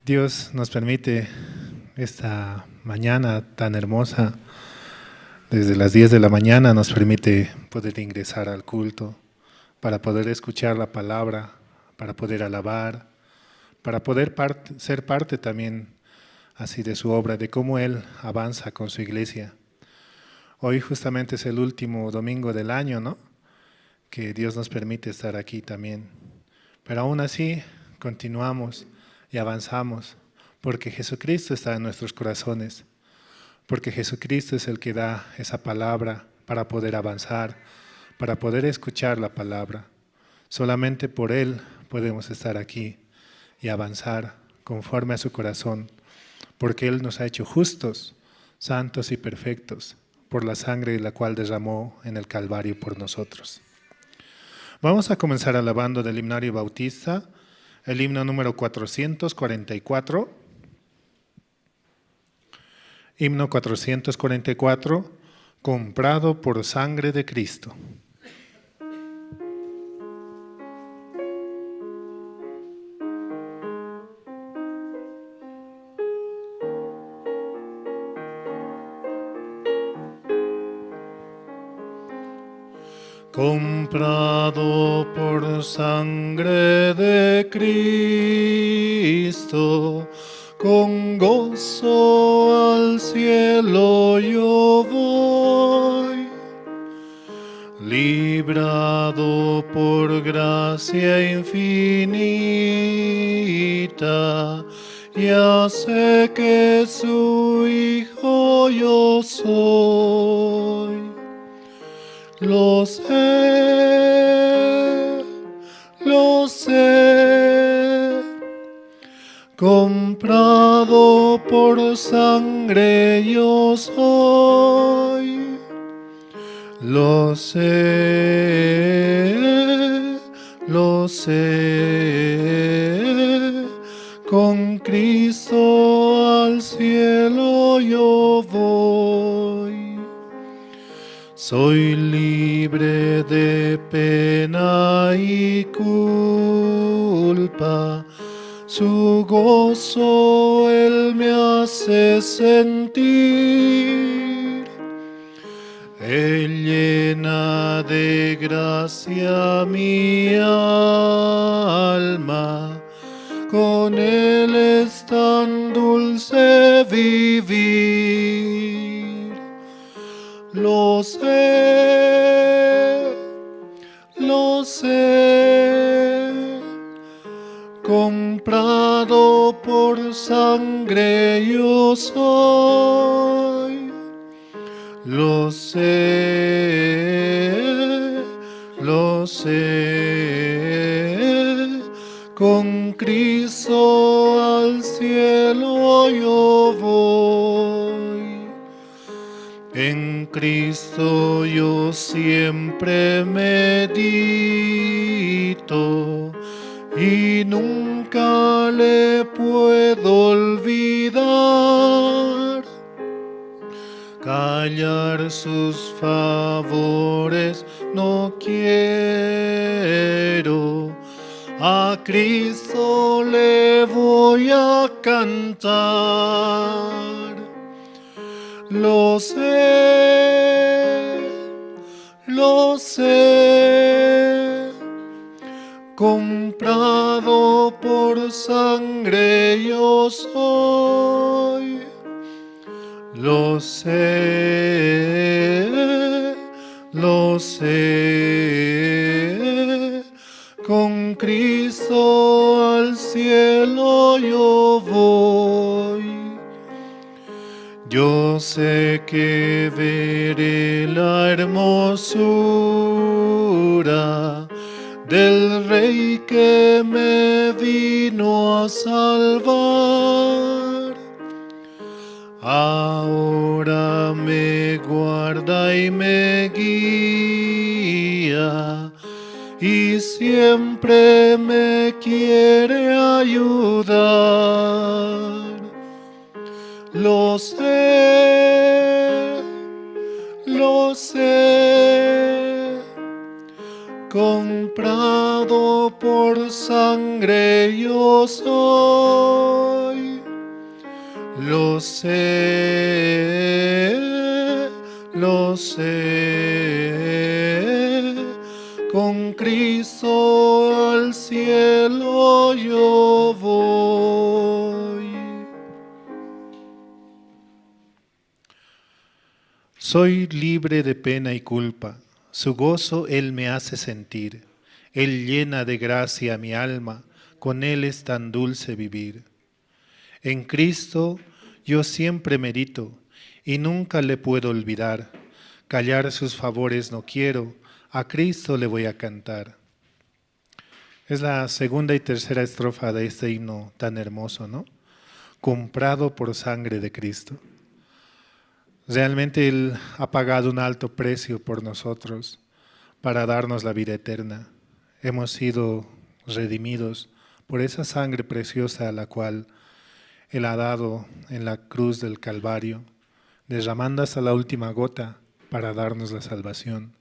Dios nos permite esta mañana tan hermosa, desde las 10 de la mañana nos permite poder ingresar al culto, para poder escuchar la palabra, para poder alabar, para poder ser parte también así de su obra, de cómo Él avanza con su iglesia. Hoy justamente es el último domingo del año, ¿no? Que Dios nos permite estar aquí también. Pero aún así continuamos y avanzamos, porque Jesucristo está en nuestros corazones, porque Jesucristo es el que da esa palabra para poder avanzar, para poder escuchar la palabra. Solamente por Él podemos estar aquí y avanzar conforme a su corazón, porque Él nos ha hecho justos, santos y perfectos, por la sangre la cual derramó en el Calvario por nosotros. Vamos a comenzar alabando del himnario bautista, el himno número 444. Himno 444, comprado por sangre de Cristo. Comprado por sangre de Cristo, con gozo al cielo yo voy, librado por gracia infinita, ya sé que su hijo yo soy. Lo sé, comprado por sangre yo soy. Lo sé, con Cristo al cielo yo voy. Soy libre de pena y culpa, su gozo Él me hace sentir. Él llena de gracia mi alma, con Él es tan dulce vivir. Lo sé, comprado por sangre yo soy. Lo sé, con Cristo al cielo yo voy. En Cristo yo siempre medito y nunca le puedo olvidar. Callar sus favores no quiero, a Cristo le voy a cantar. Lo sé, comprado por sangre yo soy. Lo sé, con Cristo al cielo yo voy. Yo sé que veré la hermosura del Rey que me vino a salvar. Ahora me guarda y me guía y siempre me quiere ayudar. Lo sé, comprado por sangre yo soy. Lo sé, lo sé, con Cristo al cielo yo voy. Soy libre de pena y culpa, su gozo Él me hace sentir. Él llena de gracia mi alma, con Él es tan dulce vivir. En Cristo yo siempre medito y nunca le puedo olvidar. Callar sus favores no quiero, a Cristo le voy a cantar. Es la segunda y tercera estrofa de este himno tan hermoso, ¿no? Comprado por sangre de Cristo. Realmente Él ha pagado un alto precio por nosotros para darnos la vida eterna. Hemos sido redimidos por esa sangre preciosa a la cual Él ha dado en la cruz del Calvario, derramando hasta la última gota para darnos la salvación,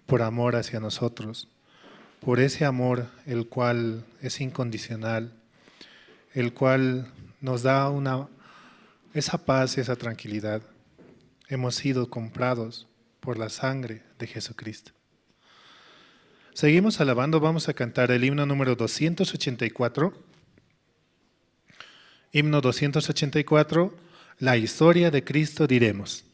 por amor hacia nosotros, por ese amor el cual es incondicional, el cual nos da esa paz y esa tranquilidad. Hemos sido comprados por la sangre de Jesucristo. Seguimos alabando, vamos a cantar el himno número 284. Himno 284, la historia de Cristo diremos.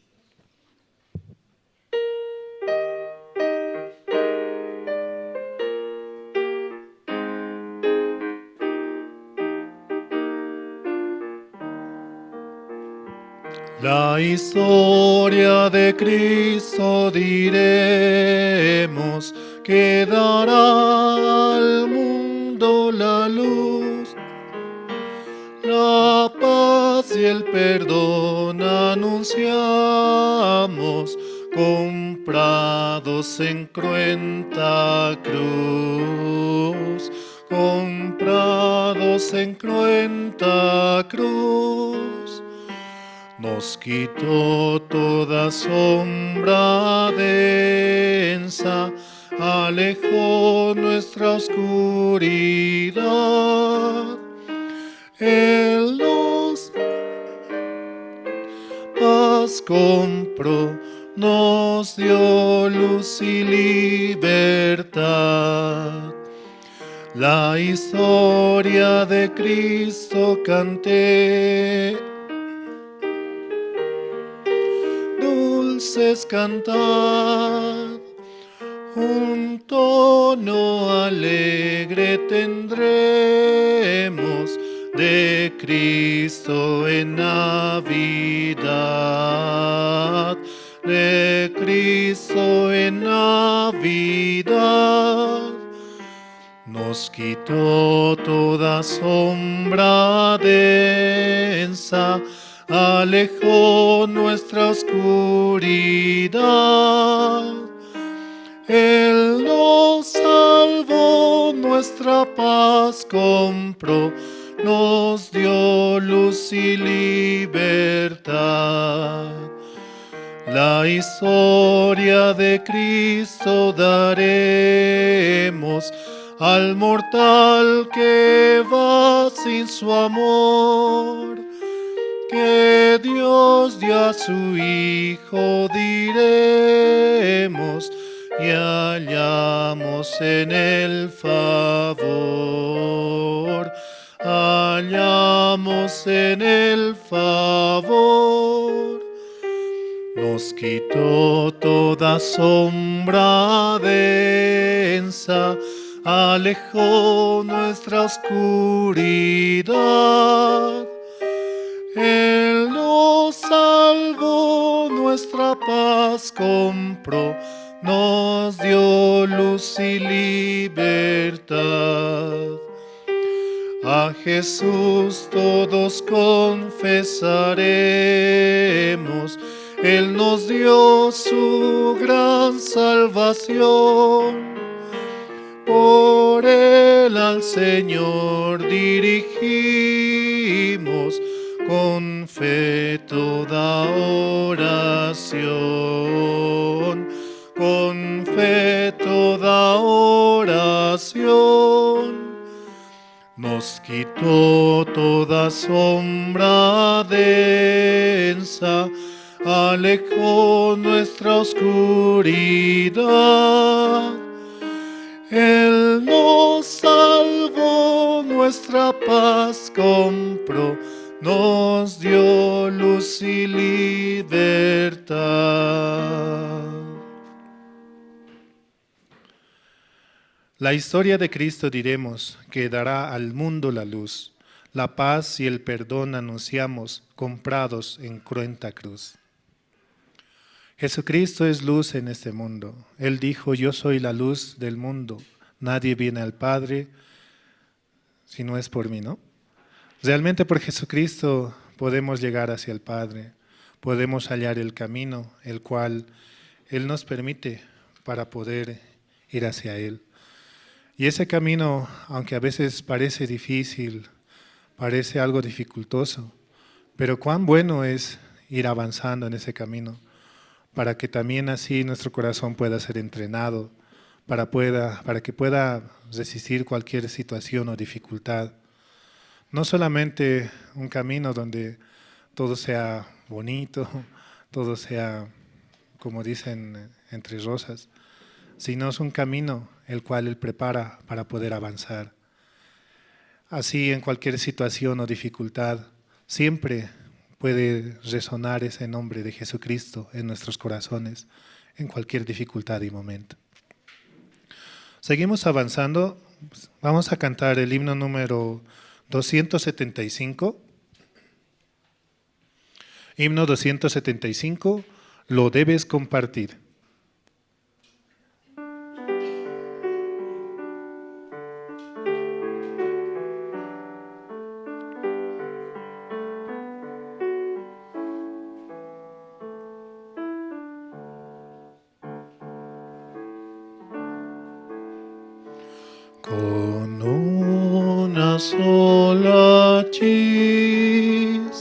La historia de Cristo diremos, que dará al mundo la luz, la paz y el perdón anunciamos, comprados en cruenta cruz, comprados en cruenta cruz. Nos quitó toda sombra densa, alejó nuestra oscuridad. Él nos paz compró, nos dio luz y libertad. La historia de Cristo canté, dulces cantad, un tono alegre tendremos de Cristo en Navidad, de Cristo en Navidad. Nos quitó toda sombra densa, alejó nuestra oscuridad. Él nos salvó, nuestra paz compró, nos dio luz y libertad. La historia de Cristo daremos al mortal que va sin su amor, que Dios dio a su Hijo, diremos, y hallamos en el favor, hallamos en el favor. Nos quitó toda sombra densa, alejó nuestra oscuridad. Él nos salvó, nuestra paz compró, nos dio luz y libertad. A Jesús todos confesaremos, Él nos dio su gran salvación. Por Él al Señor dirigimos con fe toda oración, con fe toda oración. Nos quitó toda sombra densa, alejó nuestra oscuridad. Él nos salvó, nuestra paz compró, nos dio luz y libertad. La historia de Cristo diremos, que dará al mundo la luz. La paz y el perdón anunciamos, comprados en cruenta cruz. Jesucristo es luz en este mundo. Él dijo, yo soy la luz del mundo. Nadie viene al Padre si no es por mí, ¿no? Realmente por Jesucristo podemos llegar hacia el Padre. Podemos hallar el camino, el cual Él nos permite para poder ir hacia Él. Y ese camino, aunque a veces parece difícil, parece algo dificultoso, pero cuán bueno es ir avanzando en ese camino, para que también así nuestro corazón pueda ser entrenado, para que pueda resistir cualquier situación o dificultad. No solamente un camino donde todo sea bonito, todo sea, como dicen, entre rosas, sino es un camino el cual Él prepara para poder avanzar. Así en cualquier situación o dificultad, siempre puede resonar ese nombre de Jesucristo en nuestros corazones, en cualquier dificultad y momento. Seguimos avanzando, vamos a cantar el himno número 275. Himno 275, lo debes compartir. Con una sola chispa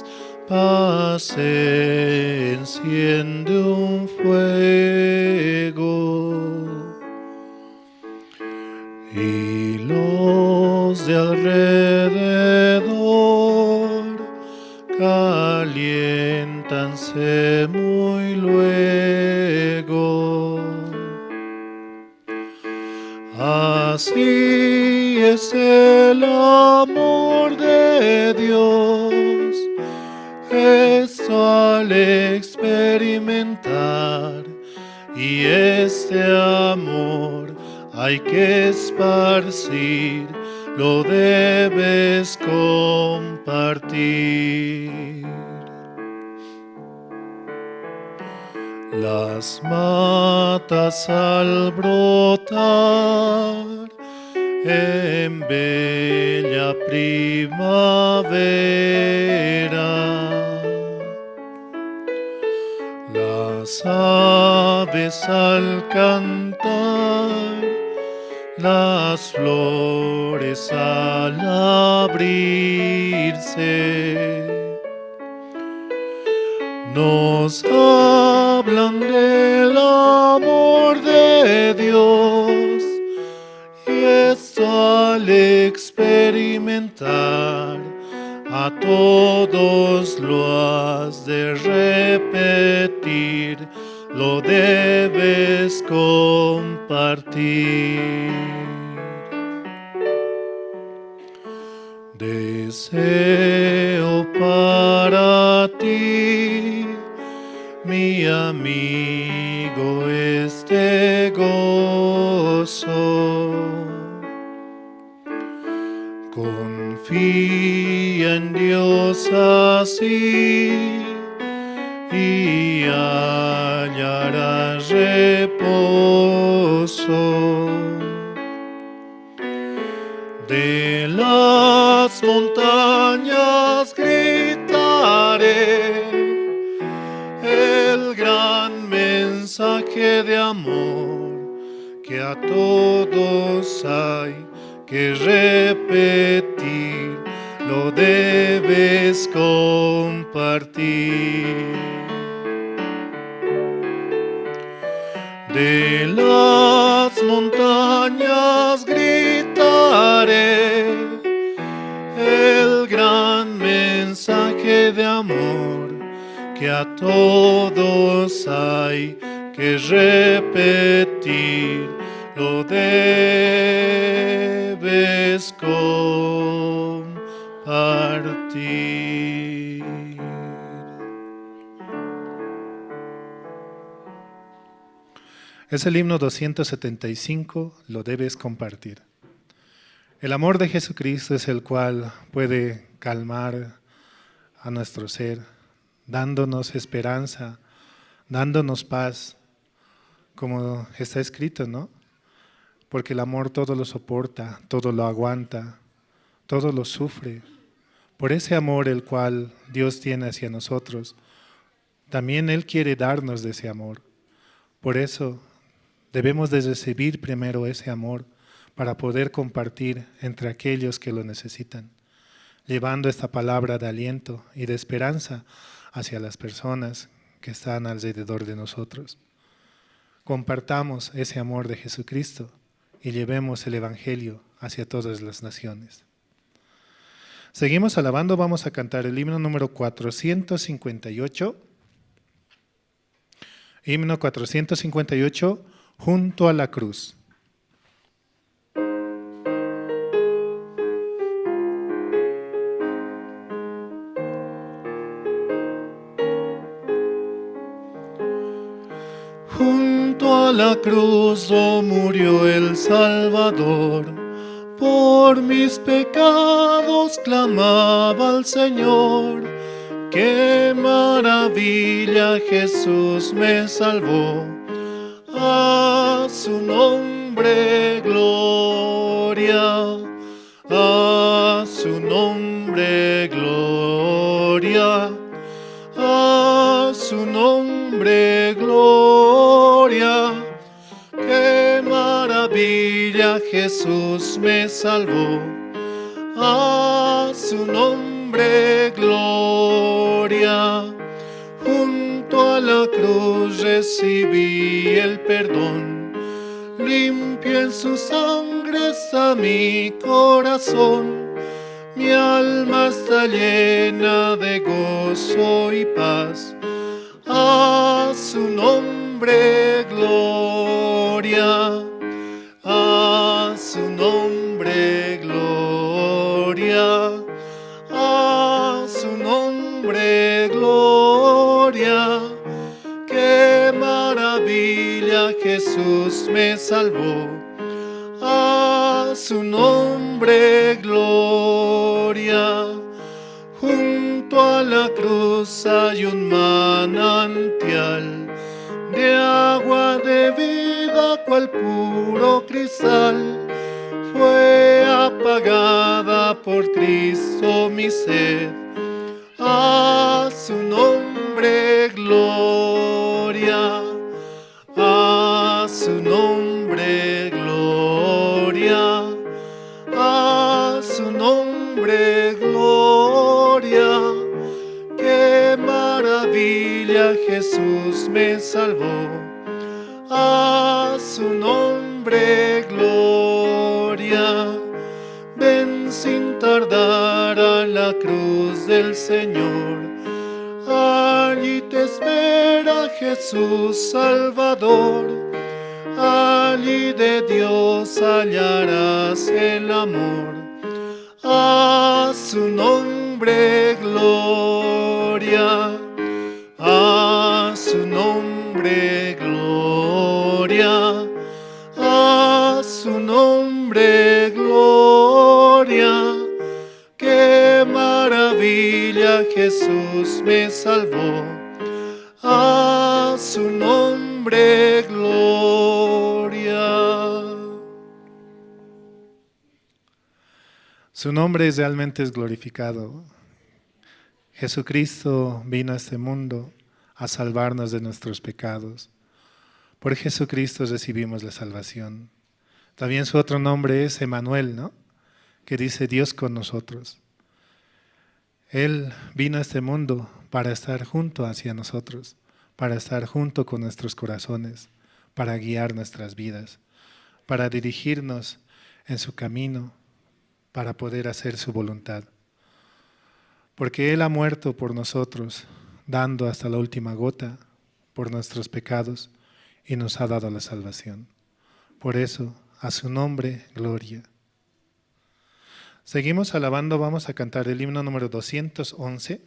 se enciende un fuego y los de alrededor caliéntanse muy luego. Así es el amor de Dios, esto al experimentar, y este amor hay que esparcir, lo debes compartir. Las matas al brotar en bella primavera, las aves al cantar, las flores al abrirse, nos hablan del amor de Dios, y esto al experimentar a todos lo has de repetir, lo debes compartir. Deseo para ti, mi amigo, este gozo. Confía en Dios así y hallarás reposo. De las montañas gritaré el gran mensaje de amor que a todos hay que repetir, lo debes compartir. De las montañas gritaré mensaje de amor que a todos hay que repetir, lo debes compartir. Es el himno 275, lo debes compartir. El amor de Jesucristo es el cual puede calmar a nuestro ser, dándonos esperanza, dándonos paz, como está escrito, ¿no? Porque el amor todo lo soporta, todo lo aguanta, todo lo sufre. Por ese amor el cual Dios tiene hacia nosotros, también Él quiere darnos de ese amor. Por eso debemos de recibir primero ese amor para poder compartir entre aquellos que lo necesitan, llevando esta palabra de aliento y de esperanza hacia las personas que están alrededor de nosotros. Compartamos ese amor de Jesucristo y llevemos el Evangelio hacia todas las naciones. Seguimos alabando, vamos a cantar el himno número 458. Himno 458, junto a la cruz. Junto a la cruz murió el Salvador, por mis pecados clamaba al Señor. ¡Qué maravilla! Jesús me salvó, a su nombre gloria, a su nombre gloria, a su nombre gloria. ¡Qué maravilla! Jesús me salvó, a su nombre gloria. Junto a la cruz recibí el perdón, limpio en su sangre está mi corazón. Mi alma está llena de gozo y paz, a su nombre gloria, a su nombre gloria, a su nombre gloria. ¡Qué maravilla! Jesús me salvó, a su nombre gloria. Junto a la cruz hay un manantial de agua de vida, cual puro cristal. Fue apagada por Cristo mi sed, a su nombre gloria, a su nombre gloria, a su nombre gloria. ¡Qué maravilla! Jesús me salvó, a su nombre gloria. Ven sin tardar a la cruz del Señor, allí te espera Jesús Salvador. Allí de Dios hallarás el amor, a su nombre gloria, a su nombre gloria, a su nombre gloria. ¡Qué maravilla! Jesús me salvó, a su nombre gloria. Su nombre realmente es glorificado. Jesucristo vino a este mundo a salvarnos de nuestros pecados. Por Jesucristo recibimos la salvación. También su otro nombre es Emmanuel, ¿no? Que dice Dios con nosotros. Él vino a este mundo para estar junto hacia nosotros, para estar junto con nuestros corazones, para guiar nuestras vidas, para dirigirnos en su camino, para poder hacer su voluntad. porque Él ha muerto por nosotros, dando hasta la última gota por nuestros pecados y nos ha dado la salvación. Por eso, a su nombre, gloria. Seguimos alabando, vamos a cantar el himno número 211.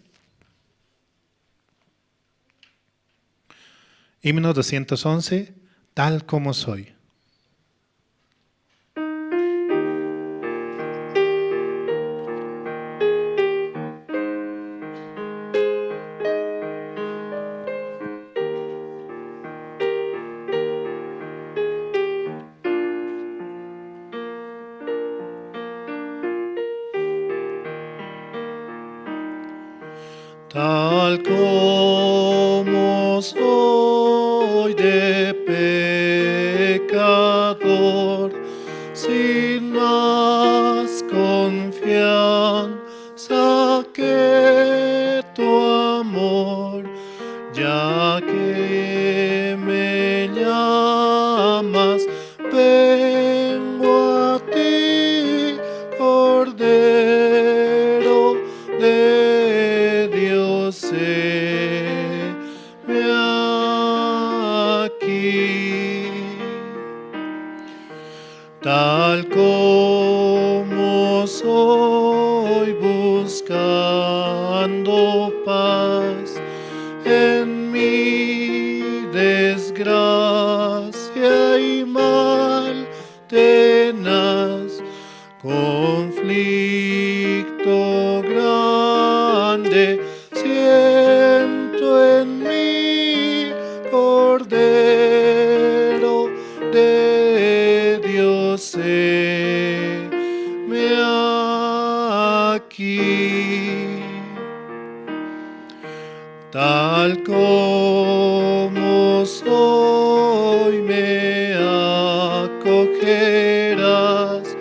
Himno 211, tal como soy. Tal como soy de pecador, sin más confianza que tu amor, ya que me llamas, vengo a ti, Cordero de Dios, heme aquí. Tal como soy, buscando paz en mi desgracia y mal tenaz, conflicto grande siento en mí, Cordero de Dios, heme aquí. Tal como soy, me acogerás,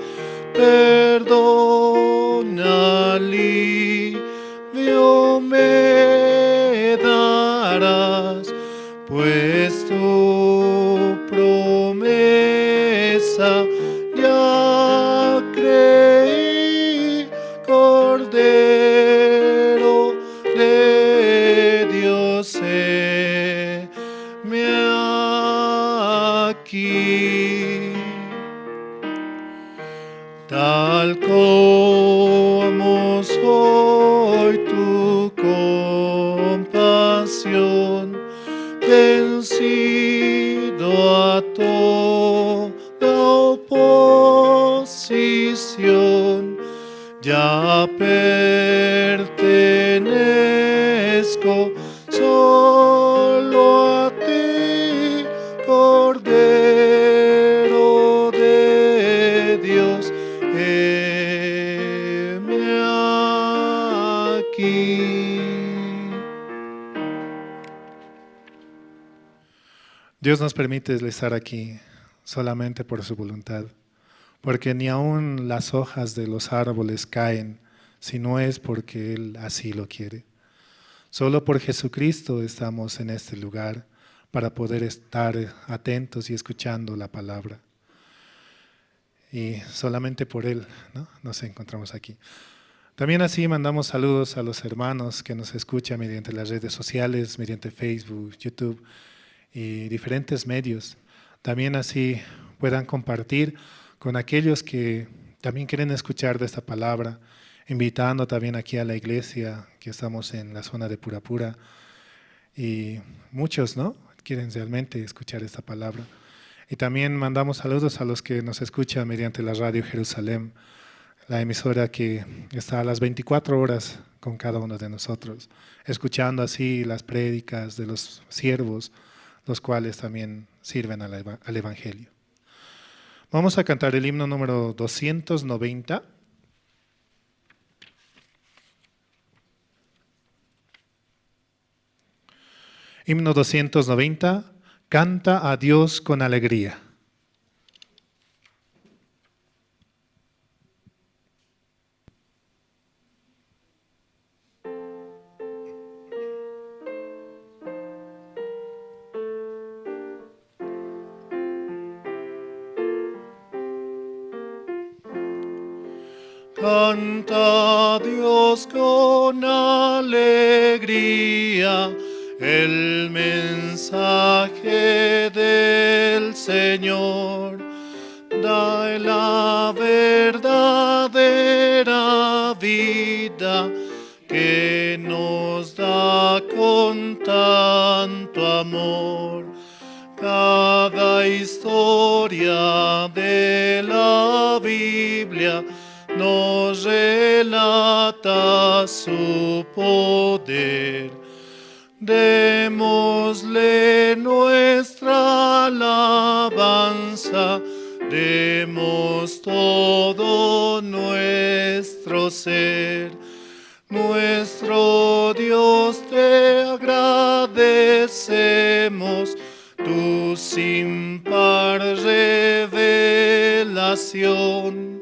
perdón, alivio me darás, pues tu promesa ya creí, Cordero de Dios, heme aquí. Tal como soy, tu compasión, vencido a toda oposición, ya pertenezco solo a ti, Cordero de Dios, heme aquí. Dios nos permite estar aquí solamente por su voluntad, porque ni aun las hojas de los árboles caen si no es porque Él así lo quiere. Solo por Jesucristo estamos en este lugar para poder estar atentos y escuchando la palabra. Y solamente por Él, ¿no?, nos encontramos aquí. También así mandamos saludos a los hermanos que nos escuchan mediante las redes sociales, mediante Facebook, YouTube y diferentes medios. También así puedan compartir con aquellos que también quieren escuchar de esta palabra, invitando también aquí a la iglesia, que estamos en la zona de Purapura, y muchos, ¿no?, quieren realmente escuchar esta palabra. Y también mandamos saludos a los que nos escuchan mediante la radio Jerusalén, la emisora que está a las 24 horas con cada uno de nosotros, escuchando así las prédicas de los siervos, los cuales también sirven al Evangelio. Vamos a cantar el himno número 290. Himno 290, canta a Dios con alegría. Canta a Dios con alegría el mensaje del Señor. Da la verdadera vida que nos da con tanto amor. Cada historia de la Biblia nos relata su poder. Démosle nuestra alabanza, demos todo nuestro ser. Nuestro Dios, te agradecemos tu sin par revelación.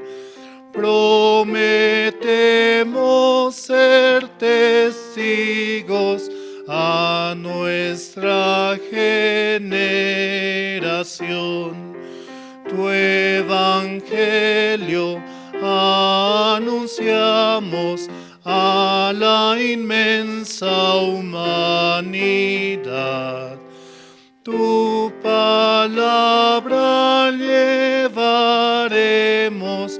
Prometemos ser testigos a nuestra generación. Tu evangelio anunciamos a la inmensa humanidad. Tu palabra llevaremos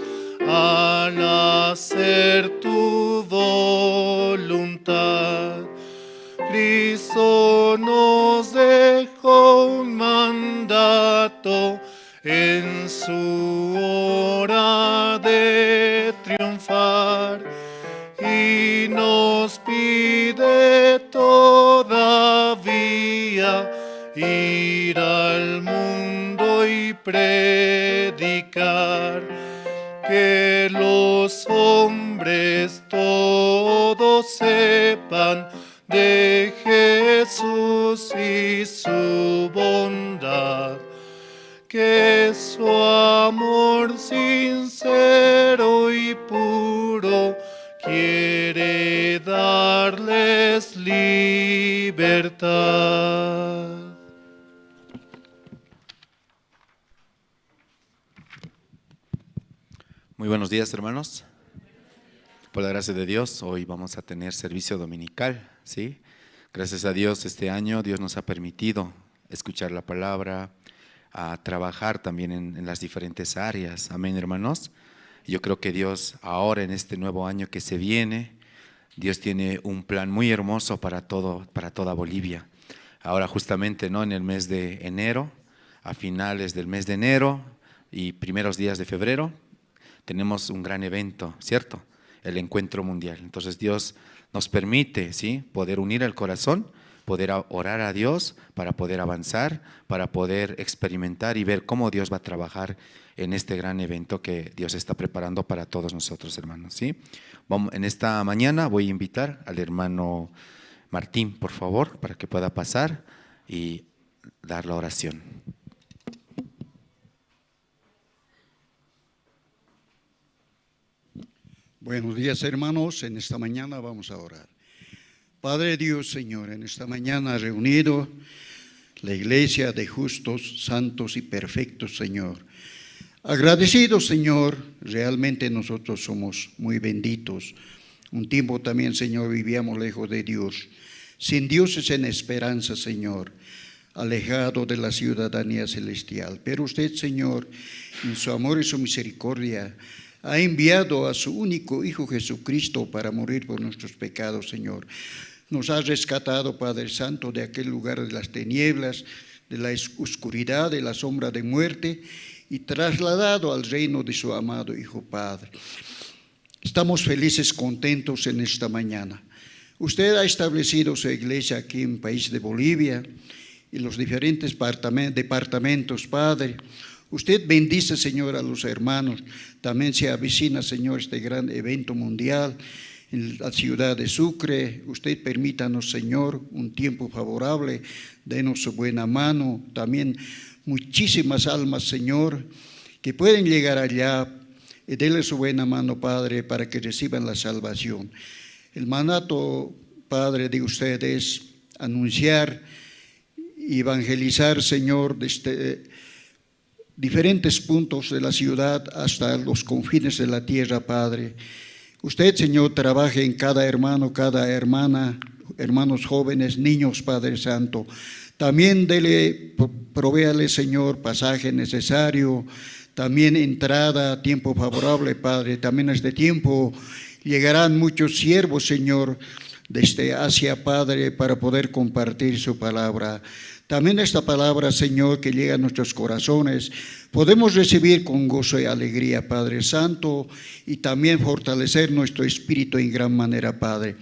al hacer tu voluntad. Cristo nos dejó un mandato en su hora de triunfar y nos pide todavía ir al mundo y predicar, que los hombres todos sepan de Jesús y su bondad, que su amor sincero y puro quiere darles libertad. Muy buenos días, hermanos. Por la gracia de Dios, hoy vamos a tener servicio dominical, ¿sí? Gracias a Dios, este año Dios nos ha permitido escuchar la palabra, a trabajar también en las diferentes áreas. Amén, hermanos. Yo creo que Dios ahora, en este nuevo año que se viene, Dios tiene un plan muy hermoso para toda Bolivia. Ahora justamente, ¿no?, en el mes de enero, a finales del mes de enero y primeros días de febrero, tenemos un gran evento, ¿cierto? El encuentro mundial. Entonces Dios nos permite, ¿sí?, poder unir el corazón, poder orar a Dios para poder avanzar, para poder experimentar y ver cómo Dios va a trabajar en este gran evento que Dios está preparando para todos nosotros, hermanos, ¿sí? En esta mañana voy a invitar al hermano Martín, por favor, para que pueda pasar y dar la oración. Buenos días, hermanos. En esta mañana vamos a orar. Padre Dios, Señor, en esta mañana reunido la iglesia de justos, santos y perfectos, Señor. Agradecidos, Señor, realmente nosotros somos muy benditos. Un tiempo también, Señor, vivíamos lejos de Dios, sin dioses en esperanza, Señor, alejado de la ciudadanía celestial. Pero usted, Señor, en su amor y su misericordia, ha enviado a su único Hijo Jesucristo para morir por nuestros pecados, Señor. Nos ha rescatado, Padre Santo, de aquel lugar de las tinieblas, de la oscuridad, de la sombra de muerte, y trasladado al reino de su amado Hijo Padre. Estamos felices, contentos en esta mañana. Usted ha establecido su iglesia aquí en el país de Bolivia y los diferentes departamentos, Padre. Usted bendice, Señor, a los hermanos. También se avecina, Señor, este gran evento mundial en la ciudad de Sucre. Usted permítanos, Señor, un tiempo favorable. Denos su buena mano. También muchísimas almas, Señor, que pueden llegar allá. Y denle su buena mano, Padre, para que reciban la salvación. El mandato, Padre, de usted es anunciar, evangelizar, Señor, diferentes puntos de la ciudad hasta los confines de la tierra, Padre. Usted, Señor, trabaje en cada hermano, cada hermana, hermanos jóvenes, niños, Padre Santo. También provéale, Señor, pasaje necesario, también entrada, tiempo favorable, Padre. También a este tiempo llegarán muchos siervos, Señor, desde Asia, Padre, para poder compartir su palabra. También esta palabra, Señor, que llega a nuestros corazones, podemos recibir con gozo y alegría, Padre Santo, y también fortalecer nuestro espíritu en gran manera, Padre.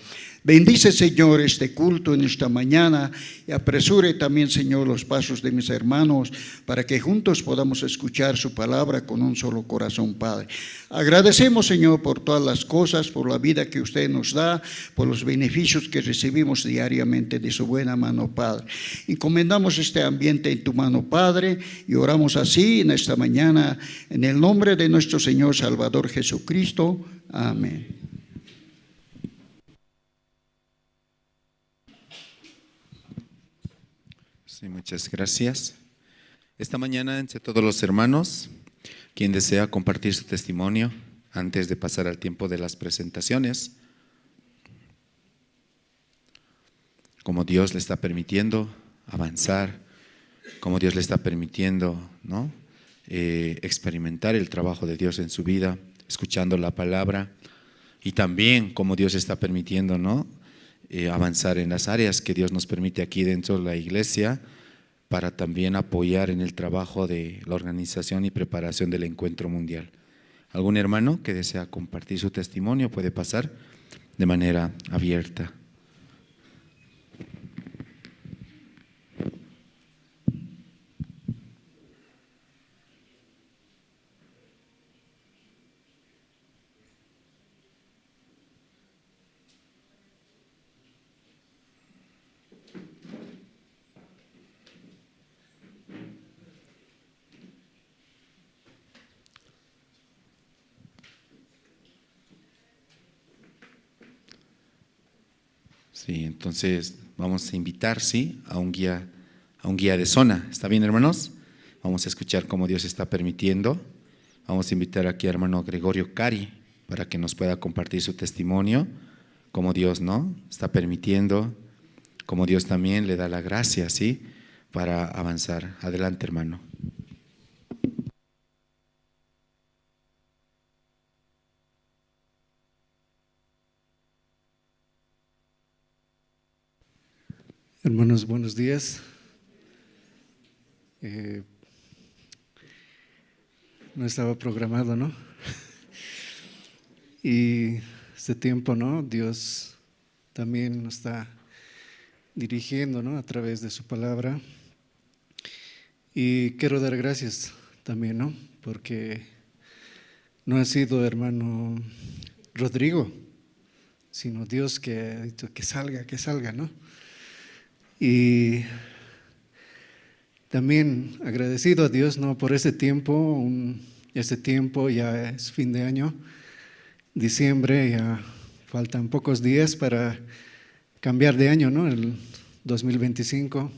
Bendice, Señor, este culto en esta mañana y apresure también, Señor, los pasos de mis hermanos para que juntos podamos escuchar su palabra con un solo corazón, Padre. Agradecemos, Señor, por todas las cosas, por la vida que usted nos da, por los beneficios que recibimos diariamente de su buena mano, Padre. Encomendamos este ambiente en tu mano, Padre, y oramos así en esta mañana en el nombre de nuestro Señor Salvador Jesucristo. Amén. Sí, muchas gracias. Esta mañana, entre todos los hermanos, quien desea compartir su testimonio antes de pasar al tiempo de las presentaciones, como Dios le está permitiendo avanzar, como Dios le está permitiendo, ¿no?, experimentar el trabajo de Dios en su vida, escuchando la palabra, y también como Dios está permitiendo, ¿no?, avanzar en las áreas que Dios nos permite aquí dentro de la iglesia para también apoyar en el trabajo de la organización y preparación del encuentro mundial. ¿Algún hermano que desea compartir su testimonio puede pasar de manera abierta? Sí, entonces vamos a invitar, sí, a un guía de zona. ¿Está bien, hermanos? Vamos a escuchar cómo Dios está permitiendo. Vamos a invitar aquí al hermano Gregorio Cari para que nos pueda compartir su testimonio, cómo Dios, ¿no?, está permitiendo, cómo Dios también le da la gracia, sí, para avanzar. Adelante, hermano. Hermanos, buenos días. No estaba programado, ¿no? Y este tiempo, ¿no?, Dios también nos está dirigiendo, ¿no?, a través de su palabra. Y quiero dar gracias también, ¿no?, porque no ha sido hermano Rodrigo, sino Dios que ha dicho que salga, ¿no? Y también agradecido a Dios, ¿no?, por ese tiempo. Ese tiempo ya es fin de año, diciembre, ya faltan pocos días para cambiar de año, ¿no?, el 2025.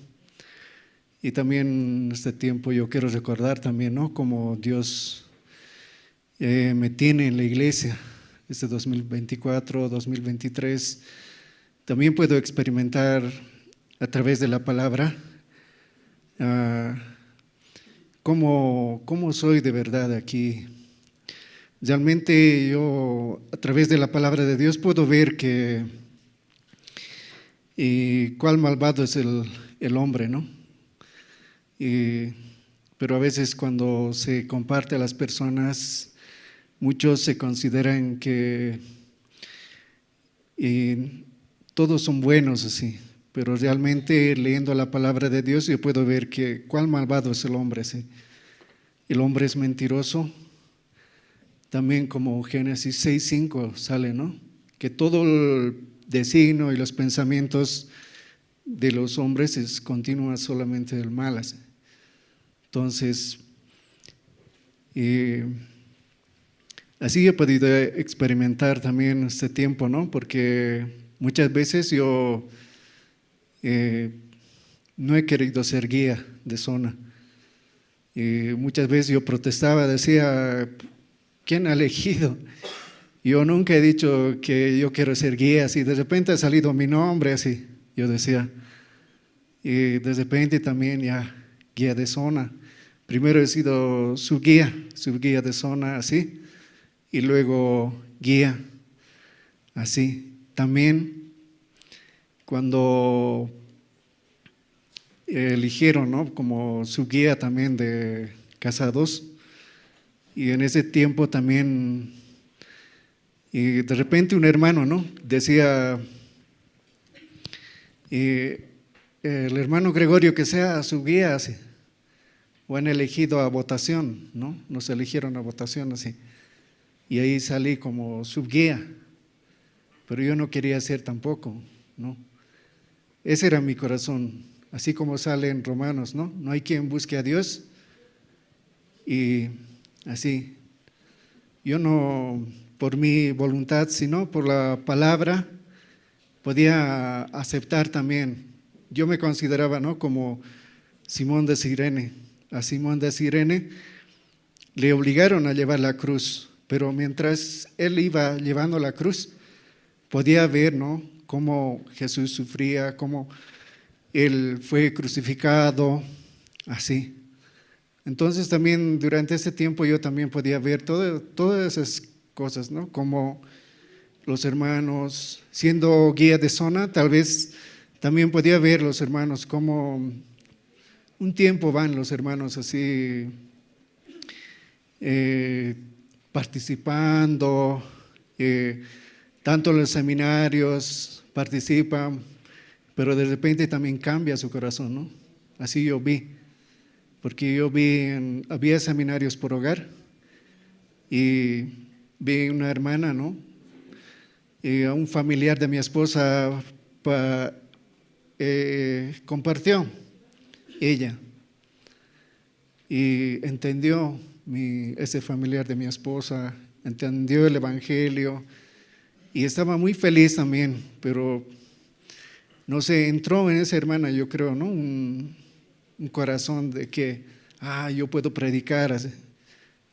Y también este tiempo yo quiero recordar también, ¿no?, como Dios me tiene en la iglesia. Este 2024, 2023, también puedo experimentar a través de la palabra cómo soy de verdad aquí. Realmente yo a través de la palabra de Dios puedo ver cuál malvado es el hombre, ¿no? Pero a veces cuando se comparte a las personas, muchos se consideran que todos son buenos así. Pero realmente leyendo la palabra de Dios yo puedo ver que cuál malvado es el hombre, ¿sí? El hombre es mentiroso. También como Génesis 6:5 sale, ¿no?, que todo el designio y los pensamientos de los hombres continúan solamente del mal, ¿sí? Entonces, así he podido experimentar también este tiempo, ¿no?, porque muchas veces yo no he querido ser guía de zona. Y muchas veces yo protestaba, decía, ¿quién ha elegido? Yo nunca he dicho que yo quiero ser guía, así de repente ha salido mi nombre, así, yo decía. Y de repente también ya guía de zona. Primero he sido subguía de zona, así, y luego guía, así. También cuando eligieron, ¿no?, como subguía también de casados, y en ese tiempo también, y de repente un hermano, ¿no?, decía, el hermano Gregorio que sea subguía, así. O han elegido a votación, ¿no? Nos eligieron a votación así. Y ahí salí como subguía, pero yo no quería ser tampoco, ¿no? Ese era mi corazón, así como sale en Romanos, ¿no? No hay quien busque a Dios. Y así, yo no por mi voluntad, sino por la palabra, podía aceptar también. Yo me consideraba, ¿no?, como Simón de Cirene. A Simón de Cirene le obligaron a llevar la cruz, pero mientras él iba llevando la cruz, podía ver, ¿no?, cómo Jesús sufría, cómo él fue crucificado, así. Entonces también durante ese tiempo yo también podía ver todas esas cosas, ¿no?, como los hermanos, siendo guía de zona, tal vez también podía ver los hermanos como un tiempo van los hermanos así participando, tanto en los seminarios participan, pero de repente también cambia su corazón, ¿no? Así yo vi, porque yo vi, había seminarios por hogar y vi una hermana, ¿no?, y a un familiar de mi esposa compartió ella y entendió, ese familiar de mi esposa entendió el evangelio y estaba muy feliz también, pero no sé, entró en esa hermana, yo creo, ¿no?, un corazón de que yo puedo predicar,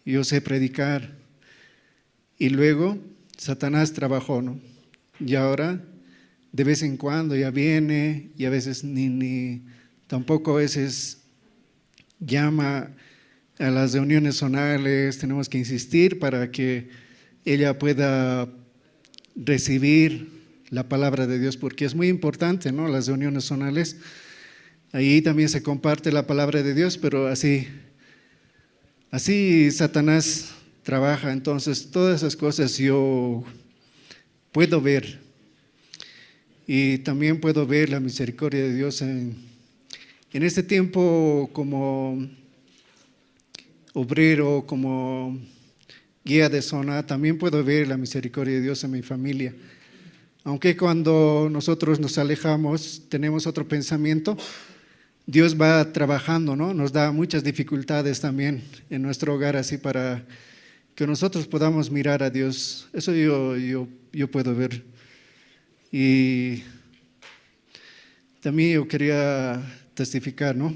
yo sé predicar. Y luego Satanás trabajó, ¿no? Y ahora de vez en cuando ya viene y a veces tampoco a veces llama a las reuniones zonales. Tenemos que insistir para que ella pueda recibir la palabra de Dios, porque es muy importante, ¿no?, las reuniones zonales. Ahí también se comparte la palabra de Dios, pero así Satanás trabaja. Entonces todas esas cosas yo puedo ver, y también puedo ver la misericordia de Dios en este tiempo como obrero, como guía de zona. También puedo ver la misericordia de Dios en mi familia. Aunque cuando nosotros nos alejamos tenemos otro pensamiento, Dios va trabajando, ¿no? Nos da muchas dificultades también en nuestro hogar, así para que nosotros podamos mirar a Dios. Eso yo puedo ver. Y también yo quería testificar, ¿no?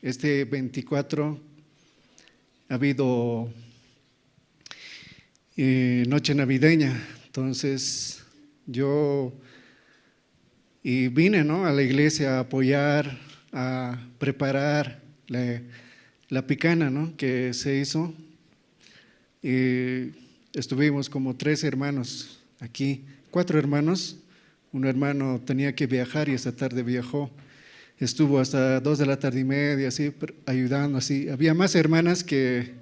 Este 24 ha habido noche navideña, entonces yo vine, ¿no?, a la iglesia a apoyar, a preparar la picana, ¿no?, que se hizo. Estuvimos como 3 hermanos aquí, 4 hermanos. Un hermano tenía que viajar y esta tarde viajó. Estuvo hasta 2:30 así, ayudando así. Había más hermanas que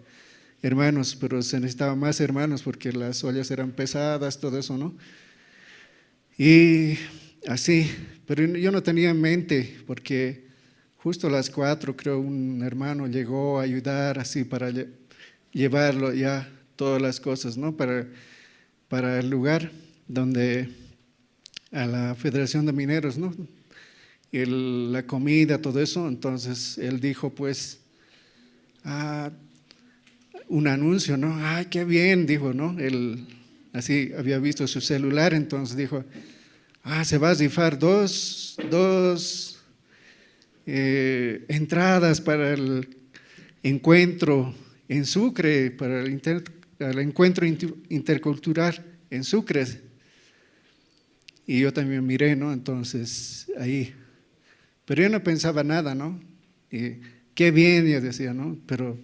hermanos, pero se necesitaban más hermanos porque las ollas eran pesadas, todo eso, ¿no? Y así, pero yo no tenía en mente, porque justo a las 4 creo un hermano llegó a ayudar así para llevarlo ya todas las cosas, ¿no?, para el lugar donde, a la Federación de Mineros, ¿no?, la comida, todo eso. Entonces él dijo pues un anuncio, ¿no? Qué bien, dijo, ¿no? Él así había visto su celular, entonces dijo, se va a rifar dos entradas para el encuentro en Sucre, para el encuentro intercultural en Sucre. Y yo también miré, ¿no? Entonces, ahí. Pero yo no pensaba nada, ¿no? Y qué bien, yo decía, ¿no? Pero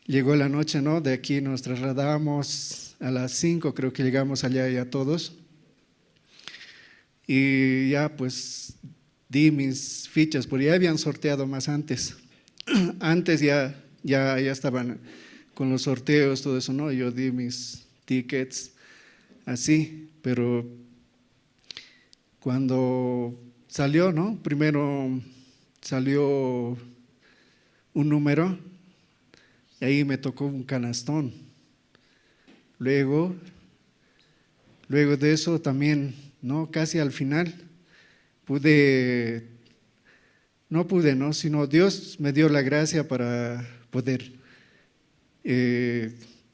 llegó la noche, ¿no? De aquí nos trasladamos a las 5, creo que llegamos allá ya todos. Y ya pues di mis fichas, porque ya habían sorteado más antes. Antes ya estaban con los sorteos, todo eso, ¿no? Yo di mis tickets así, pero cuando salió, ¿no? Primero salió un número y ahí me tocó un canastón. Luego de eso también, ¿no? Casi al final sino Dios me dio la gracia para poder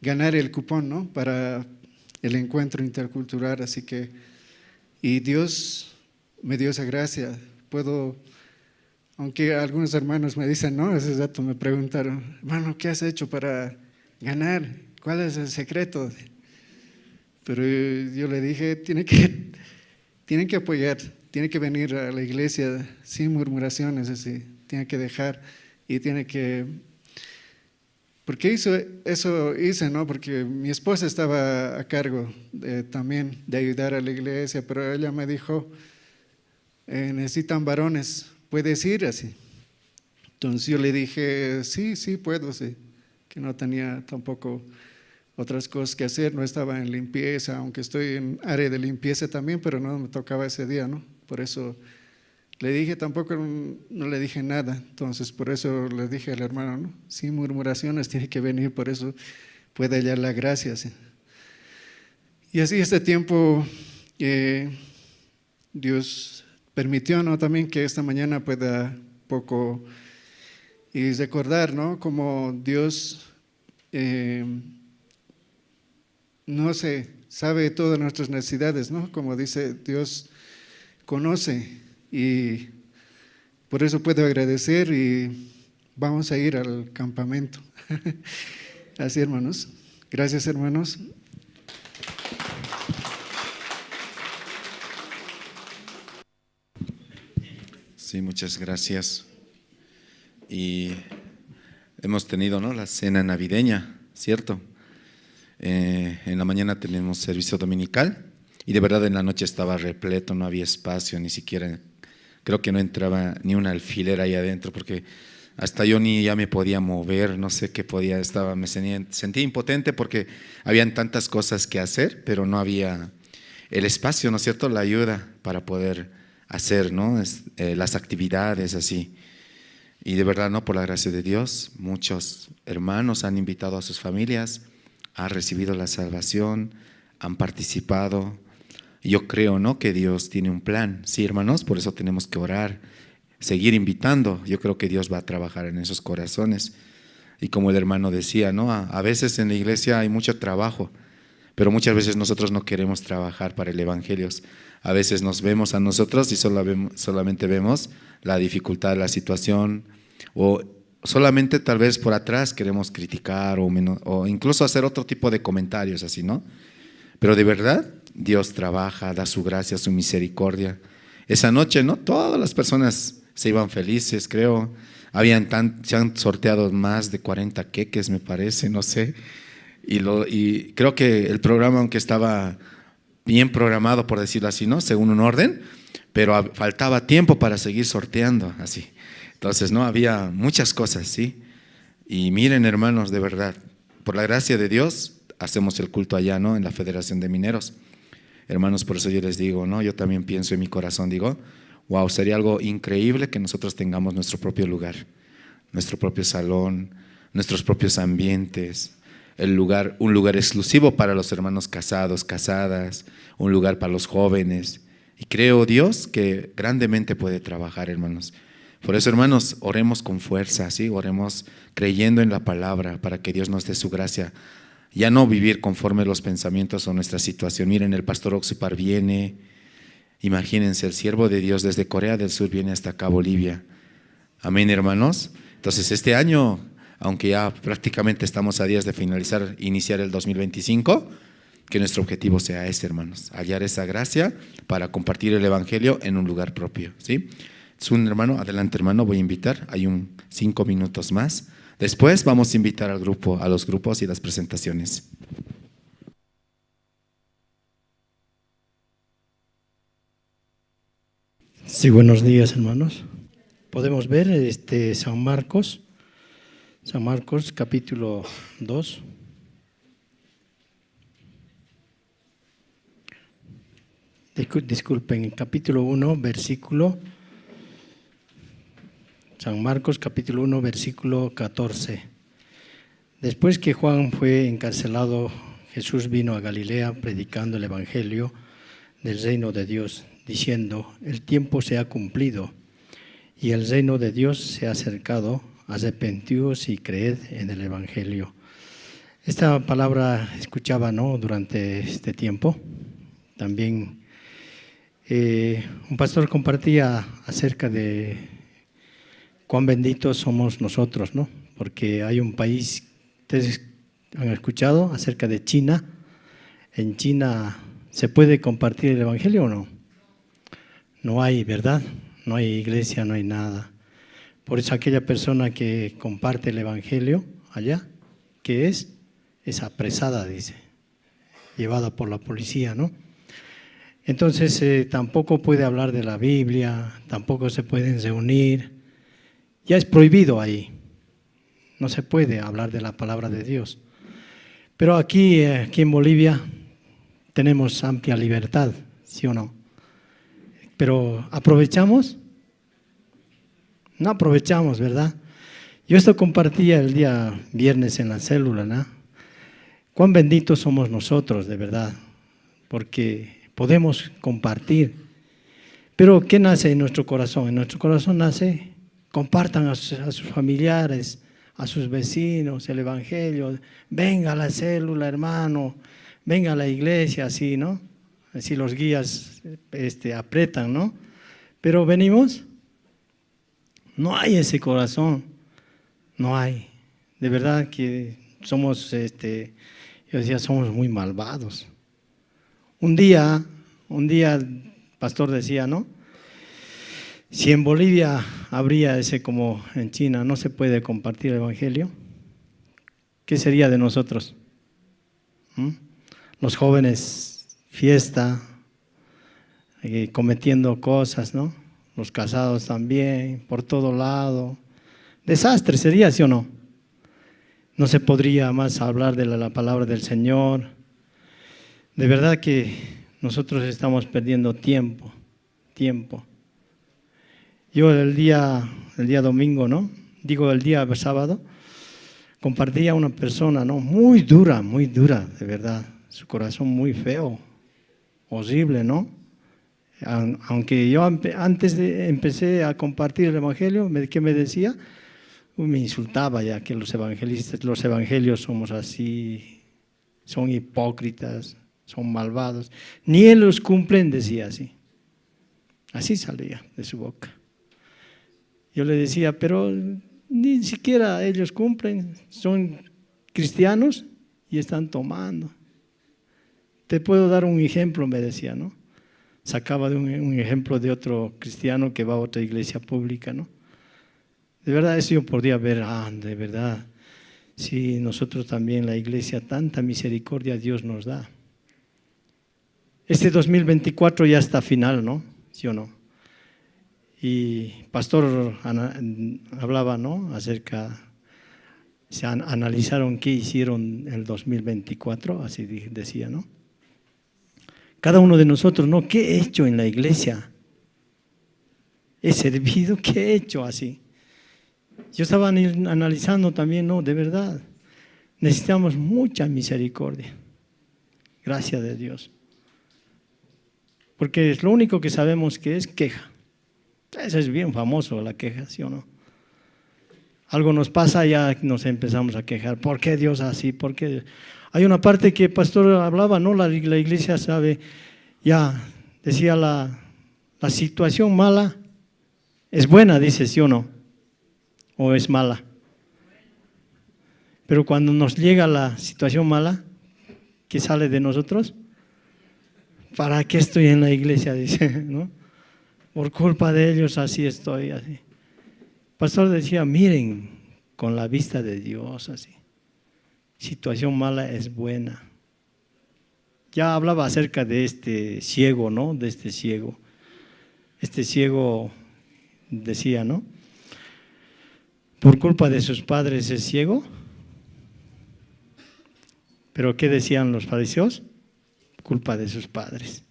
ganar el cupón, ¿no? Para el encuentro intercultural, así que, y Dios me dio esa gracia. Aunque algunos hermanos me dicen, no, ese rato me preguntaron, hermano, ¿qué has hecho para ganar? ¿Cuál es el secreto? Pero yo le dije, tienen que apoyar, tiene que venir a la iglesia sin murmuraciones, así, tiene que dejar y tiene que… ¿Por qué eso hice, no? Porque mi esposa estaba a cargo también de ayudar a la iglesia, pero ella me dijo, necesitan varones, ¿puedes ir así? Entonces yo le dije, sí puedo, sí, que no tenía tampoco otras cosas que hacer, no estaba en limpieza, aunque estoy en área de limpieza también, pero no me tocaba ese día, ¿no? Por eso le dije, tampoco no le dije nada, entonces por eso le dije al hermano, ¿no? Sin murmuraciones tiene que venir, por eso puede hallar la gracia, ¿sí? Y así este tiempo Dios permitió, ¿no? También que esta mañana pueda poco y recordar, ¿no? Como Dios no sé, sabe todas nuestras necesidades, ¿no? Como dice, Dios conoce y por eso puedo agradecer y vamos a ir al campamento. Así, hermanos. Gracias, hermanos. Sí, muchas gracias. Y hemos tenido, ¿no?, la cena navideña, ¿cierto? En la mañana tenemos servicio dominical y de verdad en la noche estaba repleto, no había espacio, ni siquiera, creo que no entraba ni un alfiler ahí adentro porque hasta yo ni ya me podía mover, no sé qué podía, me sentía impotente porque habían tantas cosas que hacer, pero no había el espacio, ¿no es cierto?, la ayuda para poder hacer, ¿no?, las actividades así. Y de verdad, ¿no?, por la gracia de Dios, muchos hermanos han invitado a sus familias, han recibido la salvación, han participado. Yo creo, ¿no?, que Dios tiene un plan, sí, hermanos, por eso tenemos que orar, seguir invitando. Yo creo que Dios va a trabajar en esos corazones. Y como el hermano decía, ¿no?, a veces en la iglesia hay mucho trabajo, pero muchas veces nosotros no queremos trabajar para el evangelio. A veces nos vemos a nosotros y solamente vemos la dificultad, la situación, o solamente tal vez por atrás queremos criticar o incluso hacer otro tipo de comentarios así, ¿no? Pero de verdad Dios trabaja, da su gracia, su misericordia. Esa noche, ¿no?, todas las personas se iban felices, creo. Se han sorteado más de 40 queques, me parece, no sé. Y creo que el programa, aunque estaba bien programado, por decirlo así, ¿no?, según un orden, pero faltaba tiempo para seguir sorteando así. Entonces, no, había muchas cosas, ¿sí? Y miren, hermanos, de verdad, por la gracia de Dios, hacemos el culto allá, ¿no?, en la Federación de Mineros. Hermanos, por eso yo les digo, ¿no?, yo también pienso en mi corazón, digo, wow, sería algo increíble que nosotros tengamos nuestro propio lugar, nuestro propio salón, nuestros propios ambientes, un lugar exclusivo para los hermanos casados, casadas, un lugar para los jóvenes. Y creo, Dios, que grandemente puede trabajar, hermanos. Por eso, hermanos, oremos con fuerza, ¿sí? Oremos creyendo en la palabra para que Dios nos dé su gracia. Ya no vivir conforme a los pensamientos o nuestra situación. Miren, el pastor Oxupar viene, imagínense, el siervo de Dios desde Corea del Sur viene hasta acá, Bolivia, Amén, hermanos. Entonces, este año, aunque ya prácticamente estamos a días de finalizar, iniciar el 2025, que nuestro objetivo sea ese, hermanos, hallar esa gracia para compartir el Evangelio en un lugar propio, ¿sí? Es un hermano, adelante hermano, voy a invitar, hay 5 minutos más. Después vamos a invitar al grupo, a los grupos y las presentaciones. Sí, buenos días, hermanos. Podemos ver San Marcos capítulo 2. Disculpen, capítulo 1, versículo. San Marcos capítulo 1, versículo 14. Después que Juan fue encarcelado, Jesús vino a Galilea predicando el Evangelio del reino de Dios, diciendo: el tiempo se ha cumplido y el reino de Dios se ha acercado, arrepentíos y creed en el Evangelio. Esta palabra escuchaba, ¿no?, durante este tiempo. También un pastor compartía acerca de cuán benditos somos nosotros, ¿no? Porque hay un país, ustedes han escuchado acerca de China. En China, ¿se puede compartir el Evangelio o no? No hay, ¿verdad? No hay iglesia, no hay nada. Por eso aquella persona que comparte el Evangelio allá, ¿qué es? Es apresada, dice, llevada por la policía, ¿no? Entonces tampoco puede hablar de la Biblia, tampoco se pueden reunir. Ya es prohibido ahí. No se puede hablar de la palabra de Dios. Pero aquí en Bolivia tenemos amplia libertad, ¿sí o no? Pero ¿aprovechamos? No aprovechamos, ¿verdad? Yo esto compartía el día viernes en la célula, ¿no? Cuán benditos somos nosotros, de verdad, porque podemos compartir. Pero ¿qué nace en nuestro corazón? En nuestro corazón nace, compartan a sus familiares, a sus vecinos el Evangelio. Venga a la célula, hermano, venga a la iglesia, así, ¿no? Así los guías apretan, ¿no? Pero venimos, no hay ese corazón, no hay. De verdad que somos, yo decía, somos muy malvados. Un día el pastor decía, ¿no? Si en Bolivia habría ese como en China, no se puede compartir el Evangelio, ¿qué sería de nosotros? Los jóvenes, fiesta, cometiendo cosas, ¿no? Los casados también, por todo lado. Desastre sería, ¿sí o no? No se podría más hablar de la palabra del Señor. De verdad que nosotros estamos perdiendo tiempo. Yo el día domingo, ¿no? Digo, el día sábado, compartía a una persona, ¿no? Muy dura, de verdad. Su corazón muy feo, horrible, ¿no? Aunque yo antes empecé a compartir el Evangelio, ¿qué me decía? Me insultaba ya que los evangelios somos así, son hipócritas, son malvados. Ni ellos los cumplen, decía así. Así salía de su boca. Yo le decía, pero ni siquiera ellos cumplen, son cristianos y están tomando. Te puedo dar un ejemplo, me decía, ¿no? Sacaba de un ejemplo de otro cristiano que va a otra iglesia pública, ¿no? De verdad, eso yo podría ver, de verdad, sí, nosotros también, la iglesia, tanta misericordia Dios nos da. Este 2024 ya está final, ¿no? ¿Sí o no? Y pastor hablaba, ¿no? Analizaron qué hicieron el 2024, así decía, ¿no? Cada uno de nosotros, ¿no? ¿Qué he hecho en la iglesia? ¿He servido? ¿Qué he hecho así? Yo estaba analizando también, ¿no? De verdad, necesitamos mucha misericordia. Gracias de Dios. Porque es lo único que sabemos que es queja. Eso es bien famoso, la queja, ¿sí o no? Algo nos pasa y ya nos empezamos a quejar. ¿Por qué Dios así? ¿Por qué Dios? Hay una parte que el pastor hablaba, ¿no? La iglesia sabe, ya decía la situación mala es buena, dice, ¿sí o no? ¿O es mala? Pero cuando nos llega la situación mala, ¿qué sale de nosotros? ¿Para qué estoy en la iglesia? Dice, ¿no? Por culpa de ellos así estoy, así. El pastor decía, miren, con la vista de Dios, así. Situación mala es buena. Ya hablaba acerca de este ciego, ¿no? De este ciego. Este ciego decía, ¿no? Por culpa de sus padres es ciego. ¿Pero qué decían los fariseos? Culpa de sus padres.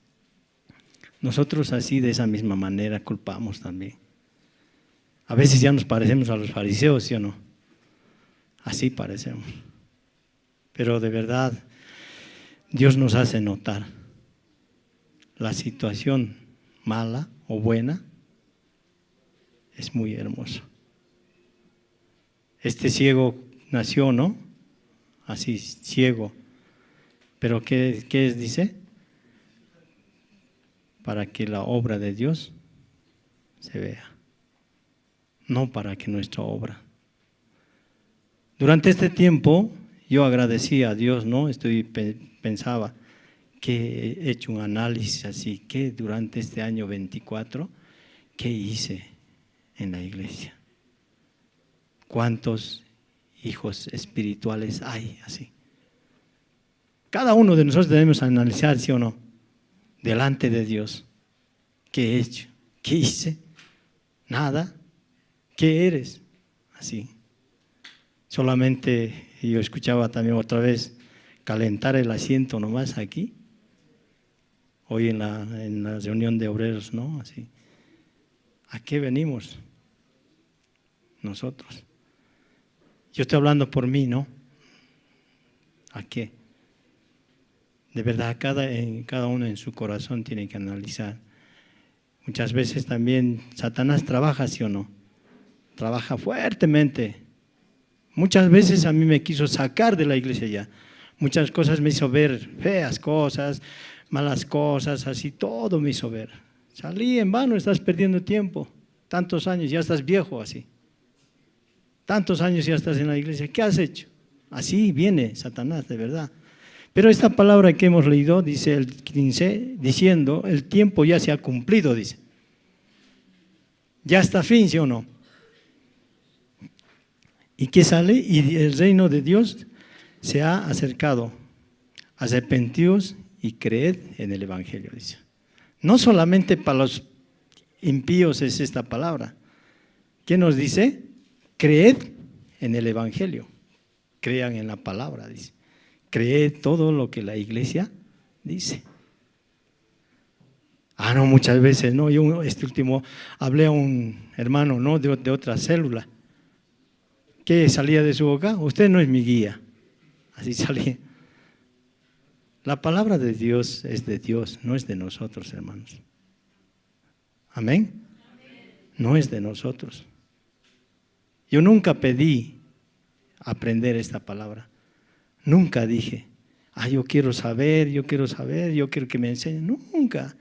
Nosotros así, de esa misma manera, culpamos también. A veces ya nos parecemos a los fariseos, ¿sí o no? Así parecemos. Pero de verdad, Dios nos hace notar la situación mala o buena es muy hermoso. Este ciego nació, ¿no? Así, ciego. Pero ¿qué dice? Para que la obra de Dios se vea, no para que nuestra obra. Durante este tiempo yo agradecía a Dios, ¿no? Pensaba que he hecho un análisis así, que durante este año 24, ¿qué hice en la iglesia? ¿Cuántos hijos espirituales hay así? Cada uno de nosotros debemos analizar, ¿sí o no? Delante de Dios. ¿Qué he hecho? ¿Qué hice? Nada. ¿Qué eres? Así. Solamente, yo escuchaba también otra vez, calentar el asiento nomás aquí. Hoy en la reunión de obreros, ¿no? Así. ¿A qué venimos? Nosotros. Yo estoy hablando por mí, ¿no? ¿A qué? De verdad, cada uno en su corazón tiene que analizar. Muchas veces también Satanás trabaja, ¿sí o no? Trabaja fuertemente. Muchas veces a mí me quiso sacar de la iglesia ya. Muchas cosas me hizo ver, feas cosas, malas cosas, así, todo me hizo ver. Salí en vano, estás perdiendo tiempo. Tantos años, ya estás viejo así. Tantos años ya estás en la iglesia, ¿qué has hecho? Así viene Satanás, de verdad. Pero esta palabra que hemos leído, dice el 15, diciendo, el tiempo ya se ha cumplido, dice. Ya está fin, ¿sí o no? ¿Y qué sale? Y el reino de Dios se ha acercado. Arrepentíos y creed en el Evangelio, dice. No solamente para los impíos es esta palabra. ¿Qué nos dice? Creed en el Evangelio. Crean en la palabra, dice. Creed todo lo que la iglesia dice. No, muchas veces, ¿no? Yo hablé a un hermano, ¿no? De otra célula. ¿Qué salía de su boca? Usted no es mi guía. Así salía. La palabra de Dios es de Dios, no es de nosotros, hermanos. ¿Amén? No es de nosotros. Yo nunca pedí aprender esta palabra. Nunca dije, yo quiero saber, yo quiero que me enseñen. Nunca.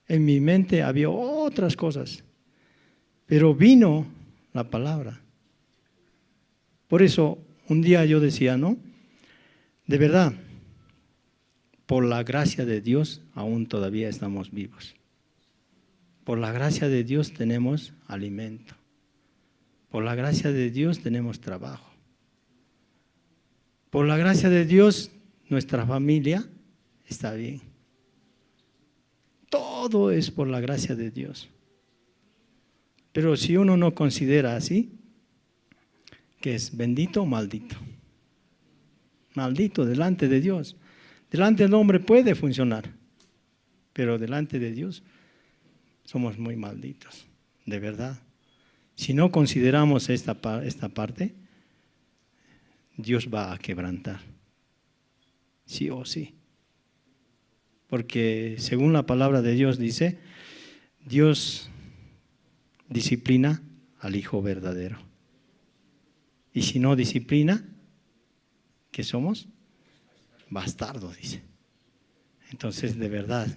En mi mente había otras cosas. Pero vino la palabra. Por eso, un día yo decía, ¿no? De verdad, por la gracia de Dios, aún todavía estamos vivos. Por la gracia de Dios tenemos alimento. Por la gracia de Dios tenemos trabajo. Por la gracia de Dios, nuestra familia está bien. Todo es por la gracia de Dios. Pero si uno no considera así, que es bendito o maldito. Maldito delante de Dios. Delante del hombre puede funcionar, pero delante de Dios somos muy malditos, de verdad. Si no consideramos esta parte, Dios va a quebrantar, sí o sí. Porque según la palabra de Dios dice, Dios disciplina al hijo verdadero. Y si no disciplina, ¿qué somos? Bastardos, dice. Entonces, de verdad,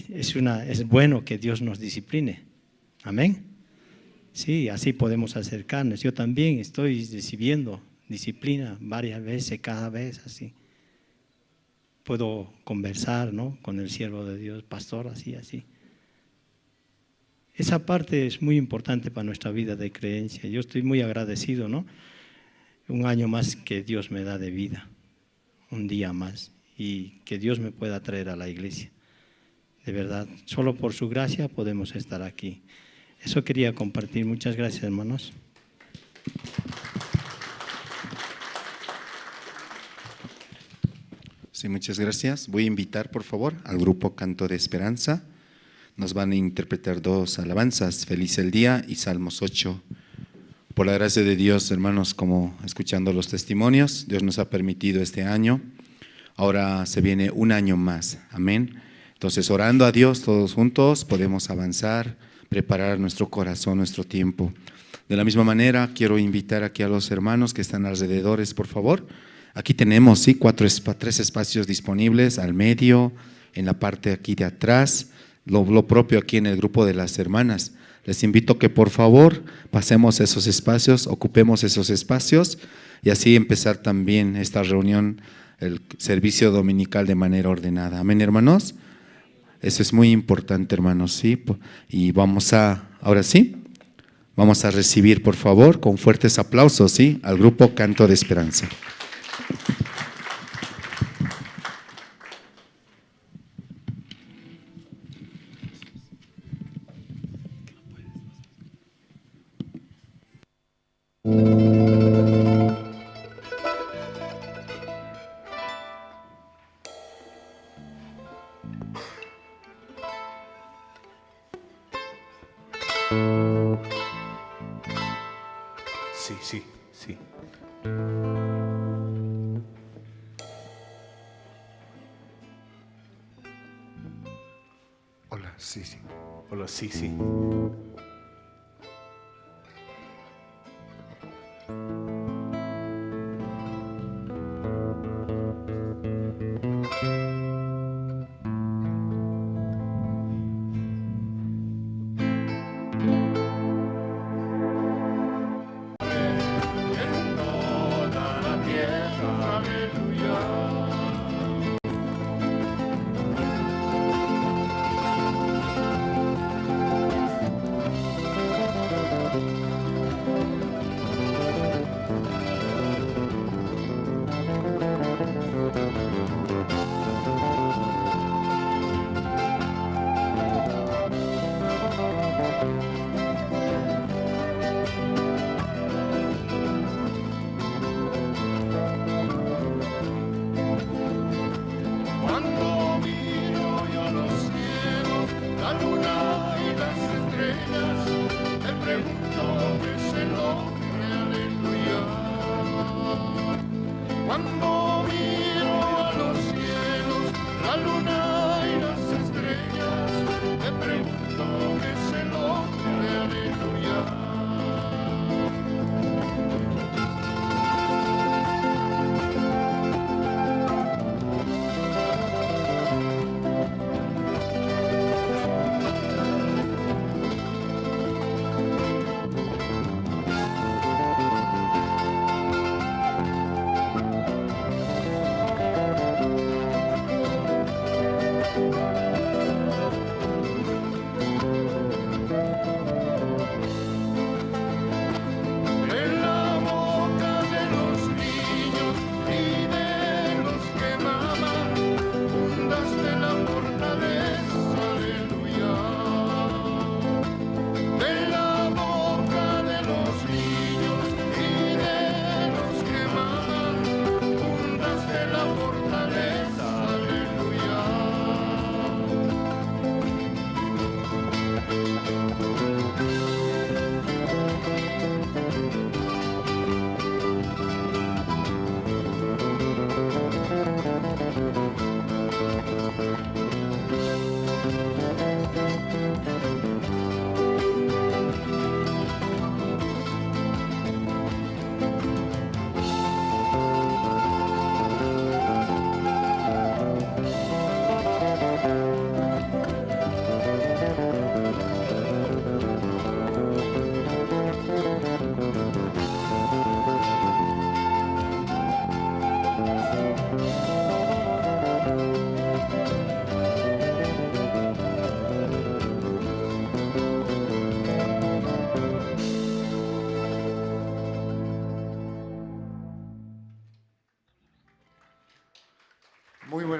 es bueno que Dios nos discipline. Amén. Sí, así podemos acercarnos. Yo también estoy recibiendo disciplina varias veces, cada vez así. Puedo conversar, ¿no?, con el siervo de Dios, pastor, así. Esa parte es muy importante para nuestra vida de creencia. Yo estoy muy agradecido, ¿no? Un año más que Dios me da de vida, un día más, y que Dios me pueda traer a la iglesia. De verdad, solo por su gracia podemos estar aquí. Eso quería compartir. Muchas gracias, hermanos. Sí, muchas gracias. Voy a invitar, por favor, al grupo Canto de Esperanza. Nos van a interpretar 2 alabanzas, Feliz el Día y Salmos 8. Por la gracia de Dios, hermanos, como escuchando los testimonios, Dios nos ha permitido este año. Ahora se viene un año más. Amén. Entonces, orando a Dios todos juntos, podemos avanzar, preparar nuestro corazón, nuestro tiempo. De la misma manera, quiero invitar aquí a los hermanos que están alrededores, por favor. Aquí tenemos, sí, 3 espacios disponibles, al medio, en la parte aquí de atrás, lo propio aquí en el grupo de las hermanas. Les invito que por favor pasemos esos espacios, ocupemos esos espacios y así empezar también esta reunión, el servicio dominical de manera ordenada. Amén, hermanos. Eso es muy importante, hermanos, sí. Y ahora sí, vamos a recibir, por favor, con fuertes aplausos, sí, al grupo Canto de Esperanza. Sí. Hola, sí. Hola, sí.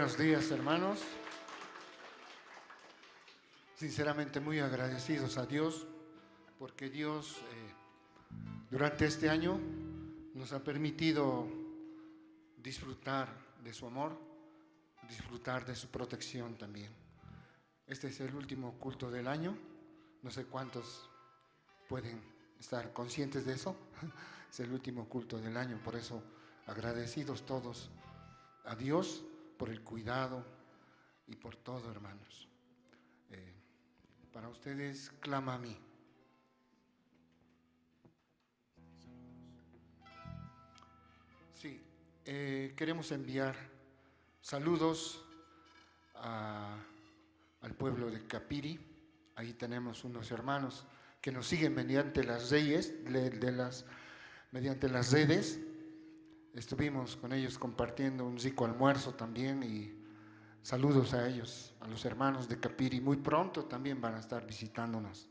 Buenos días, hermanos. Sinceramente muy agradecidos a Dios porque Dios durante este año nos ha permitido disfrutar de su amor, disfrutar de su protección también. Este es el último culto del año. No sé cuántos pueden estar conscientes de eso. Es el último culto del año, por eso agradecidos todos a Dios por el cuidado y por todo, hermanos. Para ustedes, clama a mí. Sí, queremos enviar saludos al pueblo de Capiri. Ahí tenemos unos hermanos que nos siguen mediante las redes. Estuvimos con ellos compartiendo un rico almuerzo también y saludos a ellos, a los hermanos de Capiri. Muy pronto también van a estar visitándonos.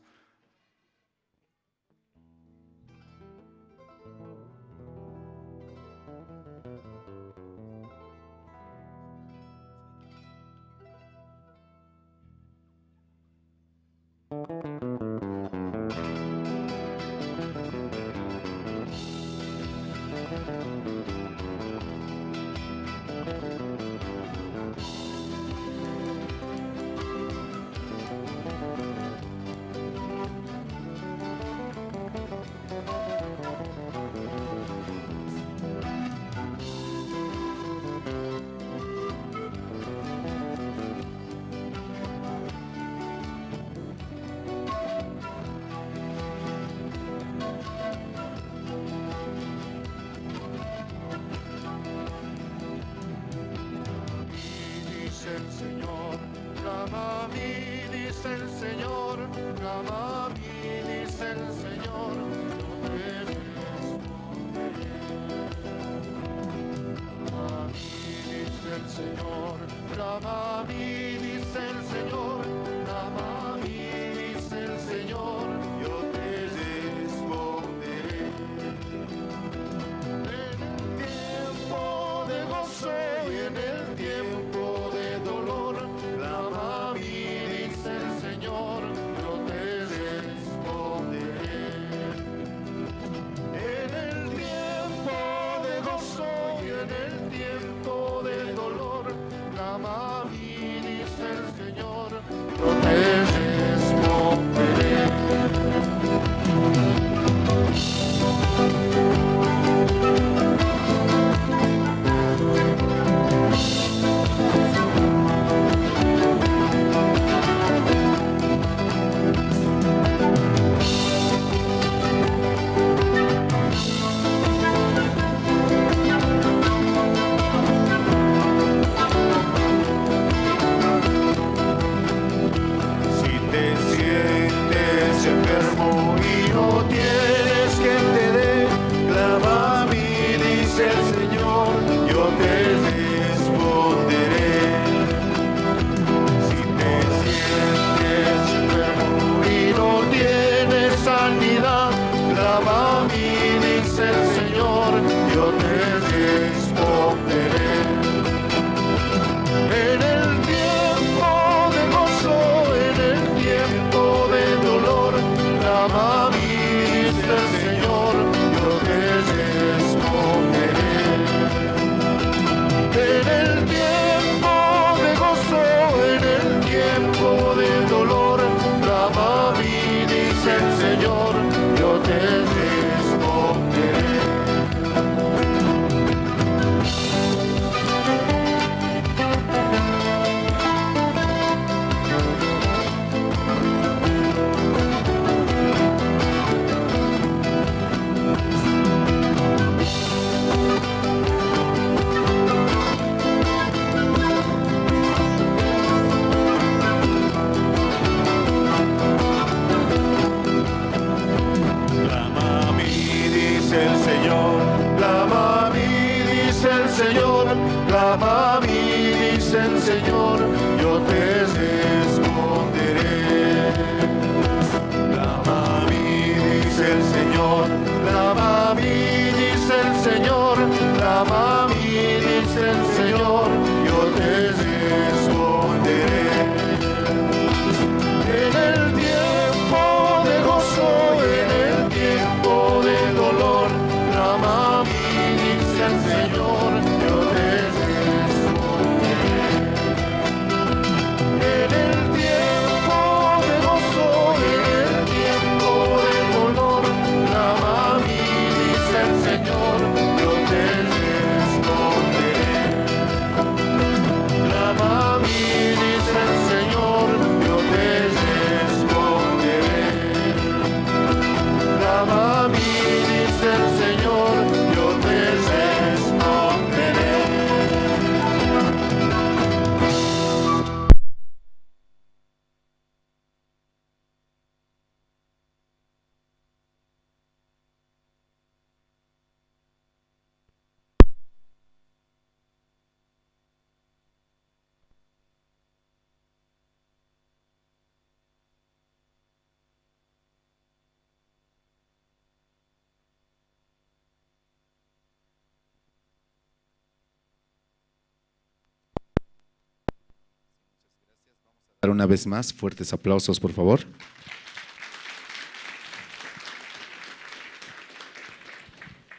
presentar una vez más. Fuertes aplausos, por favor.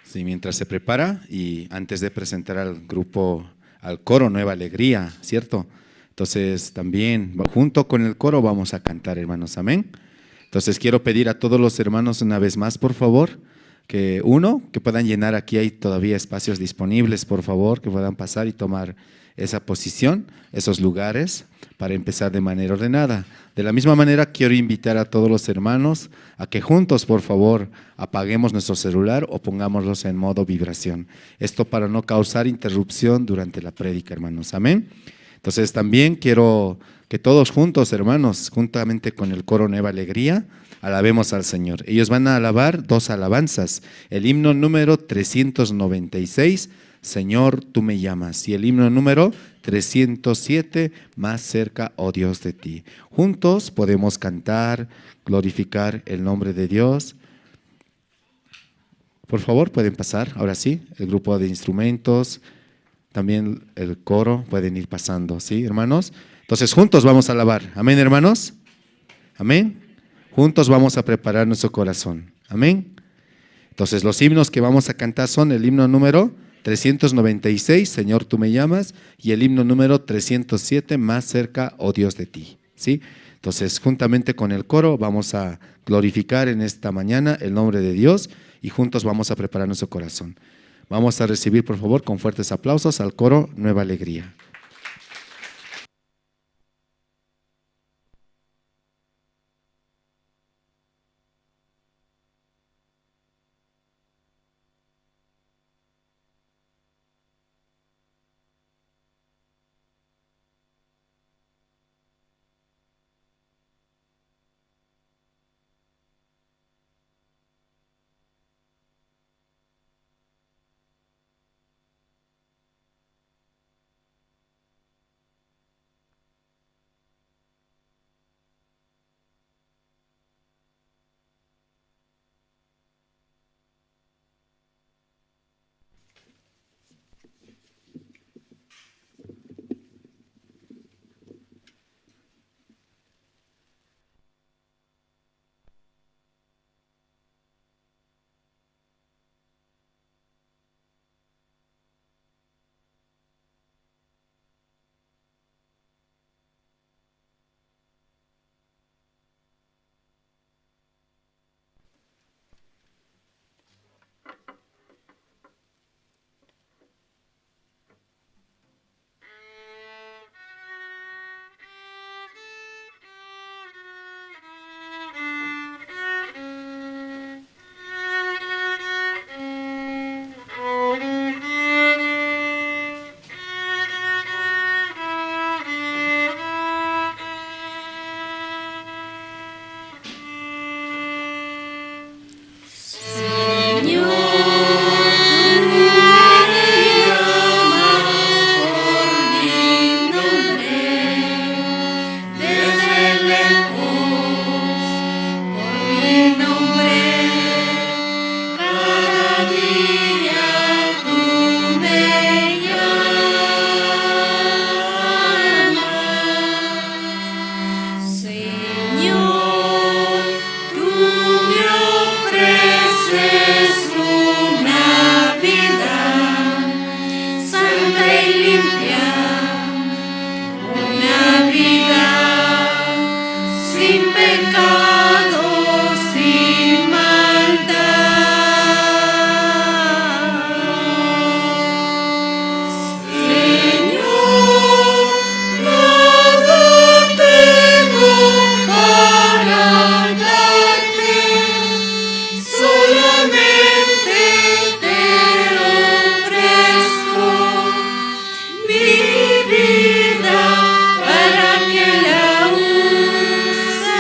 Sí, mientras se prepara y antes de presentar al grupo, al coro Nueva Alegría, ¿cierto? Entonces también junto con el coro vamos a cantar, hermanos, amén. Entonces quiero pedir a todos los hermanos una vez más, por favor, que puedan llenar, aquí hay todavía espacios disponibles, por favor, que puedan pasar y tomar esa posición, esos lugares, para empezar de manera ordenada. De la misma manera, quiero invitar a todos los hermanos a que juntos, por favor, apaguemos nuestro celular o pongámoslos en modo vibración. Esto para no causar interrupción durante la prédica, hermanos. Amén. Entonces, también quiero que todos juntos, hermanos, juntamente con el coro Nueva Alegría, alabemos al Señor. Ellos van a alabar 2 alabanzas. El himno número 396, Señor, tú me llamas. Y el himno número 307, más cerca, oh Dios, de ti. Juntos podemos cantar, glorificar el nombre de Dios. Por favor, pueden pasar, ahora sí, el grupo de instrumentos, también el coro, pueden ir pasando, ¿sí, hermanos? Entonces, juntos vamos a alabar. Amén, hermanos. Amén. Juntos vamos a preparar nuestro corazón. Amén. Entonces, los himnos que vamos a cantar son el himno número 396, Señor, tú me llamas, y el himno número 307, más cerca, oh Dios, de ti. ¿Sí? Entonces, juntamente con el coro, vamos a glorificar en esta mañana el nombre de Dios y juntos vamos a preparar nuestro corazón. Vamos a recibir, por favor, con fuertes aplausos al coro Nueva Alegría. Vida para que la use.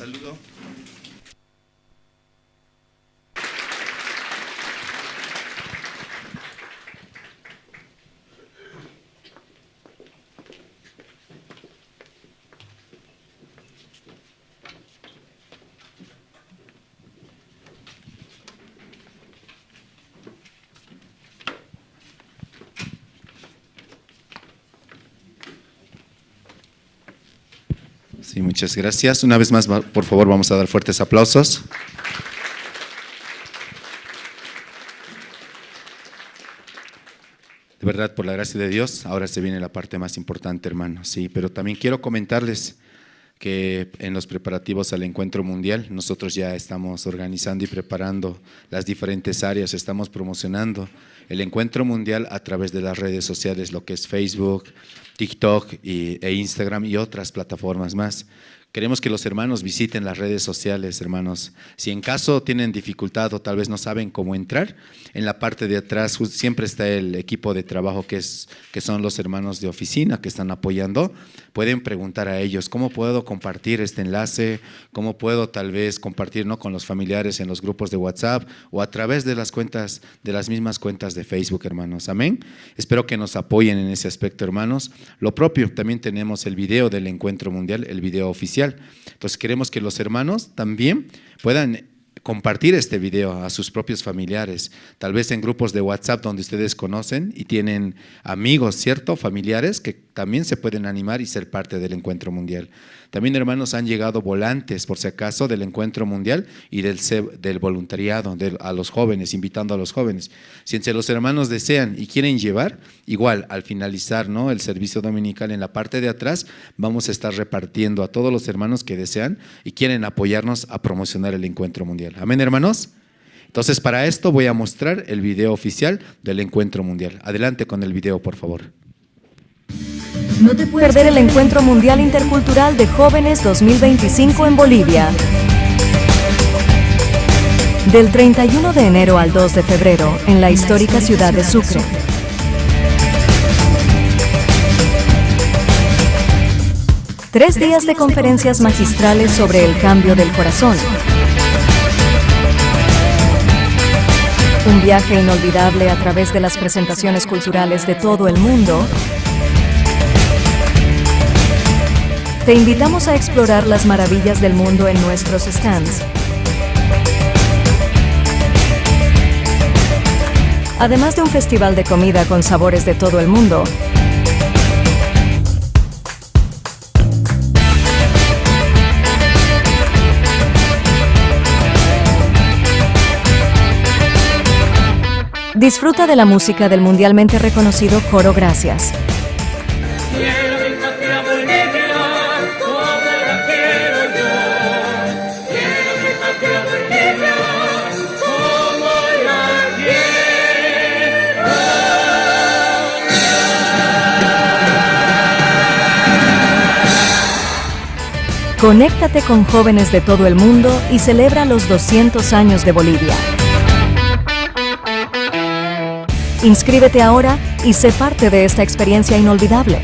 saludo. Sí, muchas gracias. Una vez más, por favor, vamos a dar fuertes aplausos. De verdad, por la gracia de Dios, ahora se viene la parte más importante, hermanos. Sí, pero también quiero comentarles que en los preparativos al encuentro mundial, nosotros ya estamos organizando y preparando las diferentes áreas, estamos promocionando el encuentro mundial a través de las redes sociales, lo que es Facebook, TikTok e Instagram y otras plataformas más. Queremos que los hermanos visiten las redes sociales, hermanos. Si en caso tienen dificultad o tal vez no saben cómo entrar, en la parte de atrás siempre está el equipo de trabajo que son los hermanos de oficina que están apoyando. Pueden preguntar a ellos, ¿cómo puedo compartir este enlace? ¿Cómo puedo tal vez compartir, ¿no?, con los familiares en los grupos de WhatsApp o a través de las cuentas, de las mismas cuentas de Facebook, hermanos? Amén. Espero que nos apoyen en ese aspecto, hermanos. Lo propio, también tenemos el video del encuentro mundial, el video oficial. Entonces queremos que los hermanos también puedan compartir este video a sus propios familiares, tal vez en grupos de WhatsApp donde ustedes conocen y tienen amigos, ¿cierto?, familiares que también se pueden animar y ser parte del encuentro mundial. También, hermanos, han llegado volantes, por si acaso, del encuentro mundial y del voluntariado a los jóvenes, invitando a los jóvenes. Si entre los hermanos desean y quieren llevar, igual al finalizar, ¿no?, el servicio dominical, en la parte de atrás vamos a estar repartiendo a todos los hermanos que desean y quieren apoyarnos a promocionar el encuentro mundial. Amén, hermanos. Entonces, para esto voy a mostrar el video oficial del encuentro mundial. Adelante con el video, por favor. No te puedes perder el Encuentro Mundial Intercultural de Jóvenes 2025 en Bolivia. Del 31 de enero al 2 de febrero, en la histórica ciudad de Sucre. Tres días de conferencias magistrales sobre el cambio del corazón. Un viaje inolvidable a través de las presentaciones culturales de todo el mundo. Te invitamos a explorar las maravillas del mundo en nuestros stands. Además de un festival de comida con sabores de todo el mundo. Disfruta de la música del mundialmente reconocido Coro Gracias. Conéctate con jóvenes de todo el mundo y celebra los 200 años de Bolivia. Inscríbete ahora y sé parte de esta experiencia inolvidable.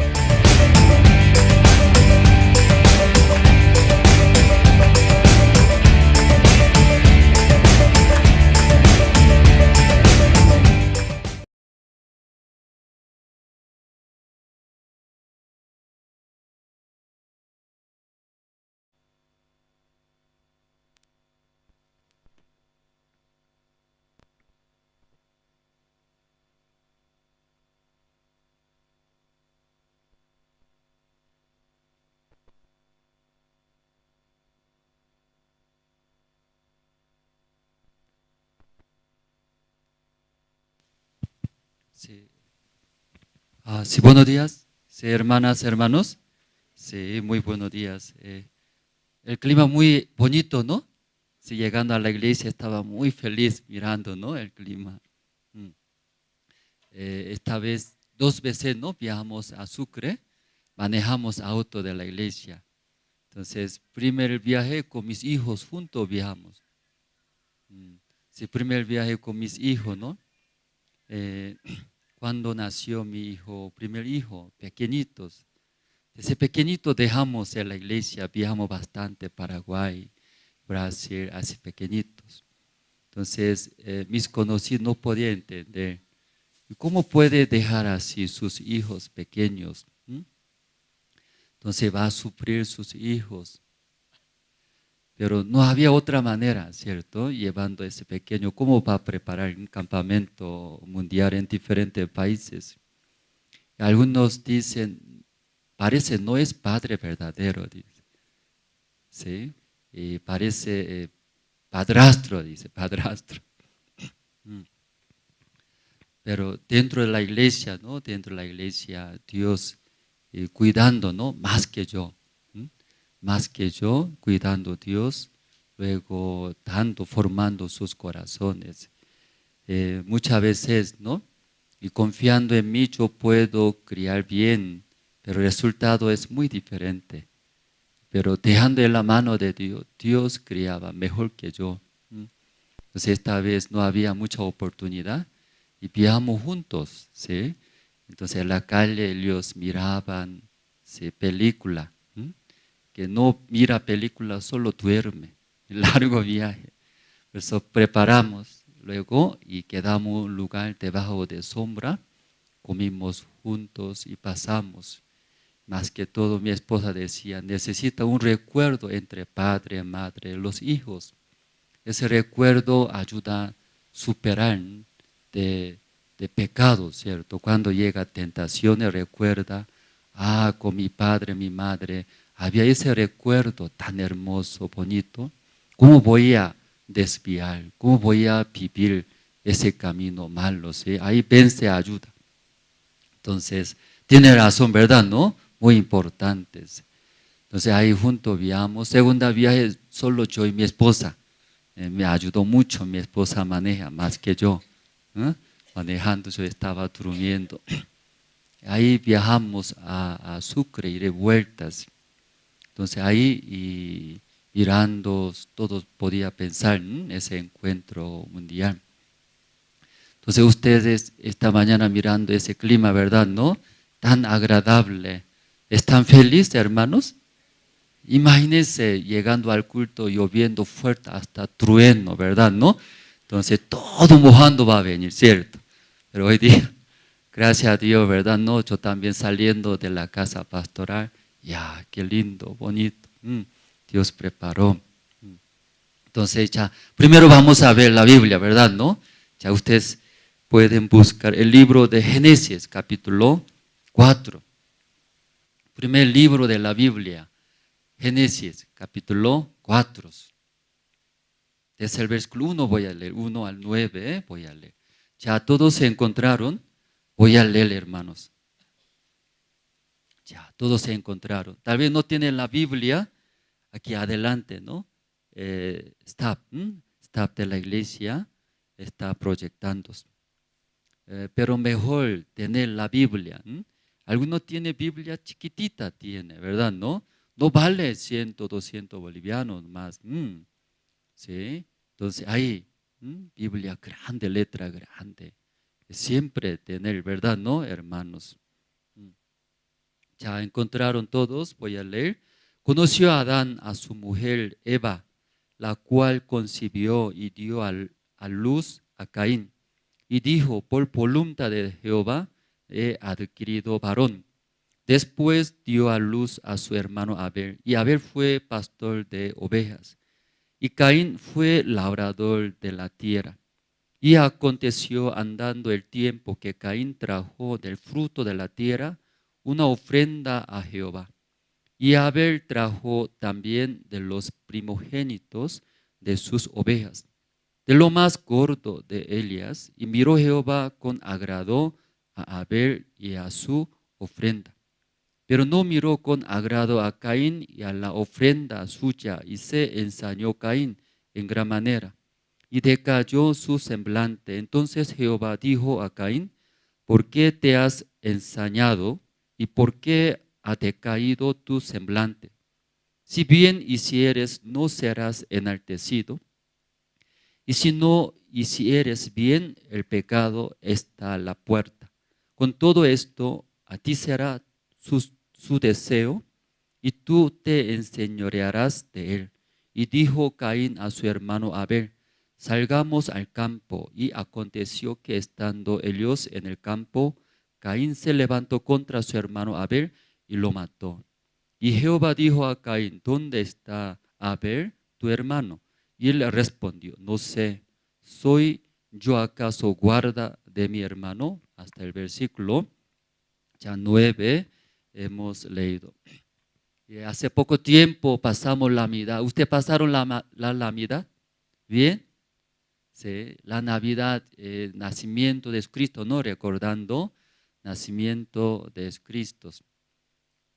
Sí. Sí, buenos días, sí, hermanas, hermanos. Sí, muy buenos días. El clima muy bonito, ¿no? Sí, llegando a la iglesia estaba muy feliz mirando, ¿no?, el clima. Esta vez, 2 veces, ¿no?, viajamos a Sucre, manejamos auto de la iglesia. Entonces, primer viaje con mis hijos juntos viajamos. Sí, primer viaje con mis hijos, ¿no? Cuando nació mi hijo, primer hijo, pequeñitos, Desde pequeñito dejamos en la iglesia, viajamos bastante, Paraguay, Brasil, así pequeñitos. Entonces, mis conocidos no podían entender. ¿Cómo puede dejar así sus hijos pequeños? Entonces va a sufrir sus hijos. Pero no había otra manera, ¿cierto? Llevando a ese pequeño, ¿cómo va a preparar un campamento mundial en diferentes países? Algunos dicen, parece no es padre verdadero, dice. ¿Sí? Y parece padrastro, dice, padrastro. Pero dentro de la iglesia, ¿no? Dentro de la iglesia, Dios cuidando, ¿no? Más que yo. Más que yo, cuidando a Dios, luego dando, formando sus corazones. Muchas veces, ¿no? Y confiando en mí yo puedo criar bien, pero el resultado es muy diferente. Pero dejando en la mano de Dios, Dios criaba mejor que yo. Entonces esta vez no había mucha oportunidad y viajamos juntos, ¿sí? Entonces en la calle ellos miraban, ¿sí? Película. Que no mira películas, solo duerme. Largo viaje. Por eso preparamos luego y quedamos en un lugar debajo de sombra, comimos juntos y pasamos. Más que todo mi esposa decía, necesita un recuerdo entre padre, madre, los hijos. Ese recuerdo ayuda a superar de pecado, ¿cierto? Cuando llega tentaciones recuerda, con mi padre, mi madre, había ese recuerdo tan hermoso, bonito. ¿Cómo voy a desviar? ¿Cómo voy a vivir ese camino malo? ¿Sí? Ahí vence ayuda. Entonces, tiene razón, ¿verdad? ¿No? Muy importantes. Entonces, ahí juntos viajamos. Segunda viaje, solo yo y mi esposa. Me ayudó mucho, mi esposa maneja más que yo. Manejando, yo estaba durmiendo. Ahí viajamos a Sucre y de vueltas. Entonces ahí mirando, todos podían pensar en ese encuentro mundial. Entonces ustedes esta mañana mirando ese clima, ¿verdad? ¿No? Tan agradable. ¿Están felices, hermanos? Imagínense llegando al culto lloviendo fuerte hasta trueno, ¿verdad? ¿No? Entonces todo mojando va a venir, ¿cierto? Pero hoy día, gracias a Dios, ¿verdad? No, yo también saliendo de la casa pastoral. Ya, qué lindo, bonito. Dios preparó. Entonces ya, primero vamos a ver la Biblia, ¿verdad? ¿No? Ya ustedes pueden buscar el libro de Génesis, capítulo 4. Primer libro de la Biblia, Génesis, capítulo 4. Desde el versículo 1 voy a leer, 1 al 9, voy a leer. Ya todos se encontraron, voy a leer, hermanos. Ya, todos se encontraron. Tal vez no tienen la Biblia aquí adelante, ¿no? Staff de la iglesia está proyectando. Pero mejor tener la Biblia. Algunos tienen Biblia chiquitita, tiene, ¿verdad? No vale 100, 200 bolivianos más. ¿Sí? Entonces ahí, Biblia grande, letra grande. Siempre tener, ¿verdad? ¿No, hermanos? Ya encontraron todos, voy a leer. Conoció a Adán a su mujer Eva, la cual concibió y dio a luz a Caín. Y dijo, por voluntad de Jehová he adquirido varón. Después dio a luz a su hermano Abel, y Abel fue pastor de ovejas. Y Caín fue labrador de la tierra. Y aconteció andando el tiempo que Caín trajo del fruto de la tierra una ofrenda a Jehová. Y Abel trajo también de los primogénitos de sus ovejas, de lo más gordo de ellas, y miró Jehová con agrado a Abel y a su ofrenda. Pero no miró con agrado a Caín y a la ofrenda suya, y se ensañó Caín en gran manera, y decayó su semblante. Entonces Jehová dijo a Caín, ¿por qué te has ensañado? ¿Y por qué ha decaído tu semblante? Si bien hicieres, no serás enaltecido. Y si no hicieres bien, el pecado está a la puerta. Con todo esto, a ti será su deseo, y tú te enseñorearás de él. Y dijo Caín a su hermano Abel: salgamos al campo. Y aconteció que estando ellos en el campo, Caín se levantó contra su hermano Abel y lo mató. Y Jehová dijo a Caín: ¿dónde está Abel, tu hermano? Y él respondió: no sé, ¿soy yo acaso guarda de mi hermano? Hasta el versículo ya 9 hemos leído. Y hace poco tiempo pasamos la Navidad. ¿Usted pasaron la Navidad? ¿Bien? Sí, la Navidad, nacimiento de Cristo, ¿no? Recordando nacimiento de Cristo.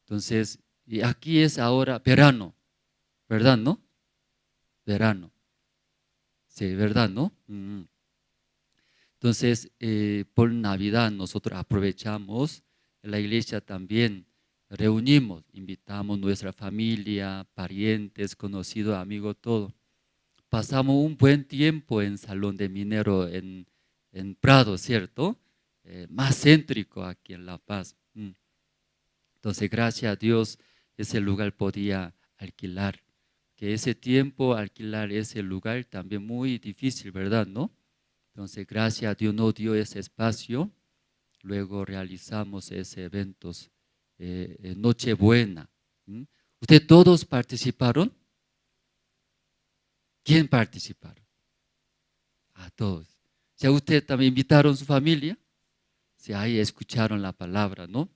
Entonces, y aquí es ahora verano, ¿verdad, no? Verano. Sí, ¿verdad, no? Entonces, por Navidad nosotros aprovechamos, la iglesia también reunimos, invitamos nuestra familia, parientes, conocidos, amigos, todo. Pasamos un buen tiempo en Salón de Minero en Prado, ¿cierto? Más céntrico aquí en La Paz. Entonces, gracias a Dios, ese lugar podía alquilar. Que ese tiempo alquilar ese lugar también muy difícil, ¿verdad, no? Entonces, gracias a Dios nos dio ese espacio. Luego realizamos ese eventos, Nochebuena. ¿Ustedes todos participaron? ¿Quién participaron? A todos. Si a usted también invitaron a su familia, si ahí escucharon la palabra, ¿no?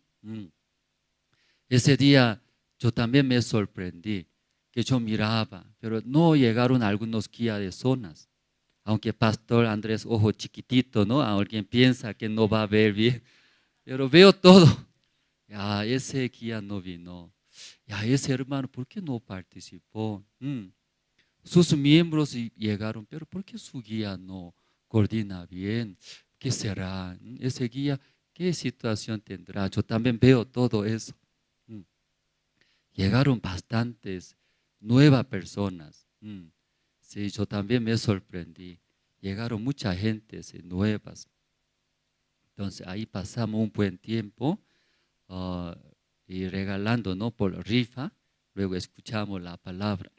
Ese día yo también me sorprendí, que yo miraba, pero no llegaron algunos guías de zonas. Aunque Pastor Andrés, ojo chiquitito, ¿no? Alguien piensa que no va a ver bien, pero veo todo. Ya, ese guía no vino. Ya, ese hermano, ¿por qué no participó? Sus miembros llegaron, pero ¿por qué su guía no coordina bien? ¿Qué será? Ese guía, ¿qué situación tendrá? Yo también veo todo eso. Llegaron bastantes nuevas personas. Sí, yo también me sorprendí. Llegaron mucha gente nuevas. Entonces ahí pasamos un buen tiempo y regalando, ¿no? Por rifa. Luego escuchamos la palabra.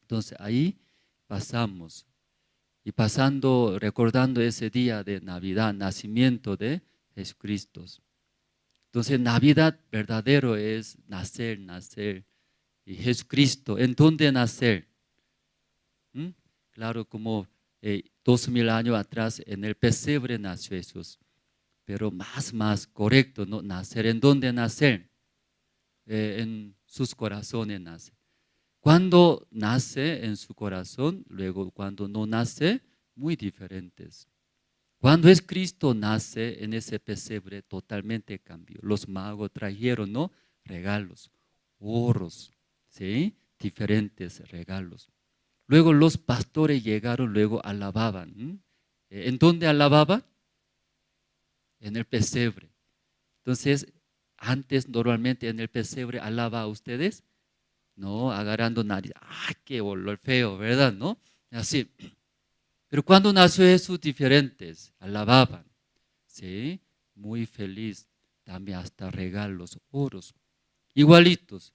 Entonces ahí pasamos. Y pasando, recordando ese día de Navidad, nacimiento de Jesucristo. Entonces Navidad verdadero es nacer, nacer. Y Jesucristo, ¿en dónde nacer? Claro, como 2000 años atrás en el pesebre nació Jesús. Pero más correcto, ¿no? Nacer, ¿en dónde nacer? En sus corazones nace. Cuando nace en su corazón, luego cuando no nace, muy diferentes. Cuando es Cristo nace en ese pesebre, totalmente cambió. Los magos trajeron, ¿no? Regalos, oros, ¿sí? Diferentes regalos. Luego los pastores llegaron, luego alababan. ¿En dónde alababan? En el pesebre. Entonces, antes normalmente en el pesebre alaba a ustedes, no, agarrando nariz. ¡Ay, qué olor feo!, ¿verdad? ¿No? Así. Pero cuando nació Jesús, diferentes, alababan. ¿Sí? Muy feliz. También hasta regalos, oros. Igualitos.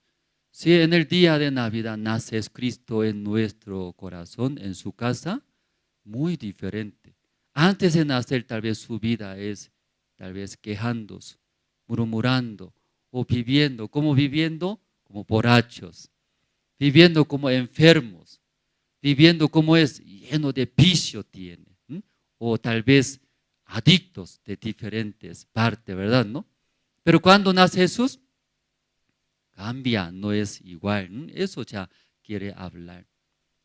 Si en el día de Navidad nace Cristo en nuestro corazón, en su casa, muy diferente. Antes de nacer, tal vez su vida es, tal vez quejándose, murmurando o viviendo. ¿Cómo viviendo? Como borrachos, viviendo como enfermos, viviendo como es lleno de vicio tiene, o tal vez adictos de diferentes partes, ¿verdad? ¿No? Pero cuando nace Jesús, cambia, no es igual. Eso ya quiere hablar.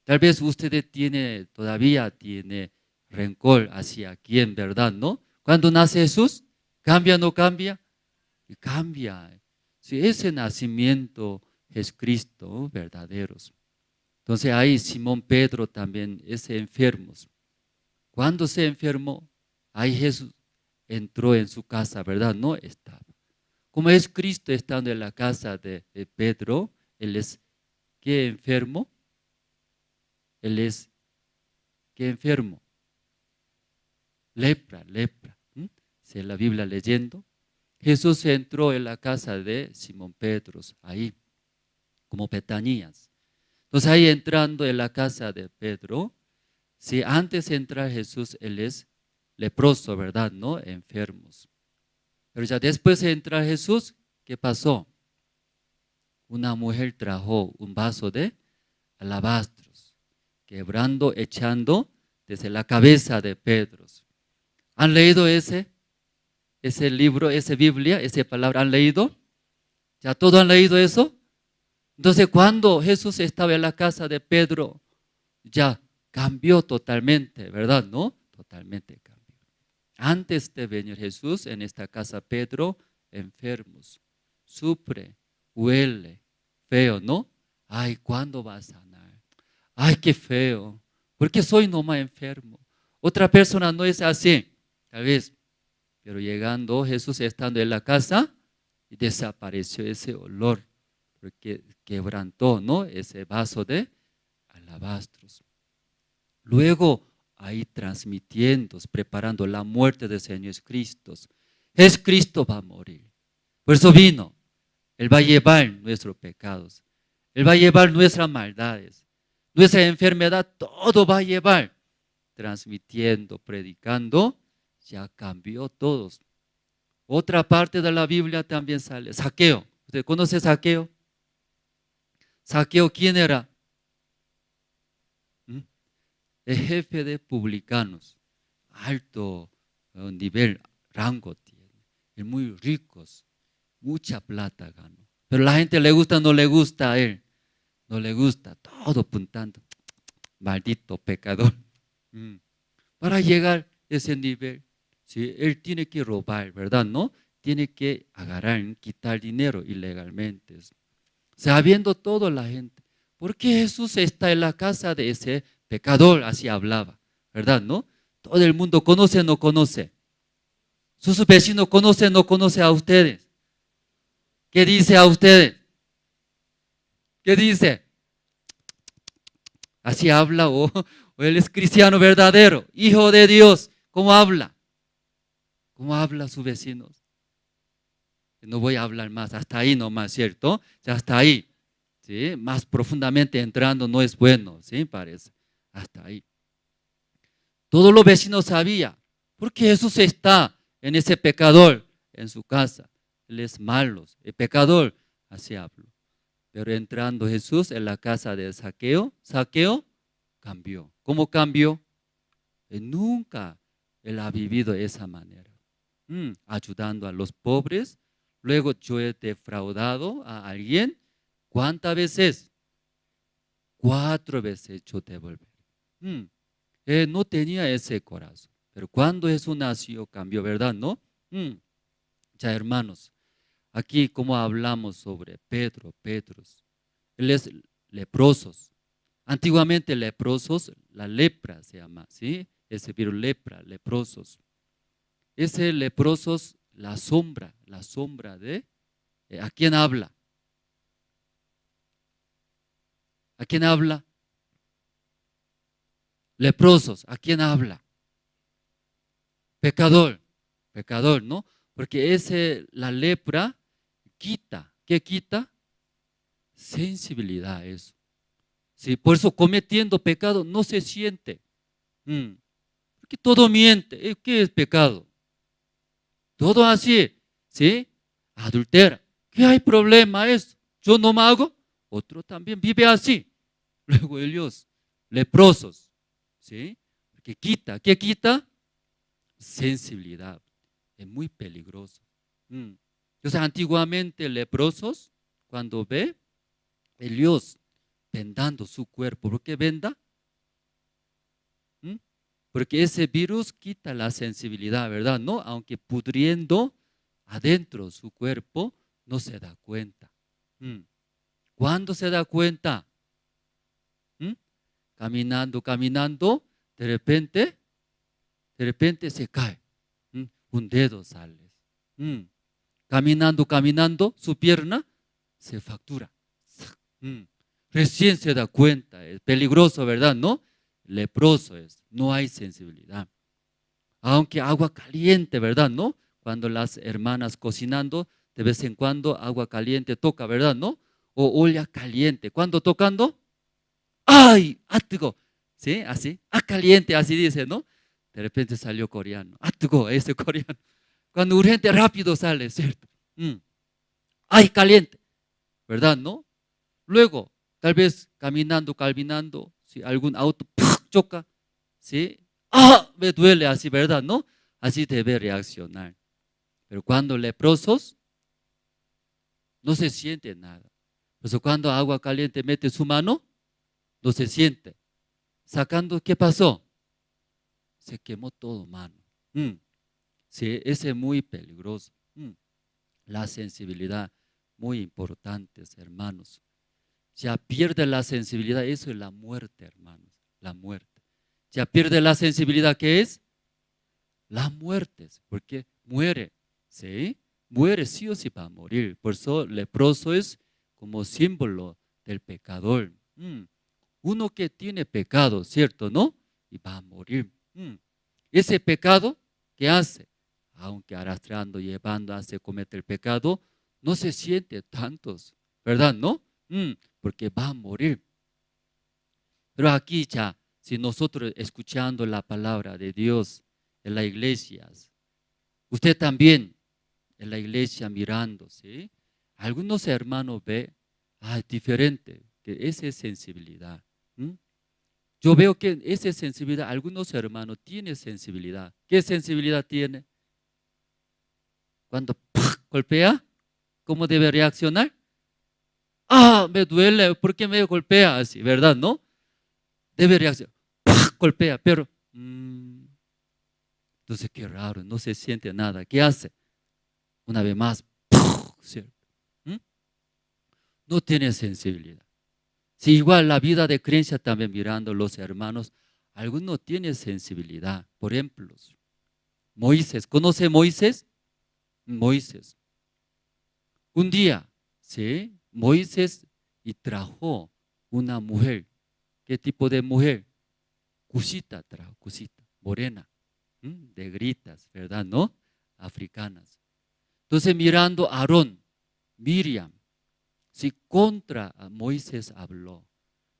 Tal vez usted todavía tiene rencor hacia quién, ¿verdad? ¿No? Cuando nace Jesús, ¿cambia o no cambia? Y cambia. Si ese nacimiento es Cristo, verdaderos. Entonces ahí Simón Pedro también es enfermo. Cuando se enfermó, ahí Jesús entró en su casa, ¿verdad? No estaba. Como es Cristo estando en la casa de Pedro, él es ¿qué enfermo? Él es ¿qué enfermo? Lepra. ¿Sí? La Biblia leyendo. Jesús entró en la casa de Simón Pedro, ahí, como Betanías. Entonces ahí entrando en la casa de Pedro, si antes de entrar Jesús, él es leproso, ¿verdad? ¿No? Enfermos. Pero ya después de entrar Jesús, ¿qué pasó? Una mujer trajo un vaso de alabastros, quebrando, echando desde la cabeza de Pedro. ¿Han leído ese libro, esa Biblia, esa palabra? ¿Han leído? ¿Ya todos han leído eso? Entonces cuando Jesús estaba en la casa de Pedro, ya cambió totalmente, ¿verdad? ¿No? Totalmente cambió. Antes de venir Jesús en esta casa, Pedro, enfermos, sufre, huele, feo, ¿no? Ay, ¿cuándo va a sanar? Ay, qué feo, porque soy nomás enfermo. Otra persona no es así, tal vez. Pero llegando Jesús, estando en la casa, y desapareció ese olor, porque quebrantó, ¿no? Ese vaso de alabastros. Luego, ahí transmitiendo, preparando la muerte del Señor Cristo. Cristo va a morir. Por eso vino. Él va a llevar nuestros pecados. Él va a llevar nuestras maldades. Nuestra enfermedad, todo va a llevar. Transmitiendo, predicando, ya cambió todos. Otra parte de la Biblia también sale. Zaqueo. ¿Usted conoce a Zaqueo? ¿Zaqueo quién era? El jefe de publicanos. Alto nivel, rango tiene. Es muy ricos. Mucha plata ganó. Pero la gente le gusta o no le gusta a él. No le gusta. Todo apuntando. Maldito pecador. Para llegar a ese nivel, ¿sí? Él tiene que robar, ¿verdad? ¿No? Tiene que agarrar, quitar dinero ilegalmente. Sabiendo todo la gente. ¿Por qué Jesús está en la casa de ese pecador? Así hablaba, ¿verdad? ¿No? Todo el mundo conoce o no conoce. Sus vecinos conocen o no conocen a ustedes. ¿Qué dice a ustedes? ¿Qué dice? Así habla o él es cristiano verdadero, hijo de Dios. ¿Cómo habla? ¿Cómo habla a sus vecinos? No voy a hablar más, hasta ahí nomás, ¿cierto? Ya hasta ahí. ¿Sí? Más profundamente entrando no es bueno, ¿sí? Parece. Hasta ahí. Todos los vecinos sabían, porque Jesús está en ese pecador, en su casa. Él es malo, el pecador, así hablo. Pero entrando Jesús en la casa de Zaqueo, Zaqueo cambió. ¿Cómo cambió? Nunca él ha vivido de esa manera. Ayudando a los pobres. Luego yo he defraudado a alguien. ¿Cuántas veces? 4 veces yo devolví. Él no tenía ese corazón. Pero cuando Jesús nació, cambió, ¿verdad? ¿No? Ya hermanos, aquí como hablamos sobre Pedro, él es leprosos. Antiguamente leprosos, la lepra se llama, ¿sí? Ese virus lepra, leprosos. Ese leprosos, la sombra de, ¿a quién habla? ¿A quién habla? Leprosos, ¿a quién habla? Pecador, ¿no? Porque la lepra quita, ¿qué quita? Sensibilidad, eso. Sí, por eso cometiendo pecado no se siente. Porque todo miente. ¿Qué es pecado? Todo así, ¿sí? Adultera. ¿Qué hay problema eso? Yo no me hago, otro también vive así. Luego ellos, leprosos, ¿sí? Porque quita, ¿qué quita? Sensibilidad. Es muy peligroso. Entonces, antiguamente leprosos, cuando ve, ellos vendando su cuerpo. ¿Por qué venda? Porque ese virus quita la sensibilidad, ¿verdad? No, aunque pudriendo adentro su cuerpo, no se da cuenta. ¿Cuándo se da cuenta? Caminando, de repente se cae. Un dedo sale. Caminando, su pierna se fractura. Recién se da cuenta, es peligroso, ¿verdad? ¿No? Leproso es, no hay sensibilidad. Aunque agua caliente, ¿verdad? ¿No? Cuando las hermanas cocinando, de vez en cuando agua caliente toca, ¿verdad? ¿No? O olla caliente. ¿Cuándo tocando? ¡Ay! ¡Ah, 뜨거! ¿Sí? Así. ¡Ah, caliente! Así dice, ¿no? De repente salió coreano. ¡Ah, 뜨거! Ese coreano. Cuando urgente, rápido sale, ¿cierto? ¡Ay, caliente! ¿Verdad? ¿No? Luego, tal vez caminando, si algún auto choca, ¿sí? ¡Ah! Me duele así, ¿verdad? ¿No? Así debe reaccionar. Pero cuando leprosos, no se siente nada. Por eso cuando agua caliente mete su mano, no se siente. Sacando, ¿qué pasó? Se quemó todo mano. Sí, ese es muy peligroso. La sensibilidad, muy importante, hermanos. Ya pierde la sensibilidad, eso es la muerte, hermanos. La muerte. Ya pierde la sensibilidad, ¿qué es? La muerte, porque muere, ¿sí? Muere sí o sí va a morir. Por eso leproso es como símbolo del pecador. Uno que tiene pecado, ¿cierto? ¿No? Y va a morir. Ese pecado, ¿qué hace? Aunque arrastrando, llevando, hace cometer el pecado, no se siente tantos, ¿verdad? ¿No? Porque va a morir. Pero aquí ya, si nosotros escuchando la palabra de Dios en las iglesias, usted también en la iglesia mirando, ¿sí? Algunos hermanos ve, diferente, que esa es sensibilidad. Yo veo que esa sensibilidad, algunos hermanos tienen sensibilidad. ¿Qué sensibilidad tiene? Cuando golpea, ¿cómo debe reaccionar? Me duele, ¿por qué me golpea así? ¿Verdad? ¿No? Debe reaccionar, golpea, pero entonces qué raro, no se siente nada. ¿Qué hace? Una vez más, ¿cierto? No tiene sensibilidad. Si igual la vida de creencia también mirando los hermanos, algunos tienen sensibilidad. Por ejemplo, Moisés, ¿conoce Moisés? Moisés. Un día, ¿sí? Moisés y trajo una mujer. ¿Qué tipo de mujer? Cusita trajo, cusita, morena, de gritas, ¿verdad? ¿No? Africanas. Entonces mirando a Aarón, Miriam, si contra a Moisés habló,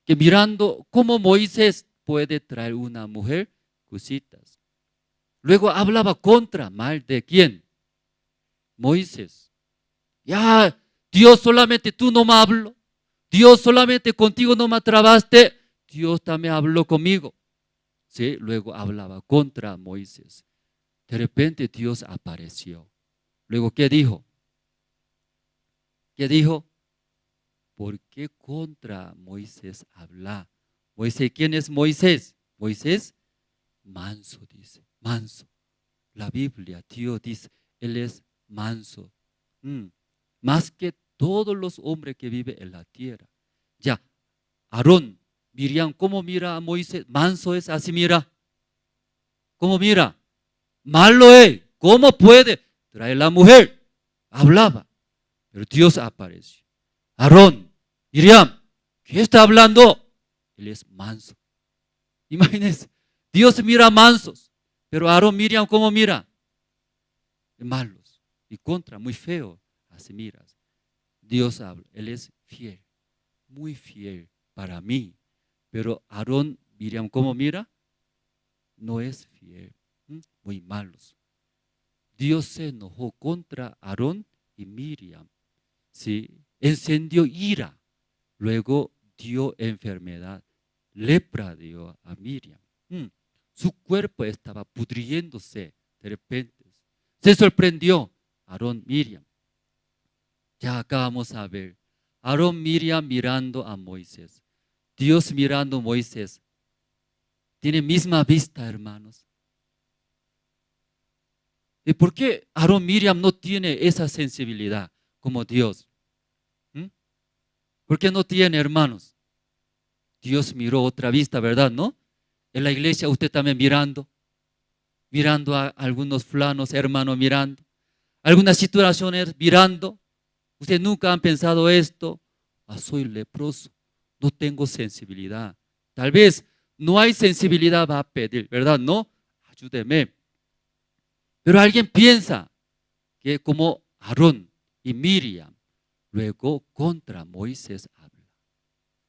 que mirando cómo Moisés puede traer una mujer, cositas. Luego hablaba contra, mal de quién? Moisés. Ya, Dios solamente tú no me habló, Dios solamente contigo no me trabaste, Dios también habló conmigo. ¿Sí? Luego hablaba contra Moisés. De repente Dios apareció. Luego, ¿qué dijo? ¿Qué dijo? ¿Por qué contra Moisés habla? Moisés, ¿quién es Moisés? Moisés, manso, dice, manso. La Biblia, Dios dice, él es manso. Más que todos los hombres que viven en la tierra. Ya, Aarón, Miriam, ¿cómo mira a Moisés? Manso es, así mira. ¿Cómo mira? Malo es. ¿Cómo puede traer la mujer? Hablaba, pero Dios apareció. Aarón, Miriam, ¿qué está hablando? Él es manso. Imagínense, Dios mira mansos, pero Aarón, Miriam, ¿cómo mira? Malos y contra, muy feo, así miras. Dios habla, Él es fiel, muy fiel para mí, pero Aarón, Miriam, ¿cómo mira? No es fiel, muy malos. Dios se enojó contra Aarón y Miriam, ¿sí? Encendió ira, luego dio enfermedad, lepra dio a Miriam. Su cuerpo estaba pudriéndose de repente. Se sorprendió Aarón, Miriam. Ya acabamos a ver, Aarón, Miriam mirando a Moisés, Dios mirando a Moisés. Tiene misma vista, hermanos. ¿Y por qué Aarón, Miriam no tiene esa sensibilidad como Dios? ¿Por qué no tiene, hermanos? Dios miró otra vista, ¿verdad? ¿No? En la iglesia usted también mirando a algunos fulanos, hermanos mirando, algunas situaciones mirando. Usted nunca han pensado esto. Soy leproso, no tengo sensibilidad. Tal vez no hay sensibilidad, va a pedir, ¿verdad? No, ayúdeme. Pero alguien piensa, que como Aarón y Miriam, luego contra Moisés habla.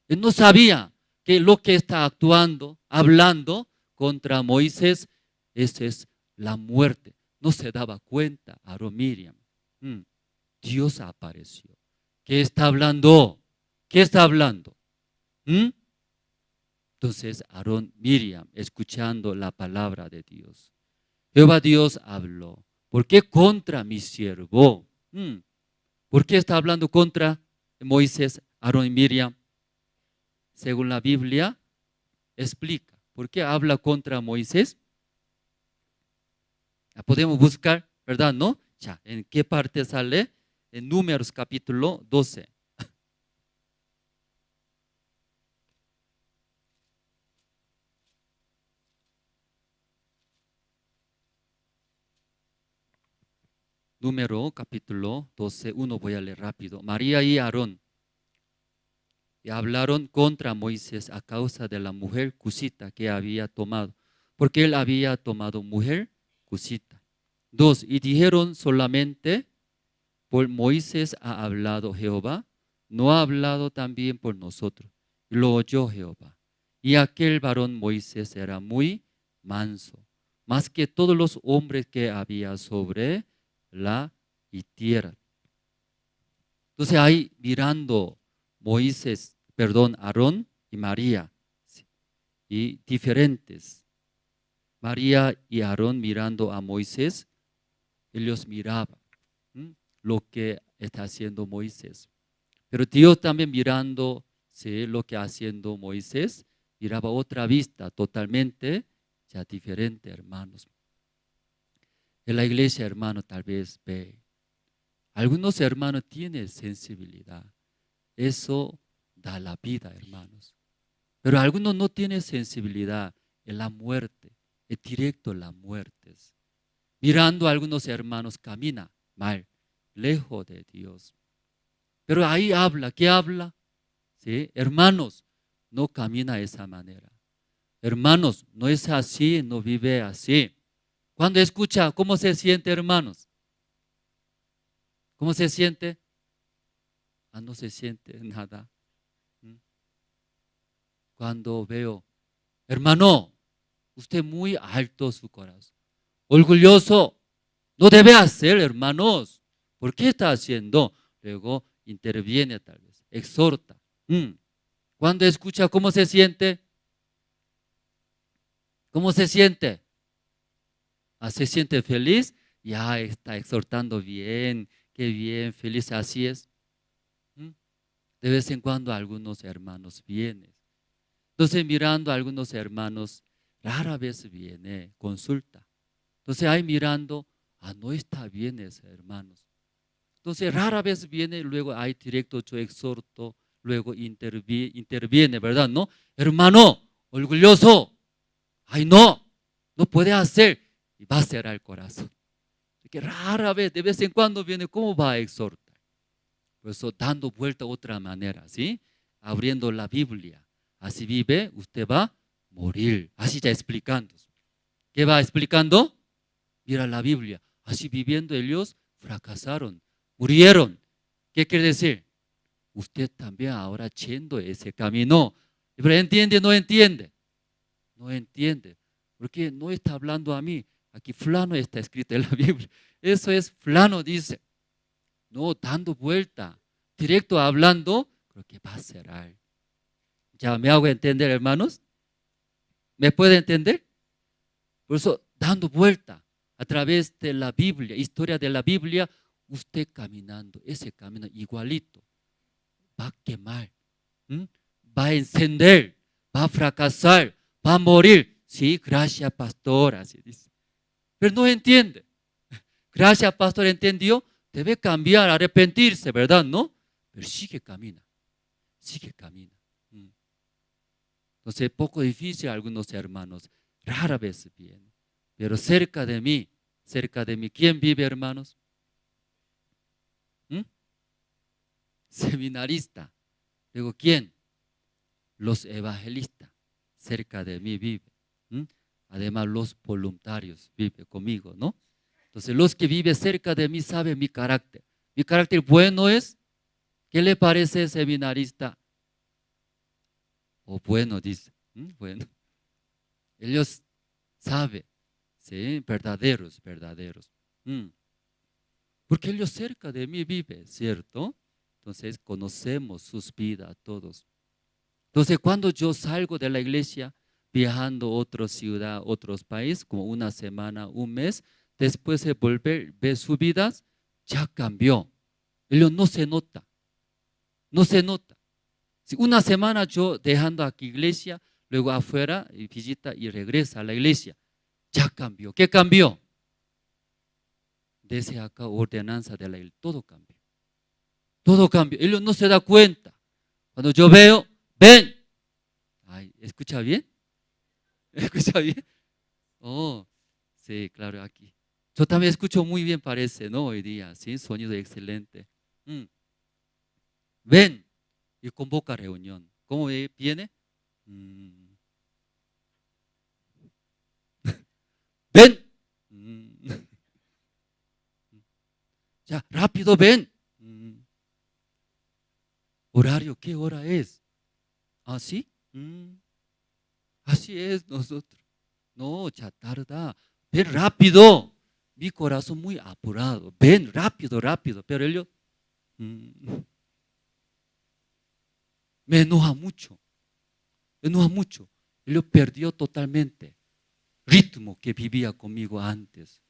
Él no sabía que lo que está actuando, hablando contra Moisés, esa es la muerte. No se daba cuenta Aarón, Miriam. Dios apareció. ¿Qué está hablando? ¿Qué está hablando? Entonces Aarón, Miriam, escuchando la palabra de Dios. Jehová Dios habló. ¿Por qué contra mi siervo? ¿Por qué está hablando contra Moisés, Aarón y Miriam? Según la Biblia, explica. ¿Por qué habla contra Moisés? La podemos buscar, ¿verdad? ¿No? Ya, ¿en qué parte sale? En Números capítulo 12. Número capítulo 12, 1 voy a leer rápido. María y Aarón y hablaron contra Moisés a causa de la mujer cusita que había tomado, porque él había tomado mujer cusita. 2. Y dijeron solamente, por Moisés ha hablado Jehová, no ha hablado también por nosotros. Y lo oyó Jehová. Y aquel varón Moisés era muy manso, más que todos los hombres que había sobre la tierra. Entonces ahí mirando Moisés, Aarón y María, y diferentes. María y Aarón mirando a Moisés, ellos miraban lo que está haciendo Moisés. Pero Dios también mirando lo que está haciendo Moisés, miraba otra vista totalmente ya diferente, hermanos. En la iglesia, hermano, tal vez ve. Algunos hermanos tienen sensibilidad. Eso da la vida, hermanos. Pero algunos no tienen sensibilidad en la muerte, es directo la muerte. Mirando a algunos hermanos camina mal, lejos de Dios. Pero ahí habla, ¿qué habla? ¿Sí? Hermanos, no camina de esa manera. Hermanos, no es así, no vive así. Cuando escucha, ¿cómo se siente, hermanos? ¿Cómo se siente? No se siente nada. Cuando veo, hermano, usted muy alto su corazón, orgulloso, no debe hacer, hermanos. ¿Por qué está haciendo? Luego interviene tal vez, exhorta. Cuando escucha, ¿cómo se siente? ¿Cómo se siente? ¿Se siente feliz? Ya está exhortando bien, qué bien, feliz, así es. De vez en cuando algunos hermanos vienen. Entonces mirando a algunos hermanos, rara vez viene, consulta. Entonces ahí mirando, no está bien ese hermanos. Entonces rara vez viene, luego ahí directo yo exhorto, luego interviene, ¿verdad? ¿No? Hermano, orgulloso, no puede hacer. Y va a cerrar el corazón. Que rara vez, de vez en cuando viene, ¿cómo va a exhortar? Por eso dando vuelta a otra manera, ¿sí? Abriendo la Biblia. Así vive, usted va a morir. Así está explicando. ¿Qué va explicando? Mira la Biblia. Así viviendo ellos fracasaron, murieron. ¿Qué quiere decir? Usted también ahora yendo ese camino. ¿Pero entiende o no entiende? No entiende. Porque no está hablando a mí. Aquí fulano está escrito en la Biblia. Eso es fulano dice. No, dando vuelta. Directo hablando, creo que va a cerrar. ¿Ya me hago entender, hermanos? ¿Me puede entender? Por eso, dando vuelta a través de la Biblia, historia de la Biblia, usted caminando, ese camino igualito, va a quemar, va a encender, va a fracasar, va a morir. Sí, gracias, pastor, así dice. Pero no entiende. Gracias, pastor, entendió. Debe cambiar, arrepentirse, ¿verdad? ¿No? Pero sigue camina. Sigue camina. Entonces, poco difícil algunos hermanos. Rara vez vienen. Pero cerca de mí, ¿quién vive, hermanos? Seminarista. Digo, ¿quién? Los evangelistas. Cerca de mí vive. Además, los voluntarios viven conmigo, ¿no? Entonces, los que viven cerca de mí saben mi carácter. Mi carácter bueno es, ¿qué le parece, seminarista? O bueno, dice. Bueno. Ellos saben, ¿sí? Verdaderos. Porque ellos cerca de mí viven, ¿cierto? Entonces, conocemos sus vidas todos. Entonces, cuando yo salgo de la iglesia, viajando a otra ciudad, otros países, como una semana, un mes, después de volver, ver sus vidas, ya cambió. Ellos no se nota. Si una semana yo dejando aquí iglesia, luego afuera visita y regresa a la iglesia, ya cambió. ¿Qué cambió? Desde acá ordenanza de la iglesia, todo cambió. Ellos no se dan cuenta. Cuando yo veo, ven. Ay, ¿escucha bien? ¿Escucha bien? Oh, sí, claro, aquí. Yo también escucho muy bien, parece, ¿no? Hoy día, ¿sí? Sonido excelente. Ven y convoca reunión. ¿Cómo viene? Ven. Ya, rápido, ven. Horario, ¿qué hora es? ¿Ah, sí? Así es nosotros. No, ya tarda. Ven rápido. Mi corazón muy apurado. Ven rápido. Pero ellos me enoja mucho. Él perdió totalmente ritmo que vivía conmigo antes.